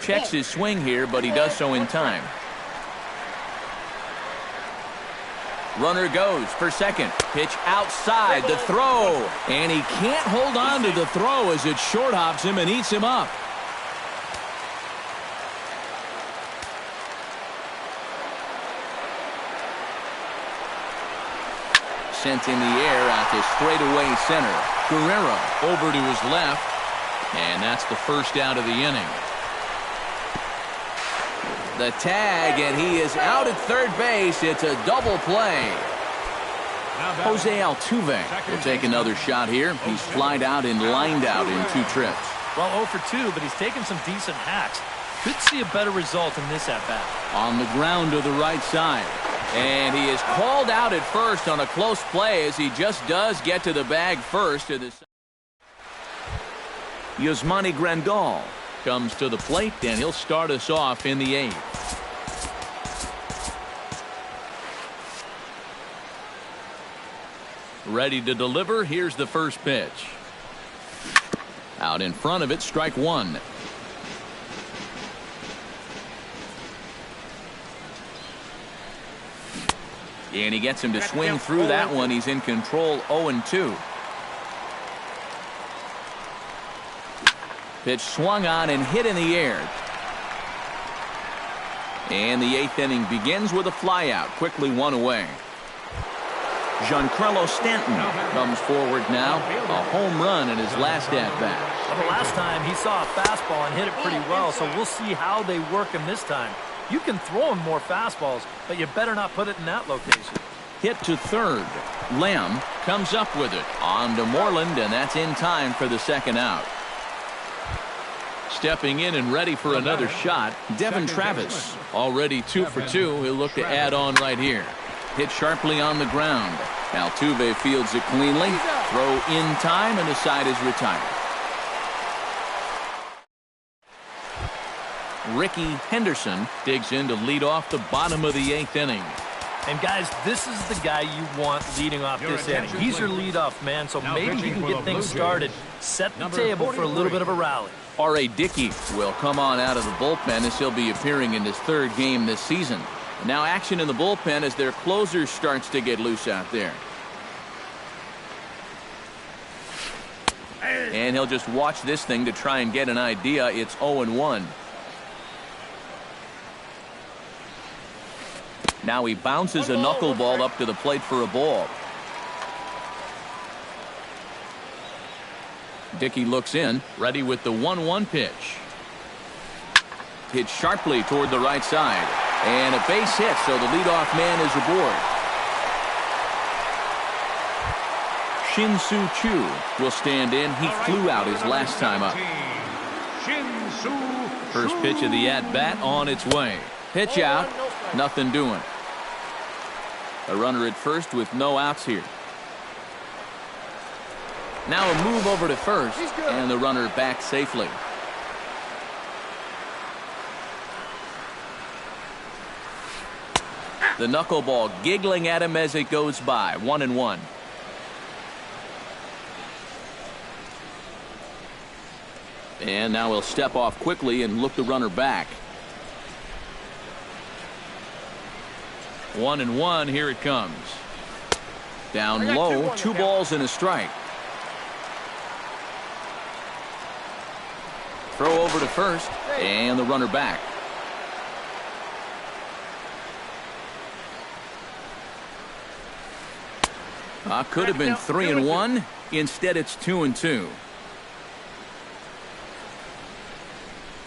Checks his swing here, but he does so in time. Runner goes for second. Pitch outside. The throw. And he can't hold on to the throw as it short hops him and eats him up. Sent in the air out to straightaway center. Guerrero over to his left. And that's the first out of the inning. The tag, and he is out at third base. It's a double play. Jose Altuve will take another shot here. He's flied out and lined out in 2 trips. Well, 0 for 2, but he's taken some decent hacks. Could see a better result in this at-bat. On the ground to the right side. And he is called out at first on a close play as he just does get to the bag first. Yasmani Grandal comes to the plate, and he'll start us off in the 8th. Ready to deliver. Here's the first pitch. Out in front of it, strike one. And he gets him to swing through that one. He's in control, 0-2. Pitch swung on and hit in the air. And the 8th inning begins with a flyout. Quickly one away. Giancarlo Stanton comes forward now. A home run in his last at-bat. Well, the last time he saw a fastball and hit it pretty well, so we'll see how they work him this time. You can throw him more fastballs, but you better not put it in that location. Hit to third. Lamb comes up with it. On to Moreland, and that's in time for the second out. Stepping in and ready for another shot, Devin Travis. Already 2 for 2. He'll look to add on right here. Hit sharply on the ground. Altuve fields it cleanly. Throw in time, and the side is retired. Ricky Henderson digs in to lead off the bottom of the 8th inning. And guys, this is the guy you want leading off this inning. He's your leadoff man, so maybe he can get things started. Set the table for a little bit of a rally. R.A. Dickey will come on out of the bullpen as he'll be appearing in his 3rd game this season. Now action in the bullpen as their closer starts to get loose out there. And he'll just watch this thing to try and get an idea. It's 0-1. Now he bounces a knuckleball up to the plate for a ball. Dickey looks in, ready with the 1-1 pitch. Hit sharply toward the right side. And a base hit, so the leadoff man is aboard. Shin-Soo Choo will stand in. He flew out his last time up. First pitch of the at-bat on its way. Pitch out, nothing doing. A runner at first with no outs here. Now a move over to first, and the runner back safely. The knuckleball giggling at him as it goes by. 1-1. And now he'll step off quickly and look the runner back. 1-1. Here it comes. Down low, 2 balls and a strike. Throw over to first, and the runner back. Could have been 3-1. Instead, it's 2-2.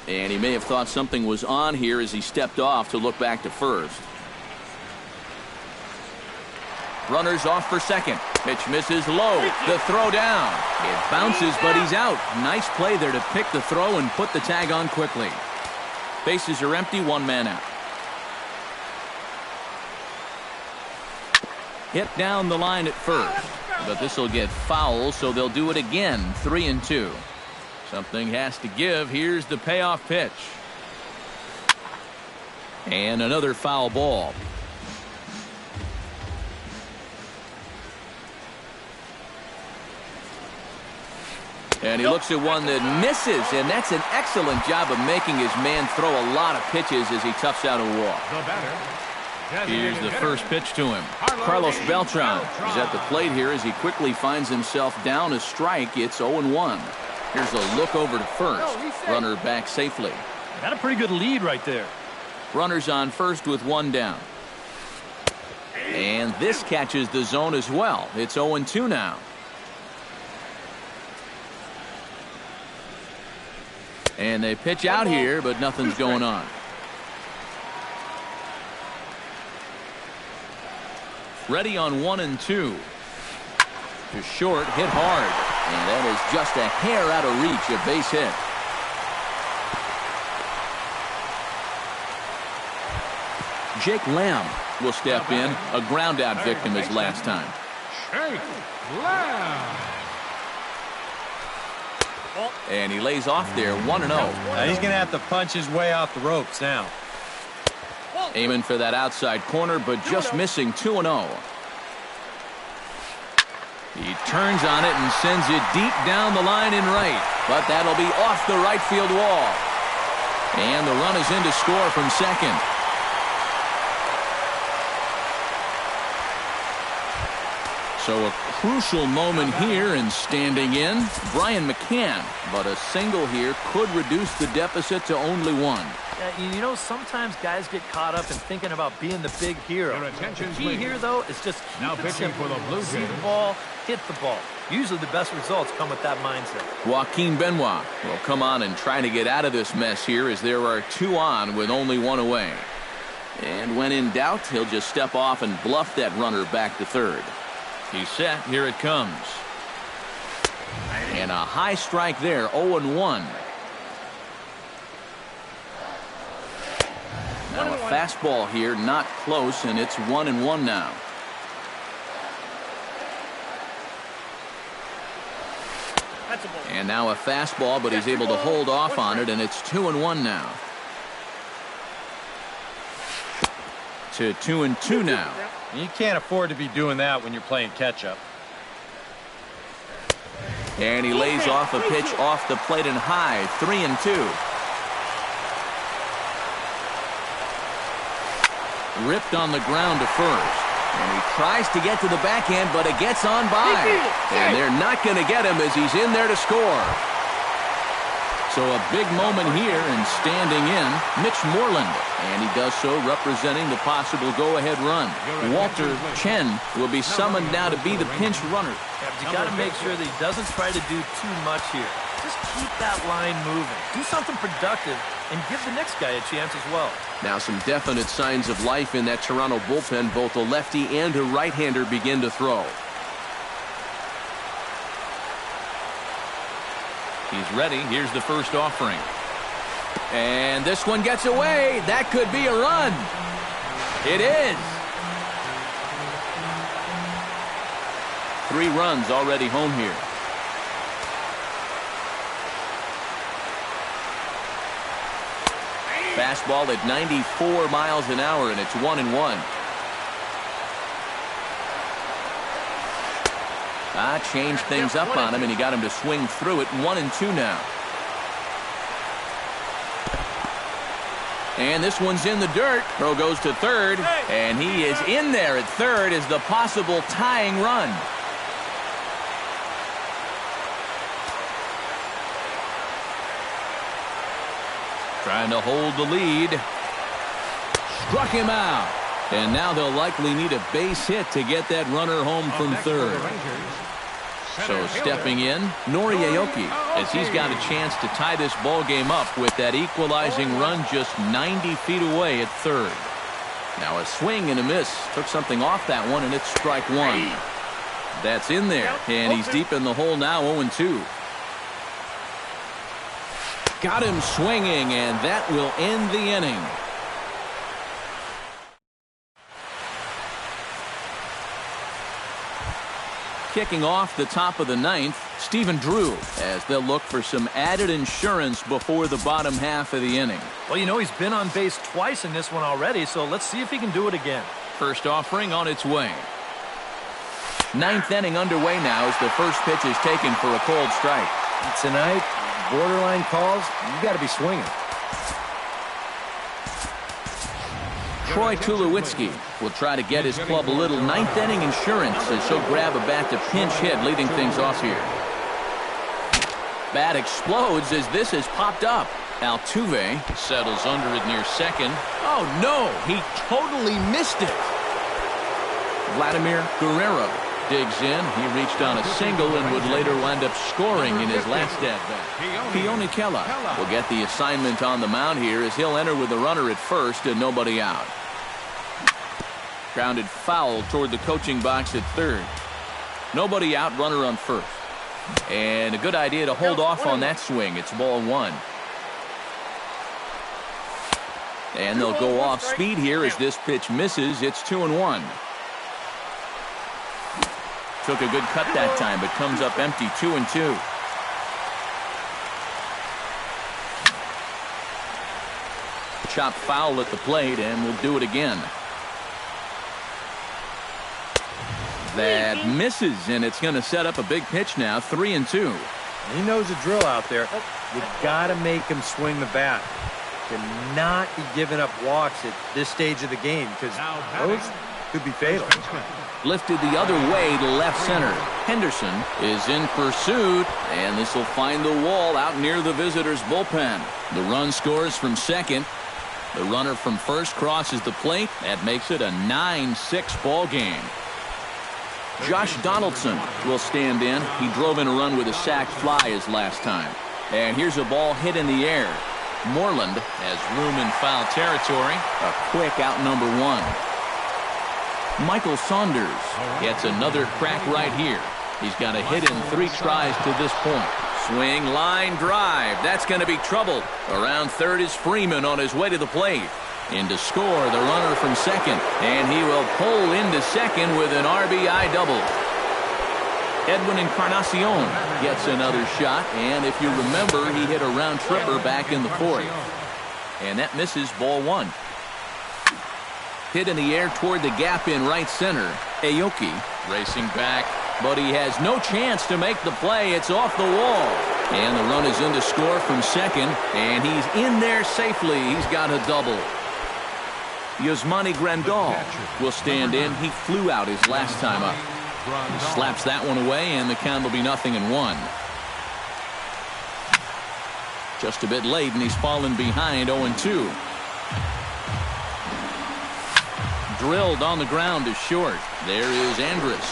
And he may have thought something was on here as he stepped off to look back to first. Runners off for second. Pitch misses low. The throw down. It bounces, but he's out. Nice play there to pick the throw and put the tag on quickly. Bases are empty, one man out. Hit down the line at first, but this will get foul, so they'll do it again. 3-2. Something has to give. Here's the payoff pitch. And another foul ball. And he looks at one that misses, and that's an excellent job of making his man throw a lot of pitches as he toughs out a walk. Here's the first pitch to him. Carlos Beltran is at the plate here as he quickly finds himself down a strike. It's 0-1. Here's a look over to first. Runner back safely. Got a pretty good lead right there. Runners on first with one down. And this catches the zone as well. It's 0-2 now. And they pitch out here, but nothing's going on. Ready on 1-2. To short, hit hard. And that is just a hair out of reach, a base hit. Jake Lamb will step in, a ground out victim his last time. Jake Lamb. And he lays off there, 1-0. Now he's going to have to punch his way off the ropes now. Aiming for that outside corner, but just missing. 2-0. He turns on it and sends it deep down the line in right. But that'll be off the right field wall. And the run is in to score from second. So a crucial moment here, and standing in, Brian McCann. But a single here could reduce the deficit to only one. You know, sometimes guys get caught up in thinking about being the big hero. The key here, though, is just now pitching for the Blue see Jays. the ball, hit the ball. Usually the best results come with that mindset. Joaquin Benoit will come on and try to get out of this mess here as there are two on with only one away. And when in doubt, he'll just step off and bluff that runner back to third. He's set. Here it comes. And a high strike there, 0-1. Now a fastball here, not close, and it's 1-1 now. And now a fastball, but he's able to hold off on it, and it's 2-1 now. To 2-2 now. You can't afford to be doing that when you're playing catch-up. And he lays off a pitch off the plate and high. 3-2. Ripped on the ground to first. And he tries to get to the backhand, but it gets on by. And they're not going to get him as he's in there to score. So a big moment here, and standing in, Mitch Moreland. And he does so representing the possible go-ahead run. Walter Chen will be summoned now to be the pinch runner. Yeah, but you got to make sure that he doesn't try to do too much here. Just keep that line moving. Do something productive and give the next guy a chance as well. Now some definite signs of life in that Toronto bullpen. Both a lefty and a right-hander begin to throw. He's ready. Here's the first offering. And this one gets away. That could be a run. It is. 3 runs already home here. Fastball at 94 miles an hour, and it's 1-1. Changed things up on him, and he got him to swing through it. 1-2 now. And this one's in the dirt. Throw goes to third, and he is in there at third as the possible tying run. Trying to hold the lead. Struck him out. And now they'll likely need a base hit to get that runner home from third. So stepping in, Nori Aoki, as he's got a chance to tie this ball game up with that equalizing run just 90 feet away at third. Now a swing and a miss. Took something off that one, and it's strike one. That's in there, and he's deep in the hole now, 0-2. Got him swinging, and that will end the inning. Kicking off the top of the ninth, Stephen Drew, as they'll look for some added insurance before the bottom half of the inning. Well, you know, he's been on base twice in this one already, so let's see if he can do it again. First offering on its way. Ninth inning underway now as the first pitch is taken for a cold strike. Tonight, borderline calls, you got to be swinging. Troy Tulowitzki will try to get his club a little ninth inning insurance as he'll grab a bat to pinch hit, leading things off here. Bat explodes as this has popped up. Altuve settles under it near second. Oh no, he totally missed it. Vladimir Guerrero digs in. He reached on a single and would later wind up scoring in his last at-bat. Keone Kela will get the assignment on the mound here as he'll enter with a runner at first and nobody out. Grounded foul toward the coaching box at third. Nobody out, runner on first. And a good idea to hold off on that swing. It's ball one. And they'll go off speed here as this pitch misses. It's 2-1. Took a good cut that time, but comes up empty. 2-2. Chop foul at the plate, and we'll do it again. That misses, and it's going to set up a big pitch now. 3-2. He knows the drill out there. You got to make him swing the bat. Cannot be giving up walks at this stage of the game because those could be fatal. Lifted the other way to left center. Henderson is in pursuit, and this will find the wall out near the visitors' bullpen. The run scores from second. The runner from first crosses the plate. That makes it a 9-6 ball game. Josh Donaldson will stand in. He drove in a run with a sac fly his last time. And here's a ball hit in the air. Moreland has room in foul territory. A quick out number one. Michael Saunders gets another crack right here. He's got a hit in 3 tries to this point. Swing, line, drive. That's going to be trouble. Around third is Freeman on his way to the plate. In to score, the runner from second. And he will pull into second with an RBI double. Edwin Encarnacion gets another shot. And if you remember, he hit a round tripper back in the fourth. And that misses, ball one. Hit in the air toward the gap in right center. Aoki racing back, but he has no chance to make the play. It's off the wall. And the run is in to score from second, and he's in there safely. He's got a double. Yasmani Grandal will stand in. He flew out his last time up. He slaps that one away, and the count will be 0-1. Just a bit late, and he's fallen behind 0-2. Drilled on the ground to short. There is Andrus.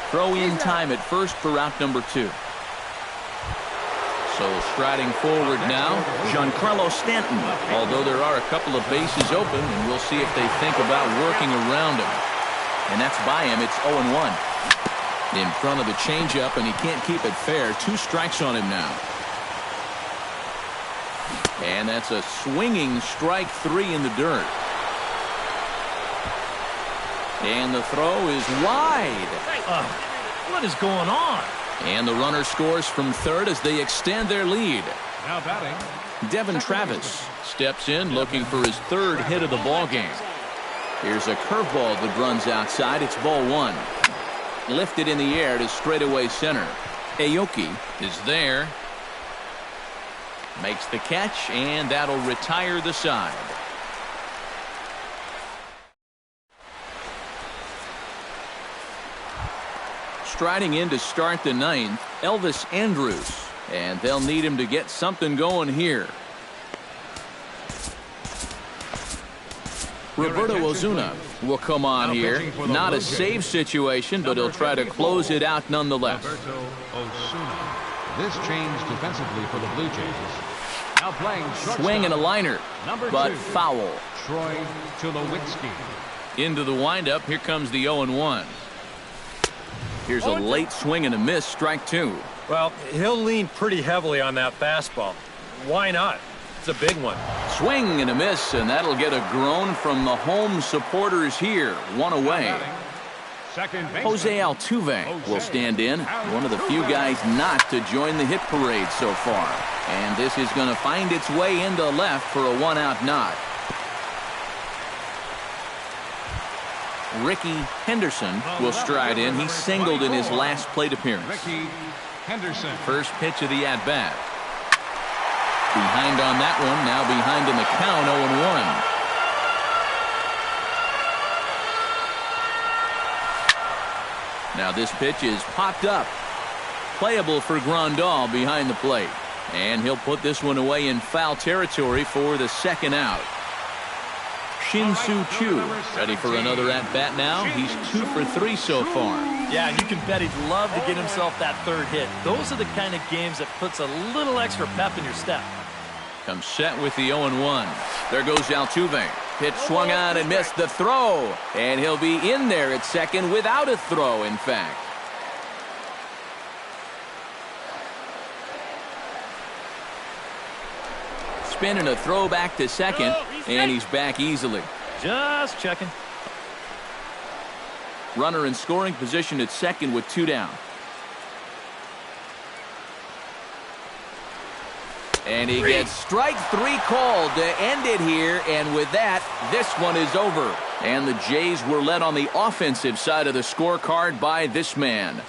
Throw in time at first for out number 2. So striding forward now, Giancarlo Stanton. Although there are a couple of bases open, and we'll see if they think about working around him. And that's by him. It's 0-1. In front of the changeup, and he can't keep it fair. 2 strikes on him now. And that's a swinging strike 3 in the dirt. And the throw is wide. What is going on? And the runner scores from third as they extend their lead. Now batting, Devin Travis steps in looking for his 3rd hit of the ball game. Here's a curveball that runs outside. It's ball one. Lifted in the air to straightaway center. Aoki is there. Makes the catch, and that'll retire the side. Striding in to start the 9th, Elvis Andrus, and they'll need him to get something going here. Roberto Ozuna will come on Now here. pitching for the Not Blue a Jays. save situation, but he'll try to close it out nonetheless. This change defensively for the Blue Jays. Now playing shortstop. Swing and a liner, Number but 2, foul. Troy Tulowitzki. Into the windup. Here comes the 0-1. Here's a late swing and a miss. Strike 2. Well, he'll lean pretty heavily on that fastball. Why not? It's a big one. Swing and a miss, and that'll get a groan from the home supporters here. One away. Second baseman. Jose Altuve will stand in. One of the few guys not to join the hit parade so far. And this is going to find its way into left for a one-out knock. Ricky Henderson will stride in. He singled in his last plate appearance. Ricky Henderson. First pitch of the at-bat. Behind on that one. Now behind in the count, 0-1. Now this pitch is popped up. Playable for Grandal behind the plate. And he'll put this one away in foul territory for the second out. Shin-Soo Choo ready for another at-bat now. He's 2 for 3 so far. Yeah, you can bet he'd love to get himself that third hit. Those are the kind of games that puts a little extra pep in your step. Comes set with the 0-1. There goes Altuve. Pitch swung on and missed the throw. And he'll be in there at second without a throw, in fact. Spin and a throw back to second. And he's back easily. Just checking. Runner in scoring position at second with 2 down. And he gets strike 3 called to end it here. And with that, this one is over. And the Jays were led on the offensive side of the scorecard by this man.